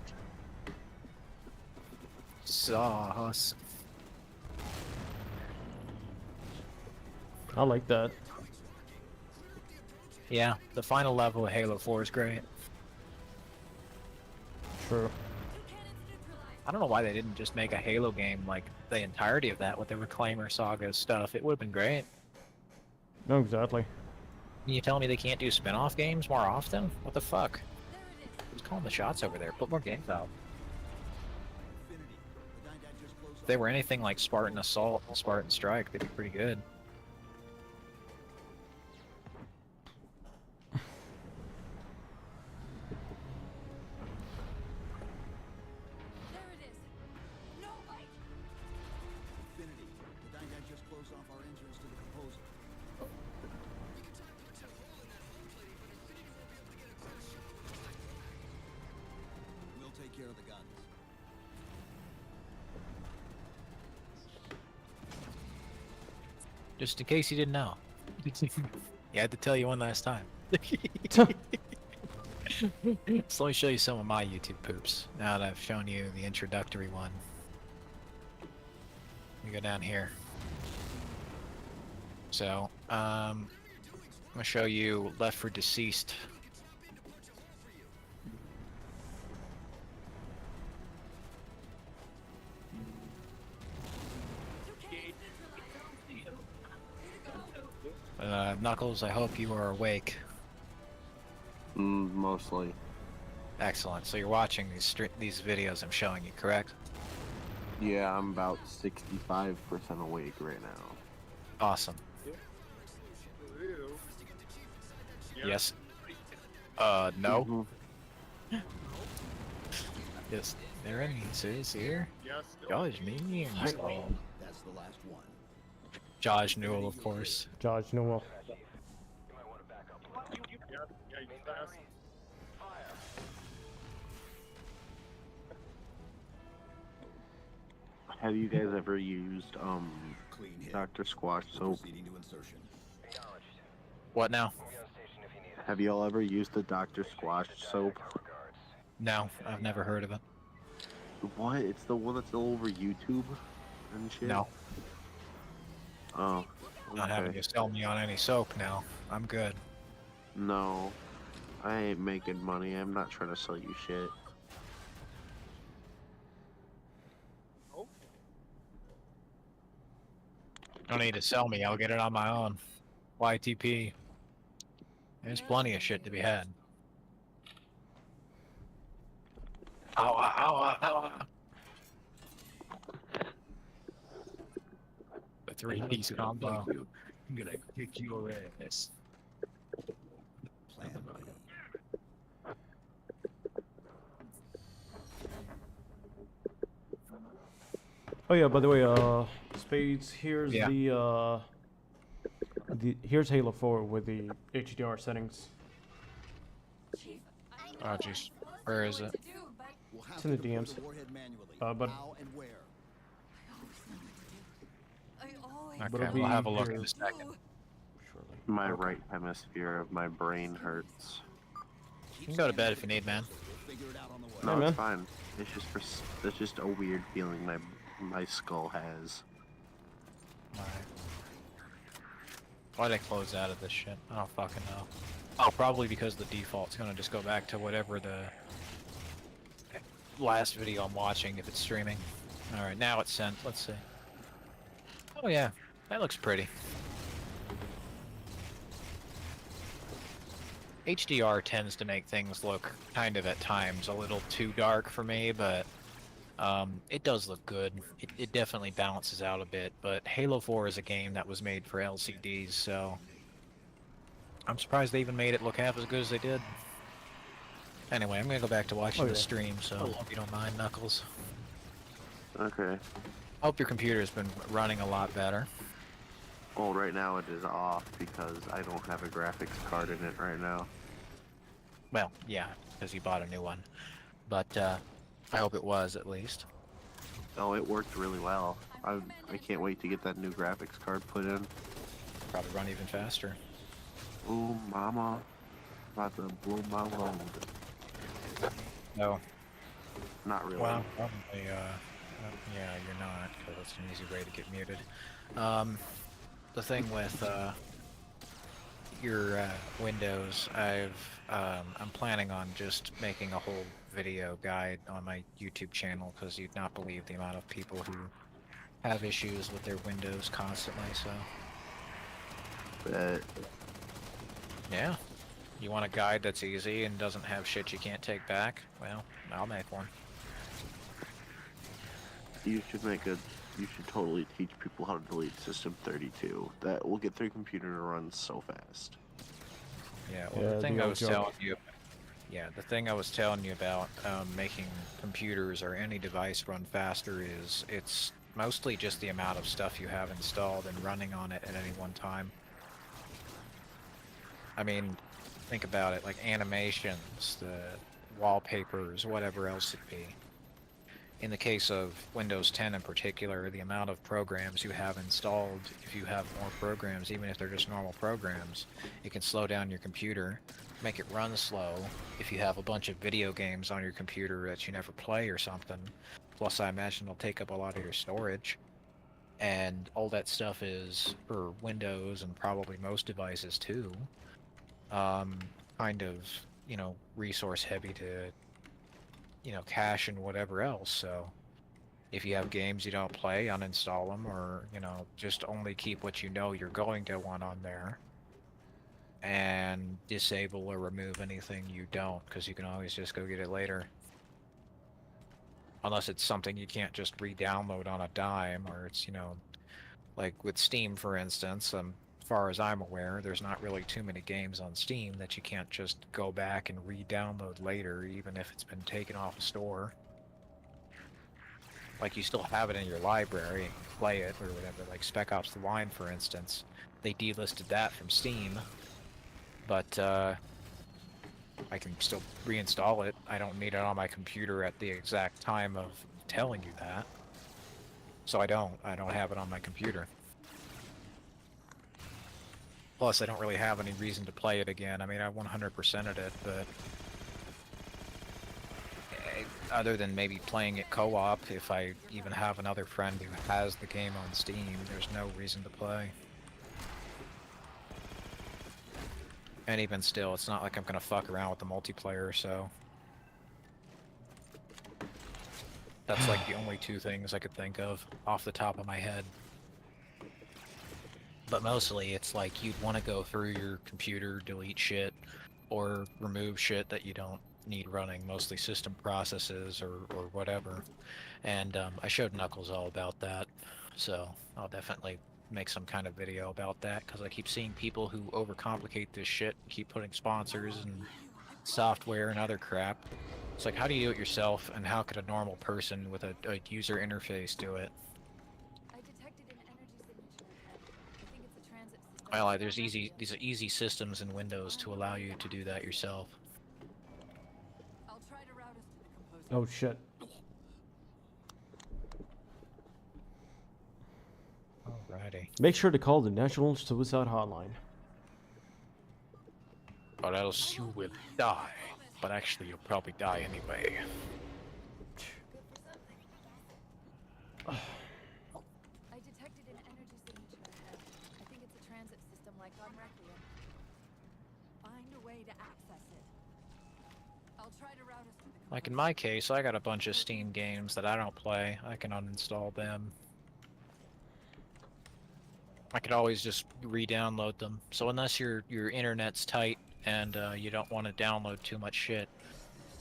Sauce. I like that. Yeah, the final level of Halo 4 is great. True. I don't know why they didn't just make a Halo game like the entirety of that with the Reclaimer Saga stuff. It would have been great. No, exactly. You telling me they can't do spin-off games more often? What the fuck? Who's calling the shots over there? Put more games out. If they were anything like Spartan Assault and Spartan Strike, they'd be pretty good. There it is. No, wait. Infinity, the Dying just closed off our entrance to the composer. We'll take care of the guns. Just in case you didn't know. You had to tell you one last time. So let me show you some of my YouTube poops. Now that I've shown you the introductory one. Let me go down here. So, I'm gonna show you Left for Deceased. Knuckles, I hope you are awake. Mostly. Excellent. So you're watching these videos I'm showing you, correct? Yeah, I'm about 65% awake right now. Awesome. Yes. No. Yes. There any says here? Josh me. That's the last one. Josh Newell, of course. Josh Newell. Have you guys ever used Dr. Squash soap? What now? Have y'all ever used the Dr. Squash soap? No, I've never heard of it. What? It's the one that's all over YouTube and shit? No. Oh. Not having you sell me on any soap now. I'm good. No. I ain't making money. I'm not trying to sell you shit. Don't need to sell me. I'll get it on my own. YTP. There's plenty of shit to be had. Ow, ow, ow, ow. The three-piece combo. I'm gonna kick your ass. Plan B. Oh yeah, by the way, Spades, here's here's Halo 4 with the HDR settings. Oh jeez. Where is it? It's in the DMs. But okay, we'll have a look in a second. My right hemisphere of my brain hurts. You can go to bed if you need, man. No, it's fine. It's just a weird feeling my skull has. Alright. Why'd I close out of this shit? I don't fucking know. Oh, probably because the default's gonna just go back to whatever the last video I'm watching if it's streaming. Alright, now it's sent. Let's see. Oh yeah, that looks pretty. HDR tends to make things look kind of at times a little too dark for me, but it does look good. It definitely balances out a bit, but Halo 4 is a game that was made for LCDs, so I'm surprised they even made it look half as good as they did. Anyway, I'm gonna go back to watching the stream, so hope you don't mind, Knuckles. Okay. I hope your computer's been running a lot better. Well, right now it is off because I don't have a graphics card in it right now. Well, yeah, because you bought a new one. But, I hope it was, at least. Oh, it worked really well. I can't wait to get that new graphics card put in. Probably run even faster. Ooh, mama. About to blow my load. No. Not really. Well, probably, yeah, you're not, because that's an easy way to get muted. The thing with, your, Windows, I'm planning on just making a whole video guide on my YouTube channel, because you'd not believe the amount of people who have issues with their Windows constantly, so... Yeah. You want a guide that's easy and doesn't have shit you can't take back? Well, I'll make one. You should make a. You should totally teach people how to delete System 32. That will get their computer to run so fast. Yeah. Well, the thing I was telling you. Yeah, the thing I was telling you about making computers or any device run faster is it's mostly just the amount of stuff you have installed and running on it at any one time. I mean, think about it, like animations, the wallpapers, whatever else it be. In the case of Windows 10 in particular, the amount of programs you have installed, if you have more programs, even if they're just normal programs, it can slow down your computer, make it run slow. If you have a bunch of video games on your computer that you never play or something, plus I imagine it'll take up a lot of your storage. And all that stuff is, for Windows and probably most devices too, kind of, you know, resource heavy to, you know, cache and whatever else. So if you have games you don't play, uninstall them, or, you know, just only keep what you know you're going to want on there, and disable or remove anything you don't, because you can always just go get it later. Unless it's something you can't just re-download on a dime, or it's, you know, like with Steam, for instance, as far as I'm aware, there's not really too many games on Steam that you can't just go back and re-download later, even if it's been taken off a store. Like, you still have it in your library, play it, or whatever, like Spec Ops The Line, for instance. They delisted that from Steam, but, I can still reinstall it. I don't need it on my computer at the exact time of telling you that. So I don't have it on my computer. Plus, I don't really have any reason to play it again. I mean, I 100%ed it, but other than maybe playing it co-op, if I even have another friend who has the game on Steam, there's no reason to play. And even still, it's not like I'm gonna fuck around with the multiplayer, so... That's like the only two things I could think of off the top of my head. But mostly, it's like you'd want to go through your computer, delete shit, or remove shit that you don't need running, mostly system processes or whatever. And I showed Knuckles all about that, so I'll definitely make some kind of video about that, because I keep seeing people who overcomplicate this shit, keep putting sponsors and software and other crap. It's like, how do you do it yourself, and how could a normal person with a user interface do it? Well, there's these are easy systems in Windows to allow you to do that yourself. Oh shit. Alrighty. Make sure to call the National Suicide Hotline. Or else you will die. But actually, you'll probably die anyway. I detected an energy signature ahead. I think it's a transit system like on Requiem. Find a way to access it. I'll try to route us to the... Like in my case, I got a bunch of Steam games that I don't play. I can uninstall them. I could always just re-download them. So unless your internet's tight and you don't want to download too much shit,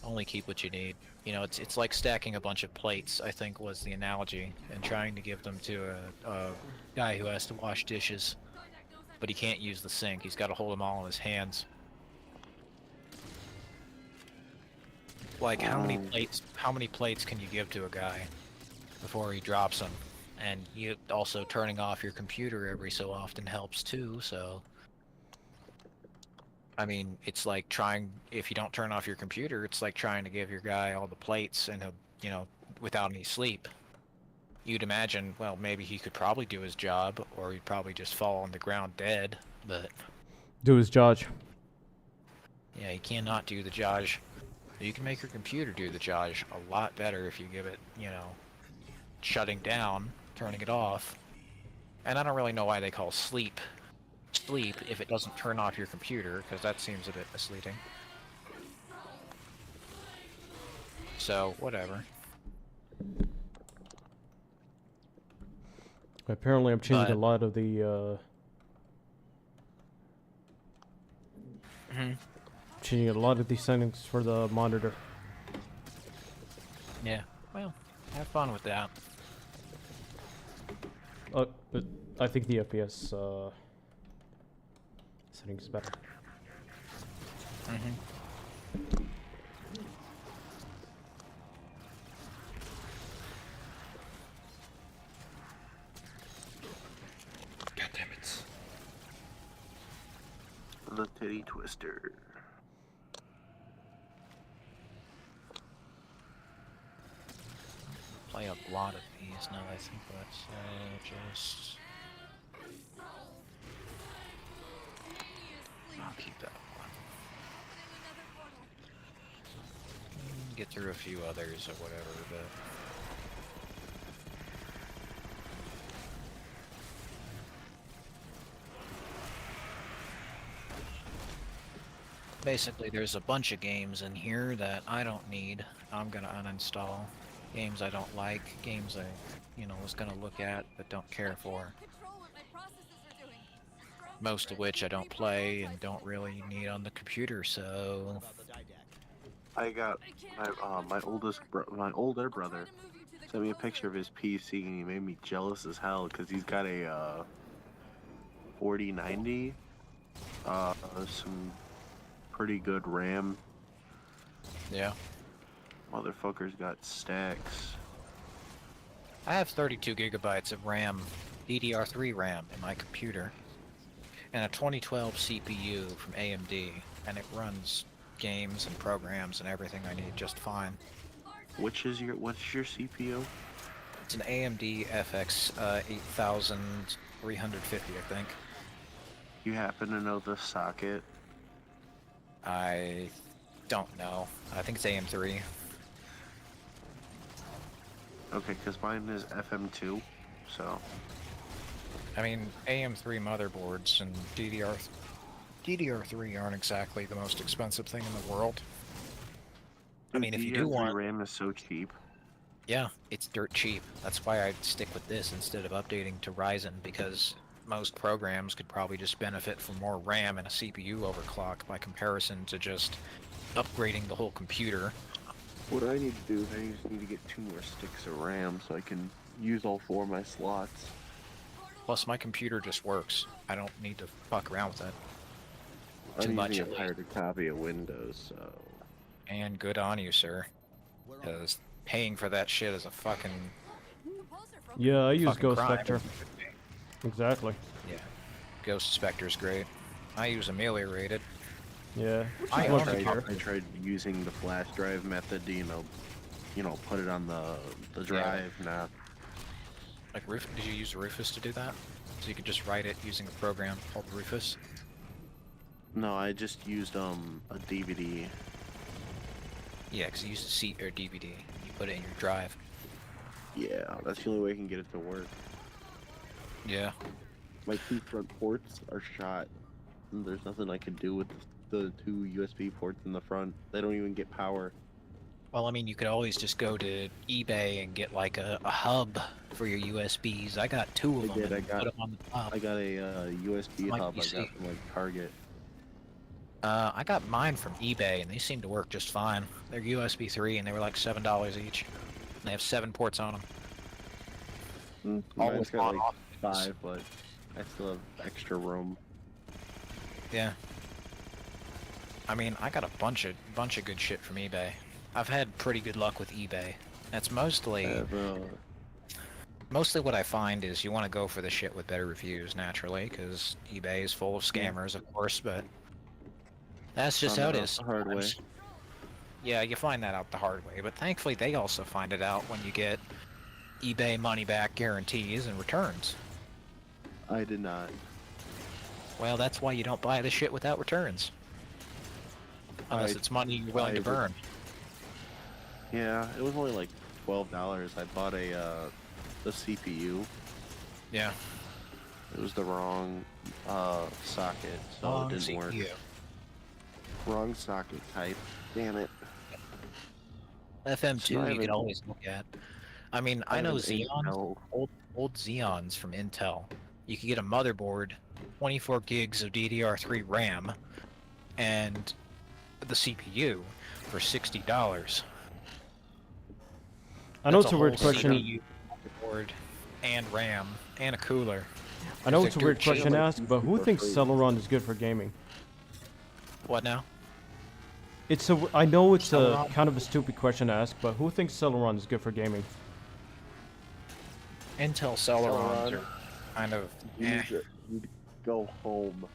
only keep what you need. You know, it's like stacking a bunch of plates, I think was the analogy, and trying to give them to a guy who has to wash dishes, but he can't use the sink. He's got to hold them all in his hands. Like, how many plates can you give to a guy before he drops them? And you also turning off your computer every so often helps too, so... I mean, it's like trying, if you don't turn off your computer, it's like trying to give your guy all the plates and he'll, you know, without any sleep. You'd imagine, well, maybe he could probably do his job, or he'd probably just fall on the ground dead, but... Do his job. Yeah, you cannot do the job. You can make your computer do the job a lot better if you give it, you know, shutting down, turning it off. And I don't really know why they call sleep if it doesn't turn off your computer, because that seems a bit misleading. So, whatever. Apparently I'm changing a lot of the, changing a lot of these settings for the monitor. Yeah, well, have fun with that. I think the FPS settings is better. God damn it. The titty twister. Play a lot of these now. I think that's just. I'll keep that one. Get through a few others or whatever, but. Basically, there's a bunch of games in here that I don't need. I'm gonna uninstall. Games I don't like, games I, was gonna look at but don't care for. Most of which I don't play and don't really need on the computer, so... I got my older brother sent me a picture of his PC and he made me jealous as hell because he's got a 4090, some pretty good RAM. Yeah. Motherfucker's got stacks. I have 32 gigabytes of RAM, DDR3 RAM in my computer, and a 2012 CPU from AMD, and it runs games and programs and everything I need just fine. What's your CPU? It's an AMD FX 8350, I think. You happen to know the socket? I don't know. I think it's AM3. Okay, because mine is FM2, so... I mean, AM3 motherboards and DDR3 aren't exactly the most expensive thing in the world. I mean, if you do want... RAM is so cheap. Yeah, it's dirt cheap. That's why I'd stick with this instead of updating to Ryzen, because most programs could probably just benefit from more RAM and a CPU overclock by comparison to just upgrading the whole computer. What I need to do is I just need to get 2 more sticks of RAM so I can use all 4 of my slots. Plus, my computer just works. I don't need to fuck around with it. I'm using a pirated copy of Windows, so... And good on you, sir. Because paying for that shit is a fucking... Yeah, I use Ghost crime. Spectre. Exactly. Yeah. Ghost Spectre's great. I use Ameliorated. Yeah. I tried using the flash drive method to, put it on the drive. Nah. Like, did you use Rufus to do that? So you could just write it using a program called Rufus? No, I just used a DVD. Yeah, because you used a C or DVD. You put it in your drive. Yeah, that's the only way I can get it to work. Yeah. My 2 front ports are shot. And there's nothing I can do with the 2 USB ports in the front. They don't even get power. Well, I mean, you could always just go to eBay and get like a hub for your USBs. I got 2 of them. I got put them on the top. I got a USB hub I got from like Target. I got mine from eBay, and they seem to work just fine. They're USB 3, and they were like $7 each. They have 7 ports on them. Mine's got like 5, but I still have extra room. Yeah. I mean, I got a bunch of good shit from eBay. I've had pretty good luck with eBay. That's mostly what I find is you want to go for the shit with better reviews, naturally, because eBay is full of scammers, of course, but that's just how it is. The hard way. Yeah, you find that out the hard way, but thankfully they also find it out when you get eBay money-back guarantees and returns. I did not. Well, that's why you don't buy the shit without returns. Unless it's money you're willing to burn. Yeah, it was only like $12. I bought the CPU. Yeah. It was the wrong socket, so it didn't work. Wrong socket type. Damn it. FM2 you can always look at. I mean, I know Xeons, old Xeons from Intel. You could get a motherboard, 24 gigs of DDR3 RAM, and the CPU for $60. I know it's a weird question. CPU, motherboard, and RAM and a cooler. I know If it's a they're weird cheap- question to ask, but who thinks Celeron is good for gaming? What now? It's a. I know it's a Celeron? kind of a stupid question to ask, but who thinks Celeron is good for gaming? Intel Celerons are kind of. You need to go home.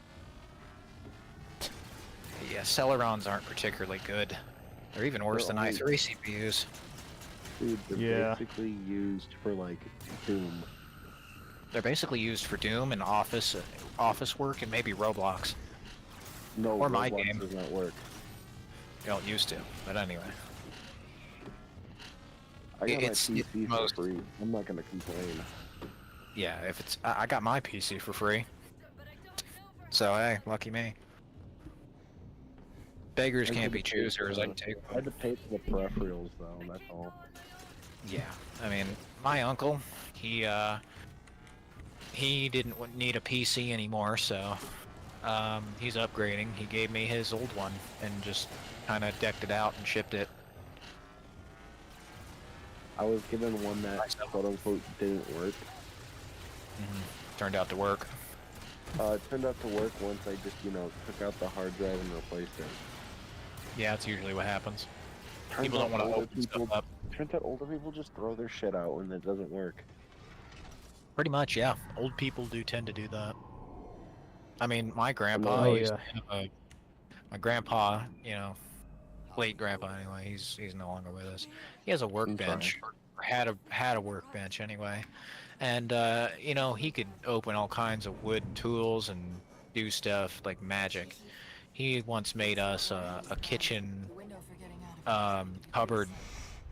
Yeah, Celerons aren't particularly good. They're even worse than only- i3 CPUs. Dude, they're Yeah. basically used for like Doom. They're basically used for Doom and office work and maybe Roblox. No, Or my Roblox game. does not work. Well, it used to, but anyway. I got It's- my it's PC most- for free. I'm not gonna complain. Yeah, if it's I got my PC for free. So hey, lucky me. Beggars I can't had be to pay choosers. for I the- can take I had to pay for the peripherals though. That's all. Yeah, I mean, my uncle, he didn't need a PC anymore, so he's upgrading. He gave me his old one and just kind of decked it out and shipped it. I was given one that quote unquote didn't work. Turned out to work. It turned out to work once I just, took out the hard drive and replaced it. Yeah, that's usually what happens. Turns People don't out want to older open stuff up. Turns out older people just throw their shit out when it doesn't work. Pretty much, yeah. Old people do tend to do that. I mean, my grandpa, Oh, used yeah. to have my grandpa, late grandpa anyway, he's no longer with us. He has a workbench, or had a workbench anyway. And, he could open all kinds of wood tools and do stuff like magic. He once made us a kitchen cupboard,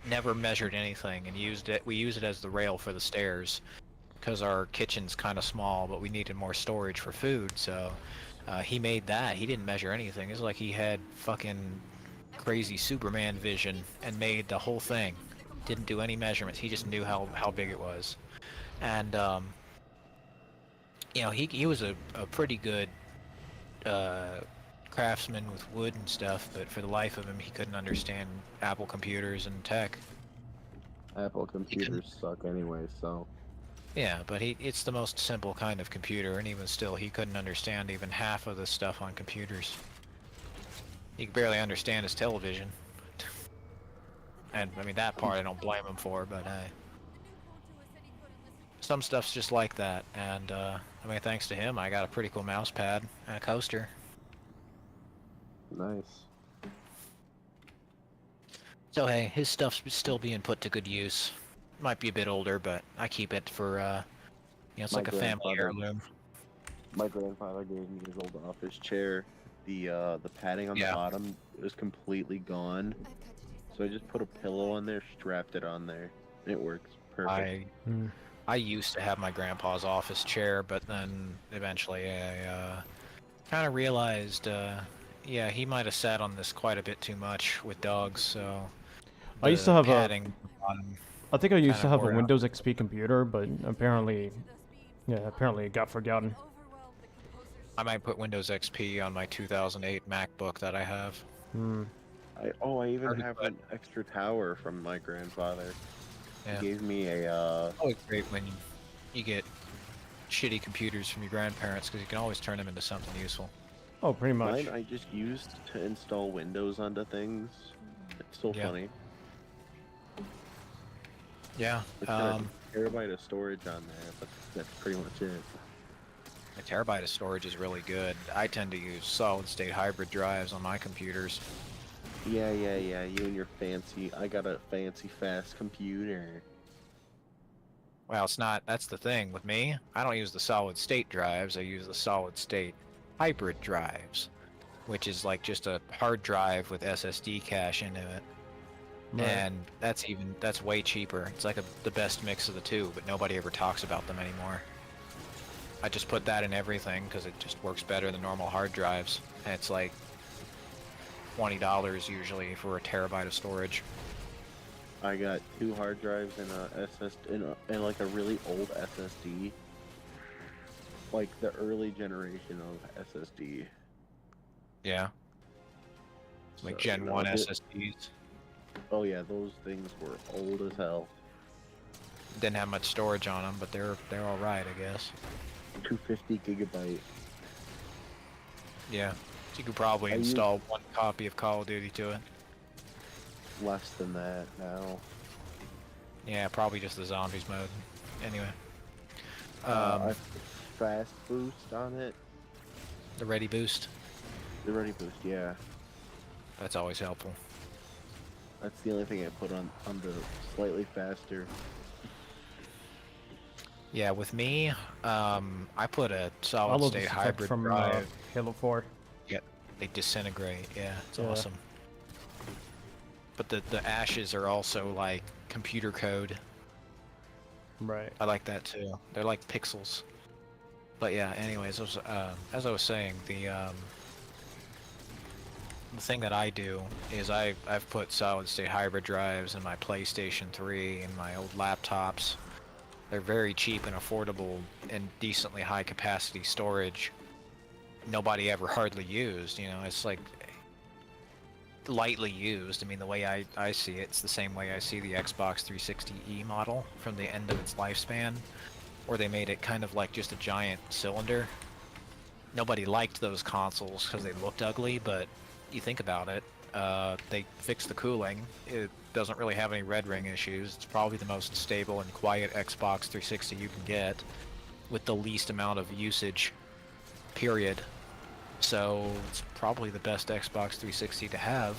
never measured anything, and we used it as the rail for the stairs. Because our kitchen's kind of small, but we needed more storage for food, so he made that. He didn't measure anything. It's like he had fucking crazy Superman vision and made the whole thing. Didn't do any measurements. He just knew how big it was. And, he was a pretty good craftsman with wood and stuff, but for the life of him, he couldn't understand Apple computers and tech. Apple computers suck anyway, so. Yeah, but it's the most simple kind of computer, and even still, he couldn't understand even half of the stuff on computers. He could barely understand his television. And, I mean, that part I don't blame him for, but, some stuff's just like that, and, thanks to him, I got a pretty cool mouse pad and a coaster. Nice. So, hey, his stuff's still being put to good use. Might be a bit older, but I keep it for, it's My like a family grandfather- heirloom. My grandfather gave me his old office chair. The padding on the bottom was completely gone. So I just put a pillow on there, strapped it on there. It works perfect. I used to have my grandpa's office chair, but then eventually I kind of realized, he might have sat on this quite a bit too much with dogs, so I used to have padding I think I used to kinda have a wore out. Windows XP computer, but apparently it got forgotten. I might put Windows XP on my 2008 MacBook that I have. I even have an extra tower from my grandfather. Yeah. He gave me a Always great when you get shitty computers from your grandparents, because you can always turn them into something useful. Oh, pretty much. Mine I just used to install Windows onto things. It's so funny. Yeah. It's got a terabyte of storage on there, but that's pretty much it. A terabyte of storage is really good. I tend to use solid-state hybrid drives on my computers. Yeah. You and your fancy. I got a fancy fast computer. Well, it's not. That's the thing with me. I don't use the solid-state drives. I use the solid-state hybrid drives, which is like just a hard drive with SSD cache into it. Right. And that's way cheaper. It's like the best mix of the two, but nobody ever talks about them anymore. I just put that in everything because it just works better than normal hard drives. And it's like $20 usually for a terabyte of storage. I got 2 hard drives and and like a really old SSD. Like the early generation of SSD. Yeah. Like So, Gen 1 SSDs. Oh yeah, those things were old as hell. Didn't have much storage on them, but they're all right, I guess. 250 gigabyte. Yeah, so you could probably install one copy of Call of Duty to it. Less than that now. Yeah, probably just the zombies mode. Anyway. I fast boost on it. The ready boost. The ready boost, yeah. That's always helpful. That's the only thing I put on the slightly faster. Yeah, with me, I put a solid love state this effect hybrid from drive. Halo 4. Yeah, they disintegrate. Yeah, it's Yeah. awesome. But the ashes are also like computer code. Right. I like that too. They're like pixels. But yeah, anyways, as I was saying, the thing that I do is I've put solid state hybrid drives in my PlayStation 3 and my old laptops. They're very cheap and affordable and decently high capacity storage. Nobody ever hardly used, you know, it's like lightly used. I mean, the way I see it, it's the same way I see the Xbox 360e model from the end of its lifespan, where they made it kind of like just a giant cylinder. Nobody liked those consoles because they looked ugly, but you think about it, they fixed the cooling. It doesn't really have any red ring issues. It's probably the most stable and quiet Xbox 360 you can get with the least amount of usage, period. So it's probably the best Xbox 360 to have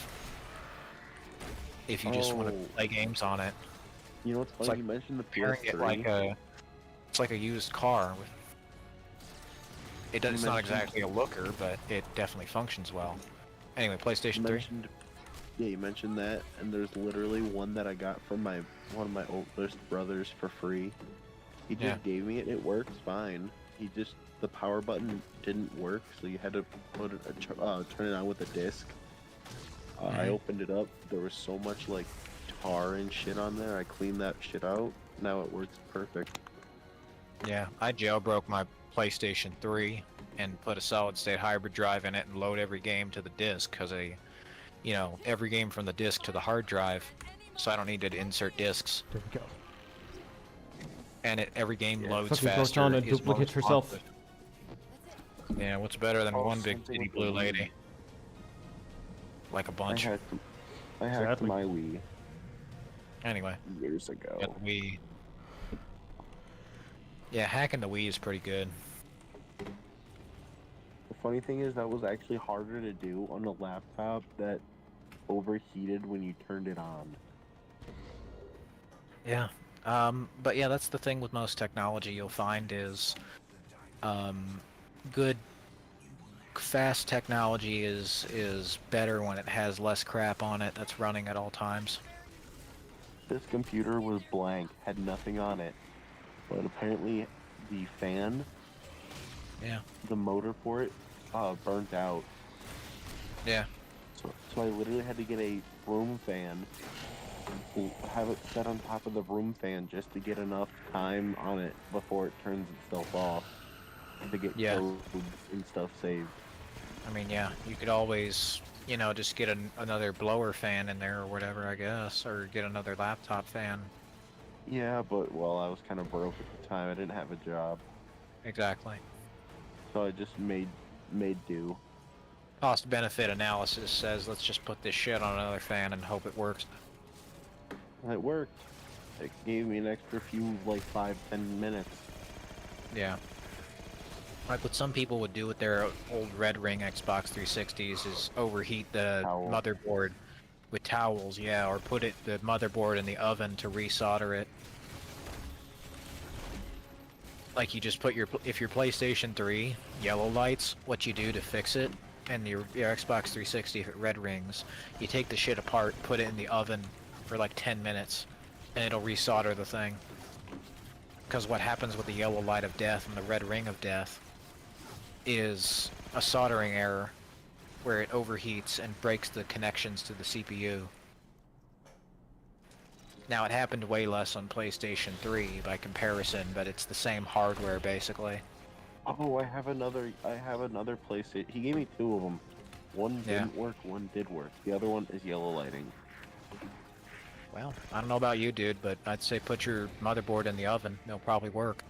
if you just want to play games on it. You know what's funny? Like you mentioned the comparing PS3. It's like a used car. It's not exactly a looker, but it definitely functions well. Anyway, PlayStation 3. Yeah, you mentioned that, and there's literally one that I got from one of my oldest brothers for free. He just gave me it. It works fine. The power button didn't work, so you had to put turn it on with a disc. I opened it up. There was so much like tar and shit on there. I cleaned that shit out. Now it works perfect. Yeah, I jailbroke my PlayStation 3 and put a solid state hybrid drive in it and load every game to the disc because every game from the disc to the hard drive, so I don't need to insert discs. There we go. And every game loads Fucking faster. trying to is more duplicate yourself. responsive. Yeah, what's better than one big titty blue lady? Like a bunch. I hacked my Wii Anyway. years ago. Yeah, the Wii. Yeah, hacking the Wii is pretty good. The funny thing is that was actually harder to do on a laptop that overheated when you turned it on. Yeah. But yeah, that's the thing with most technology you'll find is good fast technology is better when it has less crap on it that's running at all times. This computer was blank, had nothing on it, but apparently the fan, the motor for it, burnt out. Yeah. So I literally had to get a room fan, have it set on top of the room fan just to get enough time on it before it turns itself off to get codes and stuff saved. I mean, yeah, you could always, just get another blower fan in there or whatever, I guess, or get another laptop fan. Yeah, but I was kind of broke at the time. I didn't have a job. Exactly. So I just made do. Cost-benefit analysis says let's just put this shit on another fan and hope it works. It worked. It gave me an extra few, 5-10 minutes. Yeah. Like what some people would do with their old Red Ring Xbox 360s is overheat the motherboard with towels, or put the motherboard in the oven to resolder it. Like you just put if your PlayStation 3 yellow lights, what you do to fix it, and your Xbox 360 if it red rings, you take the shit apart, put it in the oven for 10 minutes, and it'll resolder the thing. Because what happens with the yellow light of death and the red ring of death is a soldering error where it overheats and breaks the connections to the CPU. Now it happened way less on PlayStation 3 by comparison, but it's the same hardware basically. Oh, I have another PlayStation. He gave me two of them. One didn't work, one did work. The other one is yellow lighting. Well, I don't know about you, dude, but I'd say put your motherboard in the oven. It'll probably work.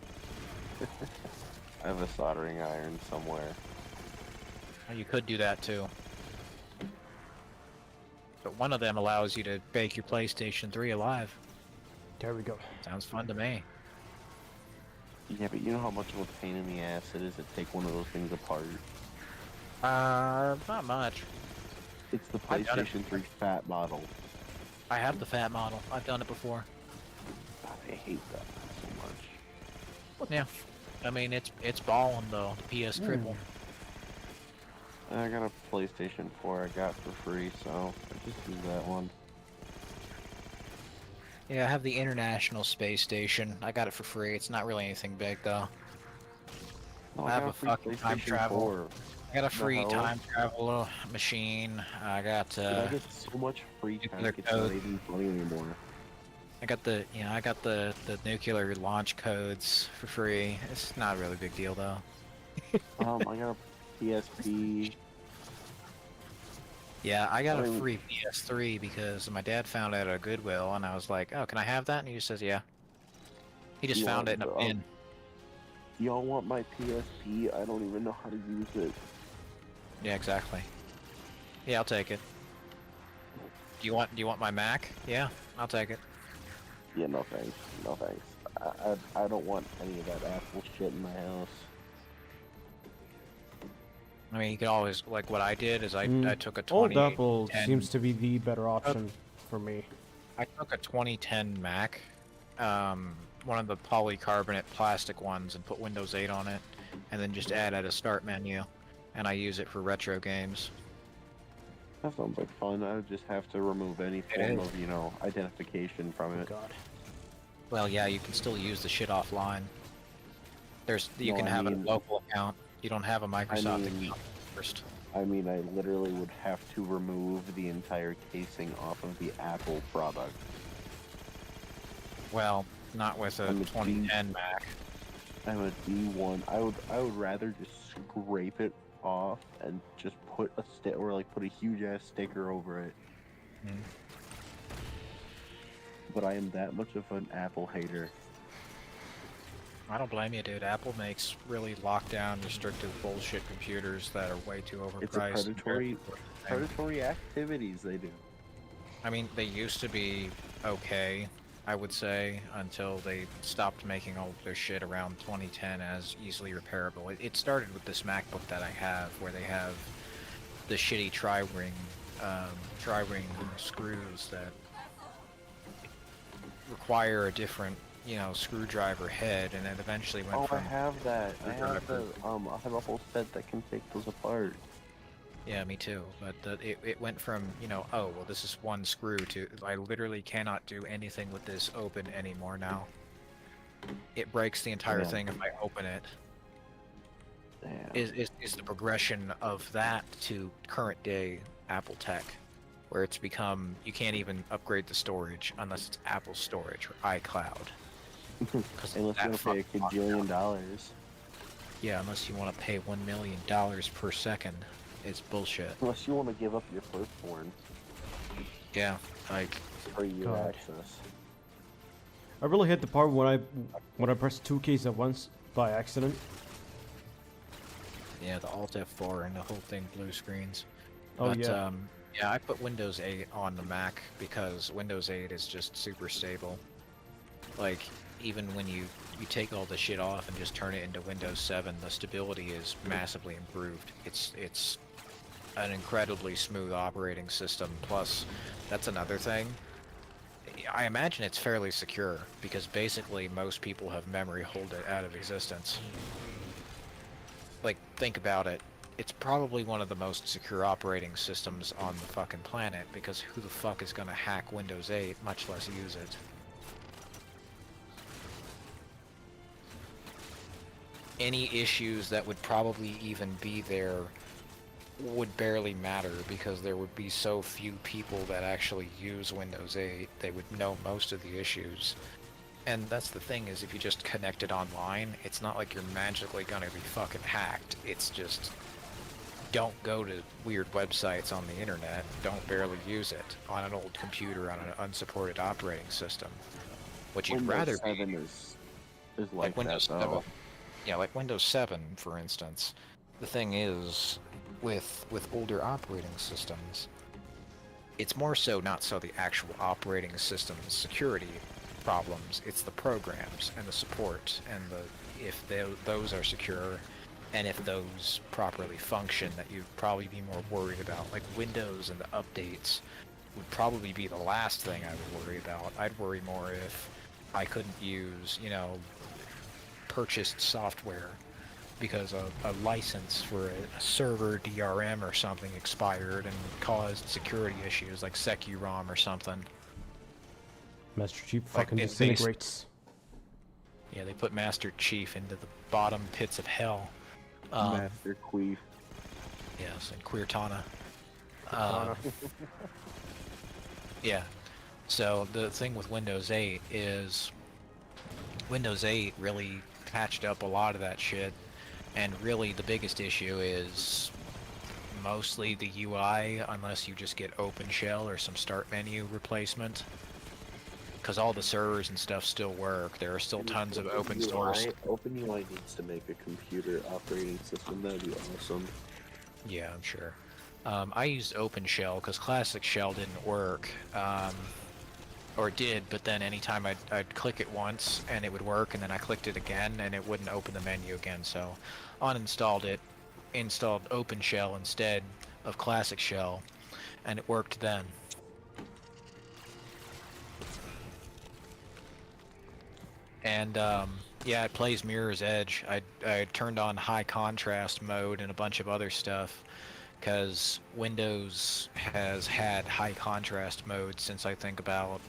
I have a soldering iron somewhere. Well, you could do that too. But one of them allows you to bake your PlayStation 3 alive. There we go. Sounds fun to me. Yeah, but you know how much of a pain in the ass it is to take one of those things apart? Not much. It's the I've done it. PlayStation 3 fat model. I have the fat model. I've done it before. God, I hate that so much. Yeah. I mean, it's balling though. The PS triple. I got a PlayStation 4 I got for free, so I just use that one. Yeah, I have the International Space Station. I got it for free. It's not really anything big though. No, I have got a free fucking time PlayStation travel. 4. I got a free hell? time travel machine. I got Dude, I get so much free time, nuclear it's not code. even funny anymore. I got the the nuclear launch codes for free. It's not a really big deal though. I got a PSP. Yeah, I got a free PS3 because my dad found it at a Goodwill, and I was like, "Oh, can I have that?" And he just says, "Yeah." He just You found want it in a bin. Y'all want my PSP? I don't even know how to use it. Yeah, exactly. Yeah, I'll take it. Do you want my Mac? Yeah, I'll take it. Yeah, no thanks. No thanks. I don't want any of that Apple shit in my house. I mean, you could always, like what I did is I took a Old 2010 Apple seems to be the better option for me. I took a 2010 Mac, one of the polycarbonate plastic ones, and put Windows 8 on it, and then just added a start menu, and I use it for retro games. That sounds like fun. I would just have to remove any form of, identification from it. God. Well, yeah, you can still use the shit offline. You No, can I have a mean- local account. You don't have a Microsoft I mean- account first. I mean, I literally would have to remove the entire casing off of the Apple product. Well, not with a I'm a 2010 Mac. I'm a D1. I would rather just scrape it off and just put put a huge ass sticker over it. But I am that much of an Apple hater. I don't blame you, dude. Apple makes really lockdown, restrictive bullshit computers that are way too overpriced. It's a predatory activities they do. I mean, they used to be okay, I would say, until they stopped making all of their shit around 2010 as easily repairable. It started with this MacBook that I have, where they have the shitty tri-ring screws that require a different, screwdriver head, and it eventually went from... I have that. I have a whole set that can take those apart. Yeah, me too. But it went from, oh, well, this is one screw to, I literally cannot do anything with this open anymore now. It breaks the entire thing if I open it. Is the progression of that to current day Apple tech, where it's become, you can't even upgrade the storage unless it's Apple storage or iCloud. Unless you want to pay $1 gajillion. Yeah, unless you want to pay $1 million per second. It's bullshit. Unless you want to give up your firstborn. Yeah, like... For your God. access. I really hit the part when I pressed 2 keys at once by accident. Yeah, the Alt F4 and the whole thing blue screens. Oh, But, yeah. yeah, I put Windows 8 on the Mac because Windows 8 is just super stable. Like, even when you take all the shit off and just turn it into Windows 7, the stability is massively improved. It's an incredibly smooth operating system. Plus, that's another thing. I imagine it's fairly secure because basically most people have memory hold it out of existence. Like, think about it. It's probably one of the most secure operating systems on the fucking planet because who the fuck is gonna hack Windows 8, much less use it? Any issues that would probably even be there would barely matter because there would be so few people that actually use Windows 8, they would know most of the issues. And that's the thing, is if you just connect it online, it's not like you're magically gonna be fucking hacked. It's just... don't go to weird websites on the internet. Don't barely use it on an old computer on an unsupported operating system. What you'd Windows rather 7 is like Windows that, 7. though. Yeah, like Windows 7, for instance. The thing is, with older operating systems, it's more so not so the actual operating system's security problems, it's the programs and the support and if those are secure and if those properly function that you'd probably be more worried about. Like Windows and the updates would probably be the last thing I would worry about. I'd worry more if I couldn't use, purchased software because a license for a server DRM or something expired and caused security issues like Securom or something. Master Chief Like, fucking disintegrates. Yeah, they put Master Chief into the bottom pits of hell. Master Queef. Yes, and Queertana. Yeah. So the thing with Windows 8 is Windows 8 really patched up a lot of that shit, and really the biggest issue is mostly the UI, unless you just get OpenShell or some start menu replacement. Because all the servers and stuff still work. There are still tons of open source. OpenUI needs to make a computer operating system. That'd be awesome. Yeah, I'm sure. I used OpenShell because Classic Shell didn't work. Or it did, but then anytime I'd click it once and it would work, and then I clicked it again and it wouldn't open the menu again. So uninstalled it, installed OpenShell instead of Classic Shell, and it worked then. And yeah, it plays Mirror's Edge. I turned on high contrast mode and a bunch of other stuff because Windows has had high contrast mode since I think about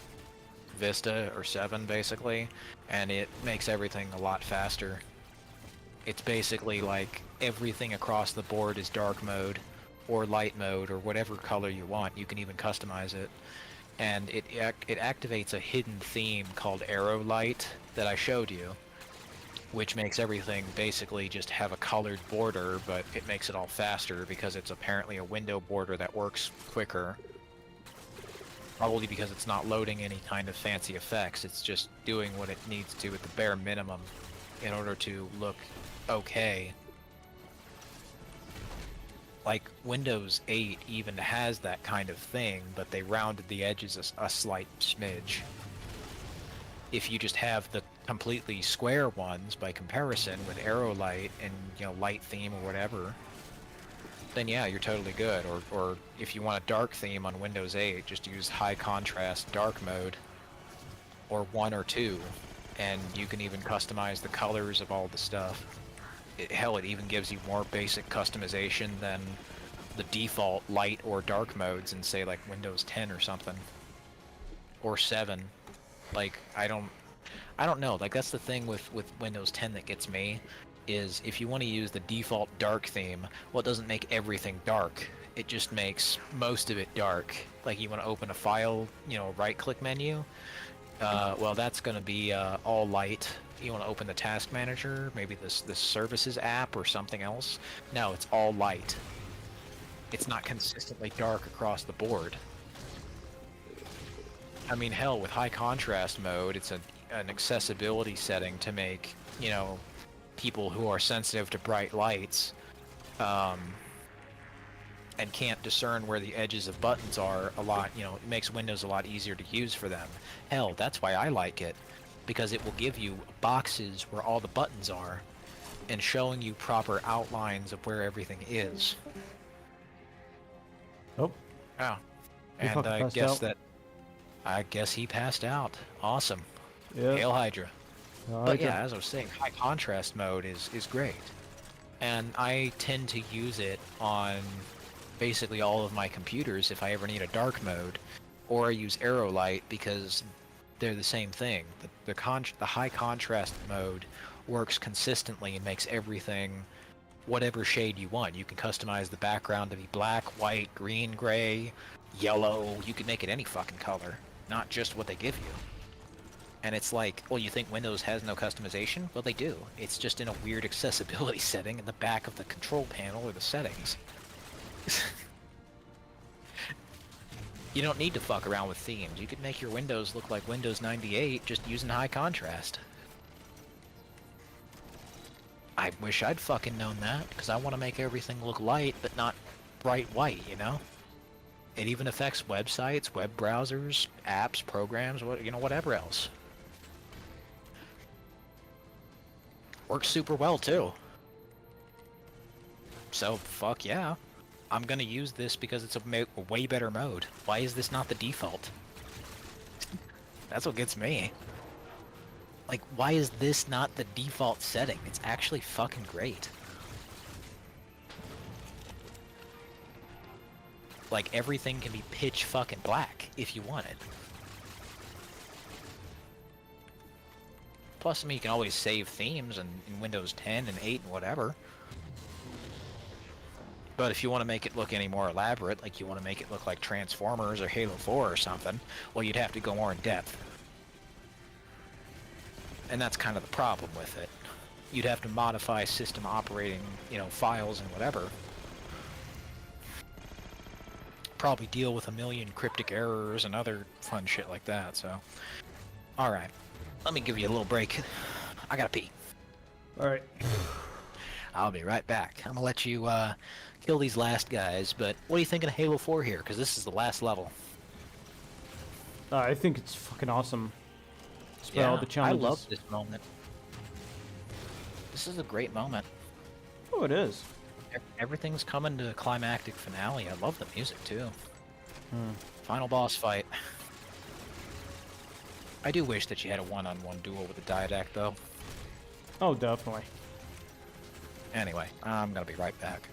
Vista or 7 basically, and it makes everything a lot faster. It's basically like everything across the board is dark mode or light mode or whatever color you want. You can even customize it. And it activates a hidden theme called Arrow Light that I showed you, which makes everything basically just have a colored border, but it makes it all faster because it's apparently a window border that works quicker. Probably because it's not loading any kind of fancy effects, it's just doing what it needs to at the bare minimum in order to look okay. Like, Windows 8 even has that kind of thing, but they rounded the edges a slight smidge. If you just have the completely square ones by comparison with Arrow Light and, light theme or whatever, then yeah, you're totally good. Or if you want a dark theme on Windows 8, just use high contrast dark mode, or 1 or 2, and you can even customize the colors of all the stuff. Hell, it even gives you more basic customization than the default light or dark modes in, say, like Windows 10 or something, or 7. Like, I don't know. Like, that's the thing with Windows 10 that gets me, is if you want to use the default dark theme, well, it doesn't make everything dark. It just makes most of it dark. Like, you want to open a file, right-click menu, well, that's going to be all light. You want to open the task manager, maybe this services app or something else. No, it's all light. It's not consistently dark across the board. I mean, hell, with high contrast mode, it's an accessibility setting to make, people who are sensitive to bright lights, and can't discern where the edges of buttons are a lot, it makes Windows a lot easier to use for them. Hell, that's why I like it. Because it will give you boxes where all the buttons are, and showing you proper outlines of where everything is. Oh. Yeah. He And I guess he passed out. Awesome. Yeah. Hail Hydra. Hydra. But yeah, as I was saying, high contrast mode is great. And I tend to use it on basically all of my computers if I ever need a dark mode, or I use Arrow Light because they're the same thing. The high contrast mode works consistently and makes everything whatever shade you want. You can customize the background to be black, white, green, gray, yellow. You can make it any fucking color, not just what they give you. And it's like, well, you think Windows has no customization? Well, they do. It's just in a weird accessibility setting in the back of the control panel or the settings. You don't need to fuck around with themes. You could make your windows look like Windows 98 just using high contrast. I wish I'd fucking known that, because I want to make everything look light, but not bright white, you know? It even affects websites, web browsers, apps, programs, whatever else. Works super well, too. So, fuck yeah. I'm gonna use this because it's a way better mode. Why is this not the default? That's what gets me. Like, why is this not the default setting? It's actually fucking great. Like, everything can be pitch fucking black if you want it. Plus, I mean, you can always save themes in Windows 10 and 8 and whatever. But if you want to make it look any more elaborate, like you want to make it look like Transformers or Halo 4 or something, well, you'd have to go more in depth. And that's kind of the problem with it. You'd have to modify system operating, files and whatever. Probably deal with a million cryptic errors and other fun shit like that, so. Alright. Let me give you a little break. I gotta pee. Alright. I'll be right back. I'm gonna let you, kill these last guys, but what are you thinking of Halo 4 here? Because this is the last level. I think it's fucking awesome. Despite all the challenges. I love this moment. This is a great moment. Oh, it is. Everything's coming to a climactic finale. I love the music, too. Final boss fight. I do wish that you had a one-on-one duel with the Diadac, though. Oh, definitely. Anyway, I'm gonna be right back.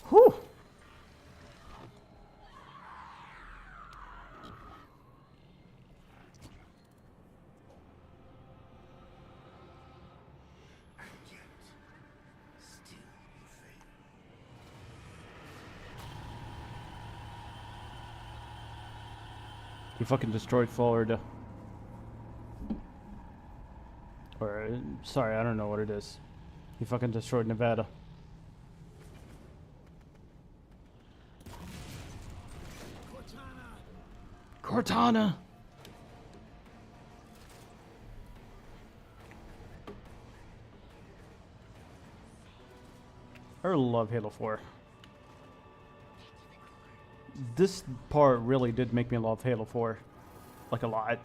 Whew. You fucking destroyed Florida. Or, sorry, I don't know what it is. You fucking destroyed Nevada. Cortana! I love Halo 4. This part really did make me love Halo 4. Like, a lot.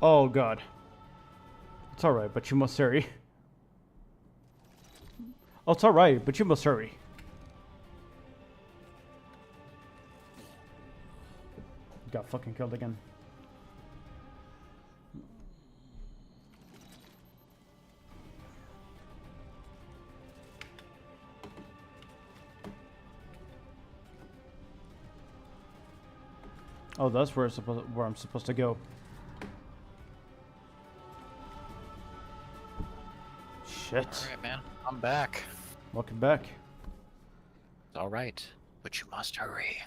Oh god. It's alright, but you must hurry. Oh, it's alright, but you must hurry. Got fucking killed again. Oh, that's where I'm supposed to go. Shit. Alright, man. I'm back. Welcome back. Alright, but you must hurry.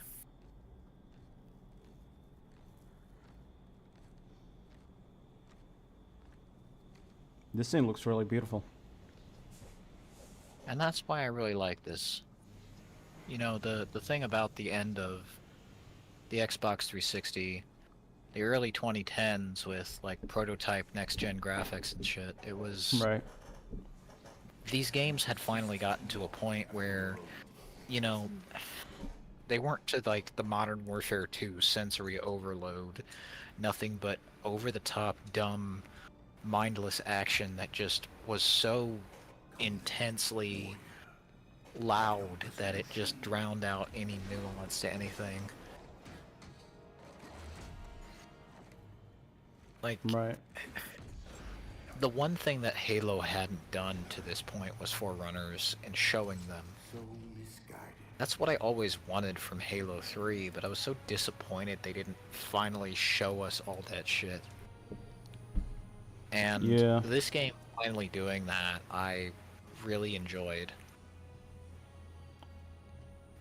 This scene looks really beautiful. And that's why I really like this. You know, the thing about the end of the Xbox 360, the early 2010s with like prototype next-gen graphics and shit, it was... Right. These games had finally gotten to a point where, you know, they weren't to like the Modern Warfare 2 sensory overload. Nothing but over-the-top, dumb, mindless action that just was so intensely loud that it just drowned out any nuance to anything. Like, right. The one thing that Halo hadn't done to this point was Forerunners and showing them. That's what I always wanted from Halo 3, but I was so disappointed they didn't finally show us all that shit. And this game finally doing that, I really enjoyed.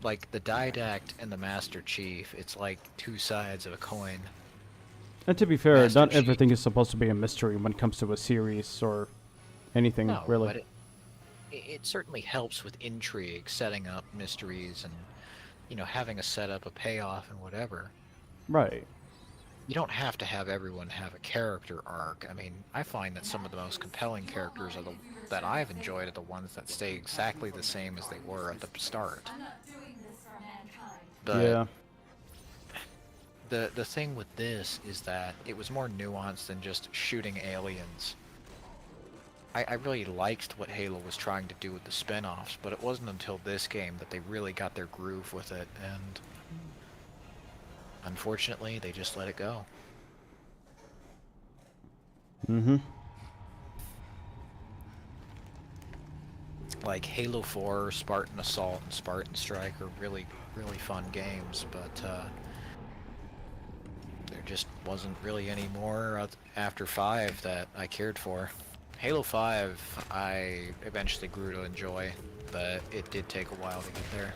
Like, the Didact and the Master Chief, it's like two sides of a coin. And to be fair, Master not Chief. everything is supposed to be a mystery when it comes to a series or anything, No, really. but it certainly helps with intrigue, setting up mysteries, and, you know, having a setup, a payoff, and whatever. Right. You don't have to have everyone have a character arc. I mean, I find that some of the most compelling characters are that I've enjoyed are the ones that stay exactly the same as they were at the start. But yeah. The thing with this is that it was more nuanced than just shooting aliens. I really liked what Halo was trying to do with the spin-offs, but it wasn't until this game that they really got their groove with it, and unfortunately, they just let it go. Mm-hmm. Like Halo 4, Spartan Assault, and Spartan Strike are really, really fun games, but there just wasn't really any more after 5 that I cared for. Halo 5, I eventually grew to enjoy, but it did take a while to get there.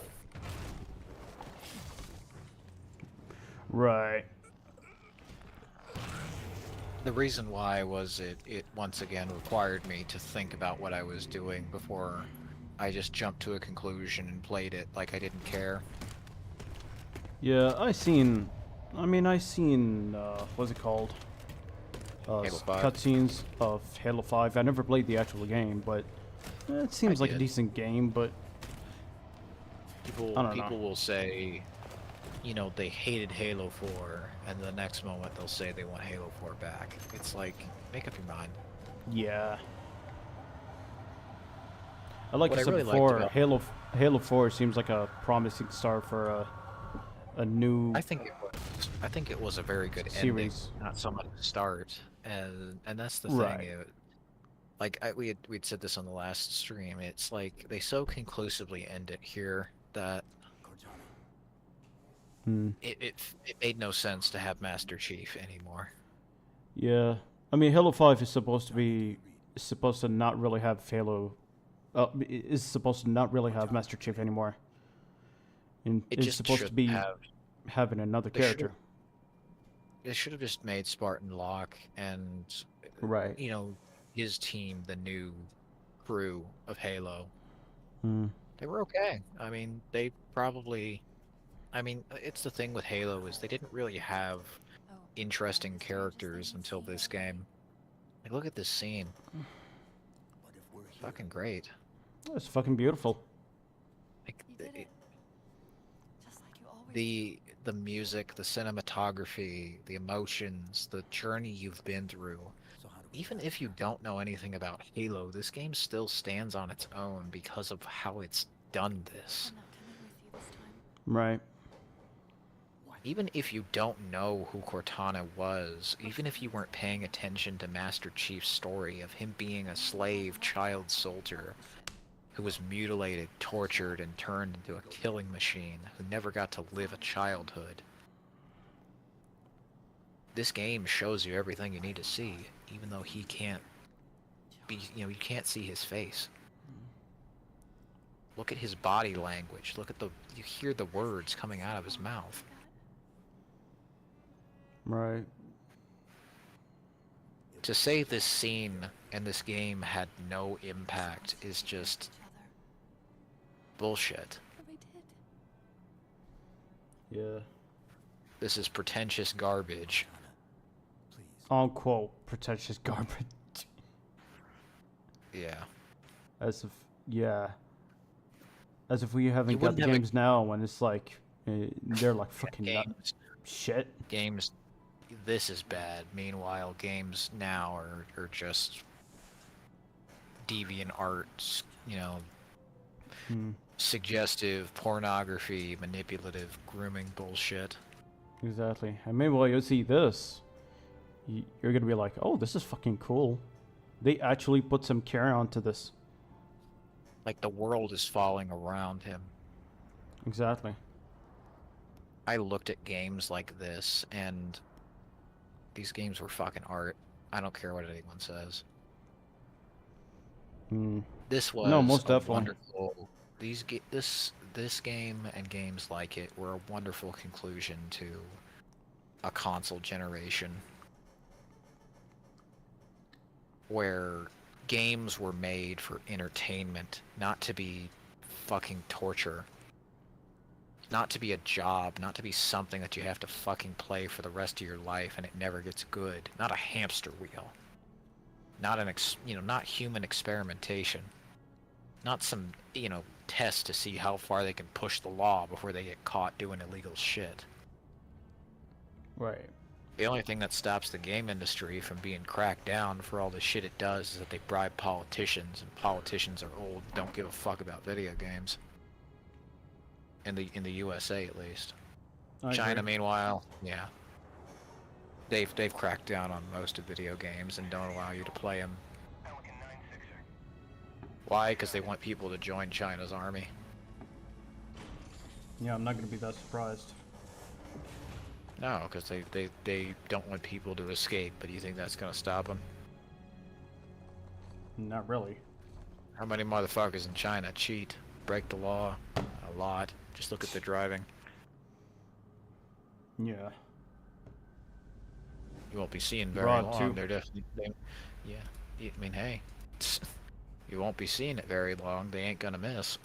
Right. The reason why was it once again required me to think about what I was doing before I just jumped to a conclusion and played it like I didn't care. Yeah, I seen, what's it called? Cutscenes of Halo 5. I never played the actual game, but it seems like a decent game, but people will say, you know, they hated Halo 4, and the next moment they'll say they want Halo 4 back. It's like, make up your mind. Yeah. Like I said really before, Halo 4 seems like a promising start for a new I think it was a very good series. ending, not so much a start. And that's the Right. thing. We'd said this on the last stream. It's like they so conclusively end it here that it made no sense to have Master Chief anymore. Yeah, I mean, Halo 5 is supposed to not really have Halo. Is supposed to not really have Master Chief anymore. And it's supposed to be having another character. They should have just made Spartan Locke and, right, you know, his team the new crew of Halo. They were okay. I mean, they probably... I mean, it's the thing with Halo is they didn't really have interesting characters until this game. Like, look at this scene. Fucking great. It's fucking beautiful. Like, the music, the cinematography, the emotions, the journey you've been through. Even if you don't know anything about Halo, this game still stands on its own because of how it's done this. Right. Even if you don't know who Cortana was, even if you weren't paying attention to Master Chief's story of him being a slave child soldier who was mutilated, tortured, and turned into a killing machine who never got to live a childhood, this game shows you everything you need to see, even though he can't be, you know, you can't see his face. Look at his body language. Look at you hear the words coming out of his mouth. Right. To say this scene and this game had no impact is just bullshit. Yeah. This is pretentious garbage. Unquote pretentious garbage. Yeah. As if, yeah. As if we haven't got wouldn't have games now when it's like, they're like fucking games. shit. Games, this is bad. Meanwhile, games now are just deviant arts, you know, suggestive, pornography, manipulative, grooming bullshit. Exactly. And meanwhile, you'll see this. You're gonna be like, oh, this is fucking cool. They actually put some care onto this. Like the world is falling around him. Exactly. I looked at games like this, and these games were fucking art. I don't care what anyone says. This was most definitely. wonderful. This game and games like it were a wonderful conclusion to a console generation where games were made for entertainment, not to be fucking torture. Not to be a job, not to be something that you have to fucking play for the rest of your life and it never gets good. Not a hamster wheel. Not not human experimentation. Not some, test to see how far they can push the law before they get caught doing illegal shit. Right. The only thing that stops the game industry from being cracked down for all the shit it does is that they bribe politicians, and politicians are old, don't give a fuck about video games. In the USA, at least. China, meanwhile, yeah, they've cracked down on most of video games and don't allow you to play them. Why? Because they want people to join China's army. Yeah, I'm not gonna be that surprised. No, because they don't want people to escape. But you think that's gonna stop them? Not really. How many motherfuckers in China cheat, break the law? A lot. Just look at the driving. Yeah. You won't be seeing very long. They're definitely, yeah. I mean, hey, you won't be seeing it very long. They ain't gonna miss.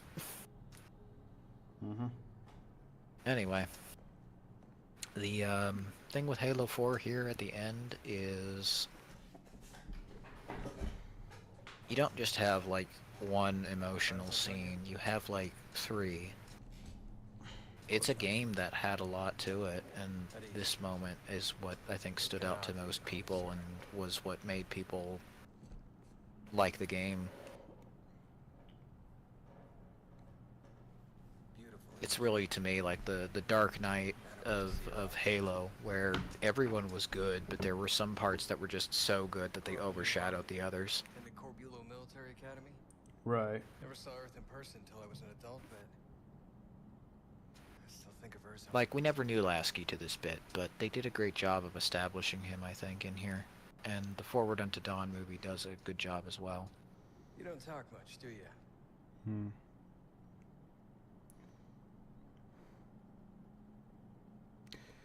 Anyway, the thing with Halo 4 here at the end is you don't just have like one emotional scene. You have like 3. It's a game that had a lot to it, and this moment is what I think stood out to most people and was what made people like the game. It's really, to me, like the Dark Knight of Halo, where everyone was good, but there were some parts that were just so good that they overshadowed the others. In the Corbulo Military Academy? Right. Never saw Earth in person until I was an adult, but I still think of her as Like, we never knew Lasky to this bit, but they did a great job of establishing him, I think, in here. And the Forward Unto Dawn movie does a good job as well. You don't talk much, do you?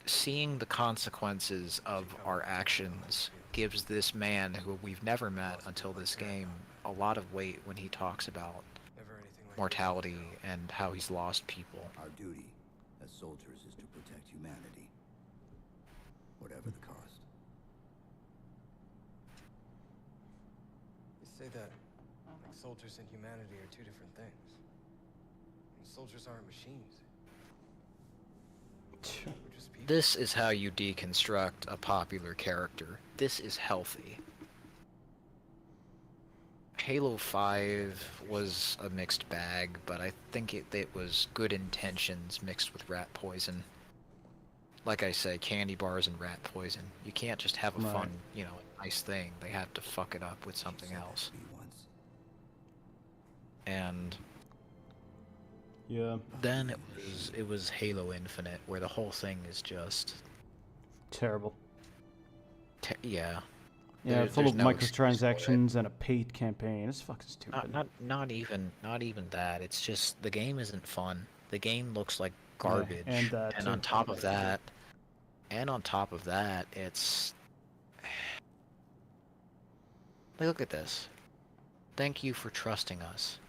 Seeing the consequences of our actions gives this man, who we've never met until this game, a lot of weight when he talks about mortality and how he's lost people. Our duty as soldiers is to protect humanity, whatever the cost. You say that like soldiers and humanity are two different things. And soldiers aren't machines. This is how you deconstruct a popular character. This is healthy. Halo 5 was a mixed bag, but I think it was good intentions mixed with rat poison. Like I say, candy bars and rat poison. You can't just have a fun, nice thing. They have to fuck it up with something else. And yeah. Then it was Halo Infinite, where the whole thing is just terrible. Yeah. Yeah, full of microtransactions and a paid campaign. It's fucking stupid. Not even that. It's just the game isn't fun. The game looks like garbage. Yeah, and on top of that, it's Like, look at this. Thank you for trusting us.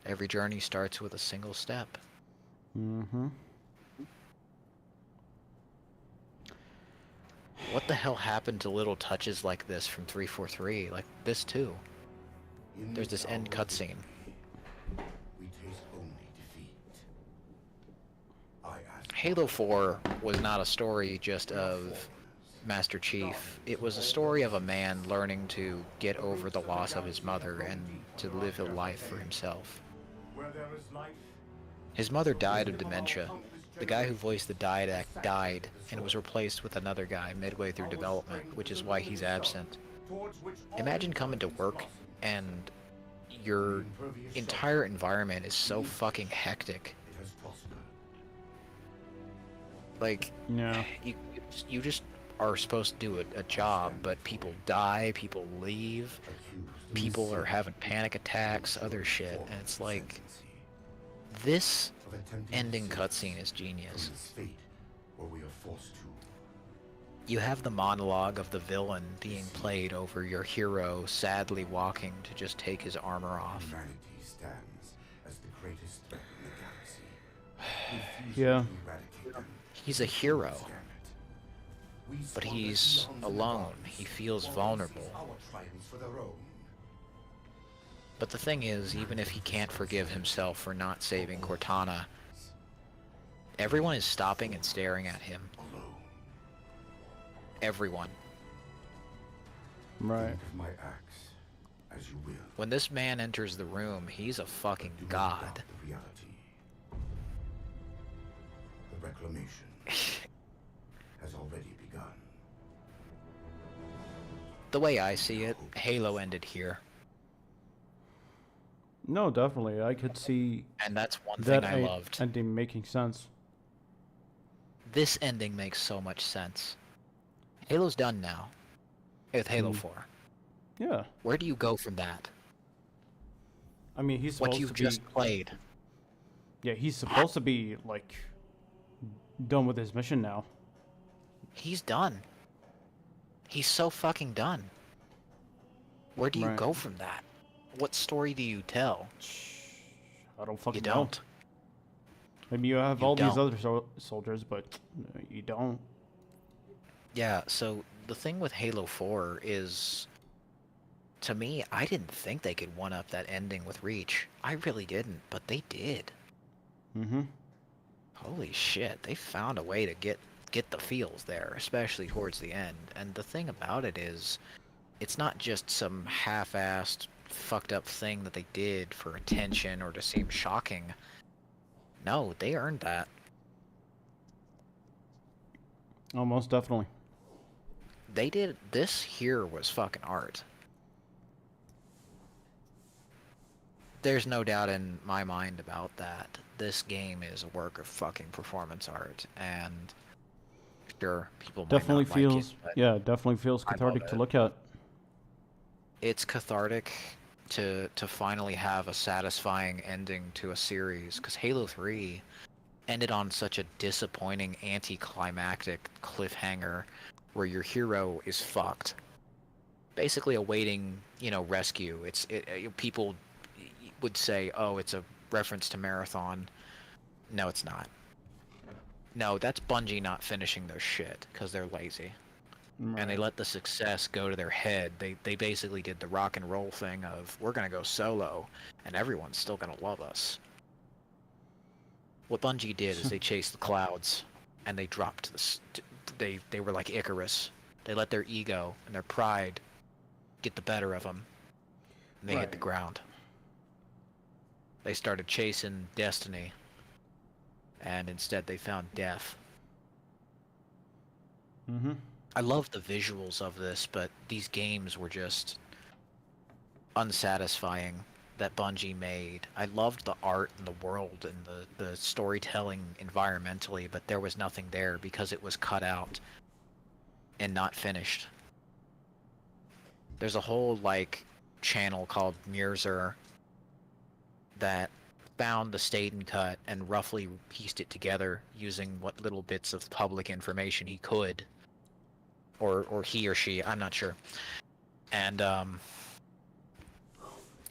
Every journey starts with a single step. Mm-hmm. What the hell happened to little touches like this from 343? Like this too. There's this end cutscene. We taste only defeat. Halo 4 was not a story just of Master Chief. It was a story of a man learning to get over the loss of his mother and to live a life for himself. His mother died of dementia. The guy who voiced the Didact died and was replaced with another guy midway through development, which is why he's absent. Imagine coming to work and your entire environment is so fucking hectic. Like, yeah, you just are supposed to do a job, but people die, people leave, people are having panic attacks, other shit, and it's like, this ending cutscene is genius. You have the monologue of the villain being played over your hero sadly walking to just take his armor off. Yeah. He's a hero, but he's alone. He feels vulnerable. But the thing is, even if he can't forgive himself for not saving Cortana, everyone is stopping and staring at him. Everyone. Right. When this man enters the room, he's a fucking god. The reclamation has already begun. The way I see it, Halo ended here. No, definitely. I could see And that's one that thing I loved. ending making sense. This ending makes so much sense. Halo's done now. With Halo 4. Yeah. Where do you go from that? I mean, he's supposed What you've to be, just played. Yeah, he's supposed to be, like, done with his mission now. He's done. He's so fucking done. Where do you Right. go from that? What story do you tell? I don't fucking You don't. know. Maybe you have You all these don't. other soldiers, but you don't. Yeah, so the thing with Halo 4 is, to me, I didn't think they could one-up that ending with Reach. I really didn't, but they did. Mm-hmm. Holy shit, they found a way to get the feels there, especially towards the end. And the thing about it is, it's not just some half-assed, fucked up thing that they did for attention or to seem shocking. No, they earned that. Oh, most definitely. They did. This here was fucking art. There's no doubt in my mind about that. This game is a work of fucking performance art, and sure, people might Definitely not feels, like it, but yeah, definitely feels I love cathartic to it. look at. It's cathartic to finally have a satisfying ending to a series, because Halo 3 ended on such a disappointing anticlimactic cliffhanger where your hero is fucked, basically awaiting, rescue. People would say, oh, it's a reference to Marathon. No, it's not. No, that's Bungie not finishing their shit because they're lazy. And they let the success go to their head. They basically did the rock and roll thing of, we're going to go solo, and everyone's still going to love us. What Bungie did is they chased the clouds, and they dropped this. They were like Icarus. They let their ego and their pride get the better of them, and they hit the ground. They started chasing destiny, and instead they found death. Mm-hmm. I love the visuals of this, but these games were just unsatisfying that Bungie made. I loved the art and the world and the storytelling environmentally, but there was nothing there because it was cut out and not finished. There's a whole, channel called Mirror that found the Staten cut and roughly pieced it together using what little bits of public information he could. Or he or she, I'm not sure. And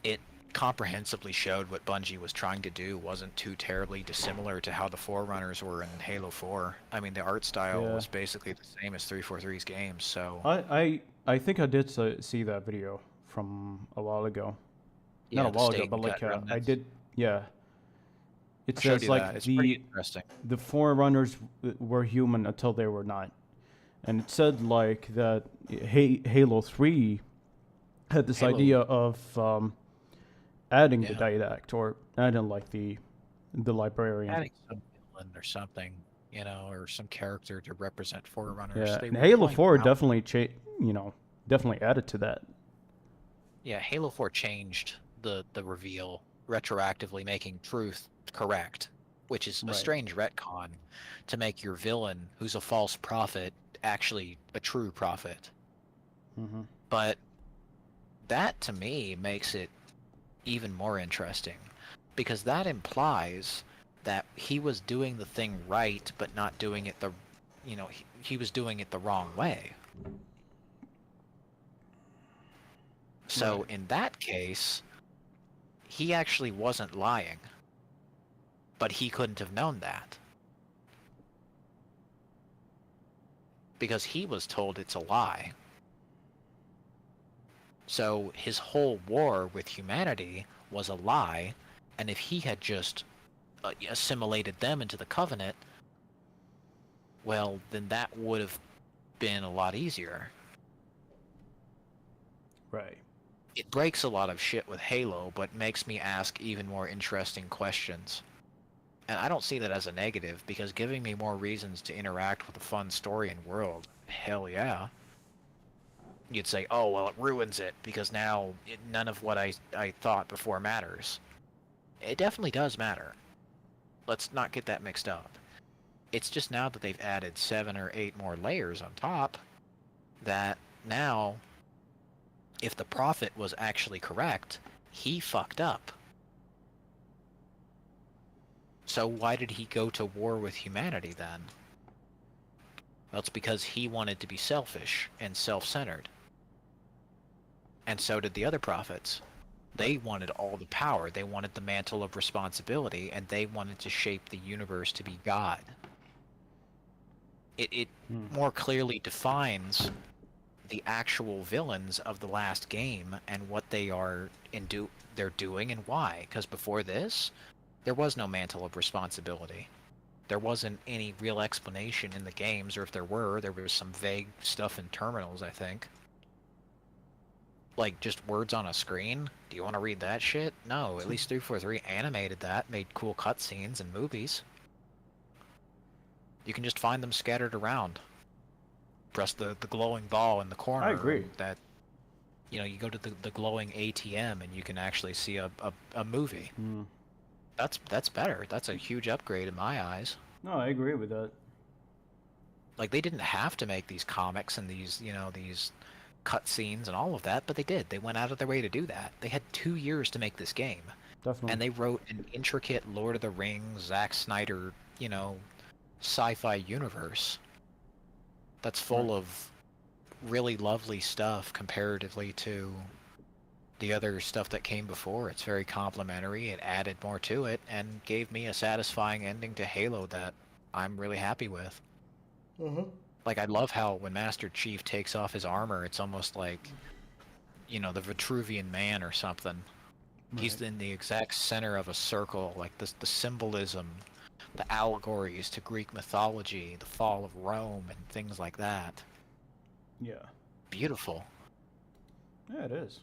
it comprehensively showed what Bungie was trying to do wasn't too terribly dissimilar to how the Forerunners were in Halo 4. I mean, the art style was basically the same as 343's games, so... I think I did see that video from a while ago. Yeah, Not a while ago, but like I did, yeah. It says like it's pretty interesting. The Forerunners were human until they were not. And it said like that Halo 3 had this idea of adding the didact, or adding like the librarian. Adding some villain or something, you know, or some character to represent Forerunners. Yeah, and Halo 4 definitely, definitely added to that. Yeah, Halo 4 changed the reveal retroactively, making truth correct, which is a strange retcon to make your villain, who's a false prophet, actually a true prophet. Mm-hmm. But that, to me, makes it even more interesting, because that implies that he was doing the thing right, but not doing it the, he was doing it the wrong way. So in that case, he actually wasn't lying, but he couldn't have known that, because he was told it's a lie. So his whole war with humanity was a lie, and if he had just assimilated them into the Covenant, well, then that would have been a lot easier. Right. It breaks a lot of shit with Halo, but makes me ask even more interesting questions. And I don't see that as a negative, because giving me more reasons to interact with a fun story and world, hell yeah. You'd say, oh, well, it ruins it, because now none of what I thought before matters. It definitely does matter. Let's not get that mixed up. It's just now that they've added 7 or 8 more layers on top, that now, if the Prophet was actually correct, he fucked up. So why did he go to war with humanity then? Well, it's because he wanted to be selfish and self-centered. And so did the other prophets. They wanted all the power, they wanted the mantle of responsibility, and they wanted to shape the universe to be God. It more clearly defines the actual villains of the last game and what they are they're doing and why. Because before this, there was no mantle of responsibility. There wasn't any real explanation in the games, or if there was some vague stuff in terminals, I think. Like, just words on a screen? Do you want to read that shit? No, at least 343 animated that, made cool cutscenes and movies. You can just find them scattered around. Press the glowing ball in the corner. I agree. That, you go to the glowing ATM and you can actually see a movie. Mm. That's better. That's a huge upgrade in my eyes. No, I agree with that. Like, they didn't have to make these comics and these, these cutscenes and all of that, but they did. They went out of their way to do that. They had 2 years to make this game. Definitely. And they wrote an intricate Lord of the Rings, Zack Snyder, sci-fi universe that's full of really lovely stuff comparatively to the other stuff that came before. It's very complimentary. It added more to it and gave me a satisfying ending to Halo that I'm really happy with. Mm-hmm. Like, I love how when Master Chief takes off his armor, it's almost like, the Vitruvian Man or something. Right. He's in the exact center of a circle, like the symbolism, the allegories to Greek mythology, the fall of Rome, and things like that. Yeah. Beautiful. Yeah, it is.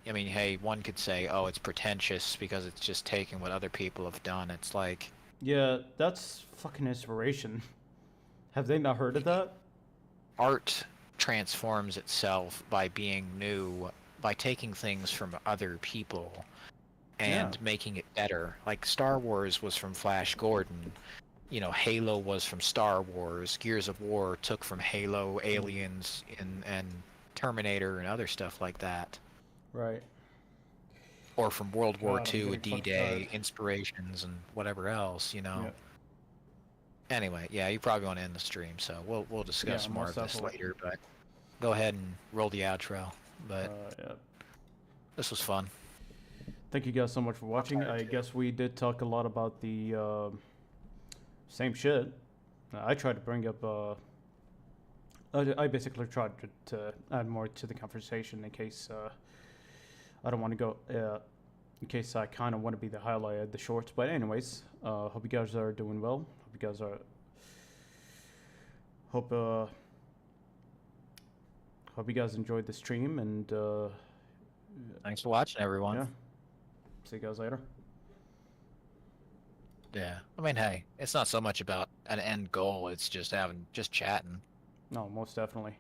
I mean, hey, one could say, oh, it's pretentious because it's just taking what other people have done. It's like... Yeah, that's fucking inspiration. Have they not heard of that? Art transforms itself by being new, by taking things from other people and making it better. Like, Star Wars was from Flash Gordon. Halo was from Star Wars. Gears of War took from Halo, Aliens, and Terminator and other stuff like that. Right. Or from World War II, D-Day, inspirations, and whatever else, Yeah. Anyway, yeah, you probably want to end the stream, so we'll discuss more of this later, but go ahead and roll the outro. But yeah. this was fun. Thank you guys so much for watching. I guess we did talk a lot about the same shit. I tried to bring up. I basically tried to add more to the conversation in case I don't want to go. In case I kind of want to be the highlight of the shorts. But anyways, hope you guys are doing well. Hope you guys are. Hope you guys enjoyed the stream and. Thanks for watching, everyone. Yeah. See you guys later. Yeah, I mean, hey, it's not so much about an end goal; it's just chatting. No, most definitely.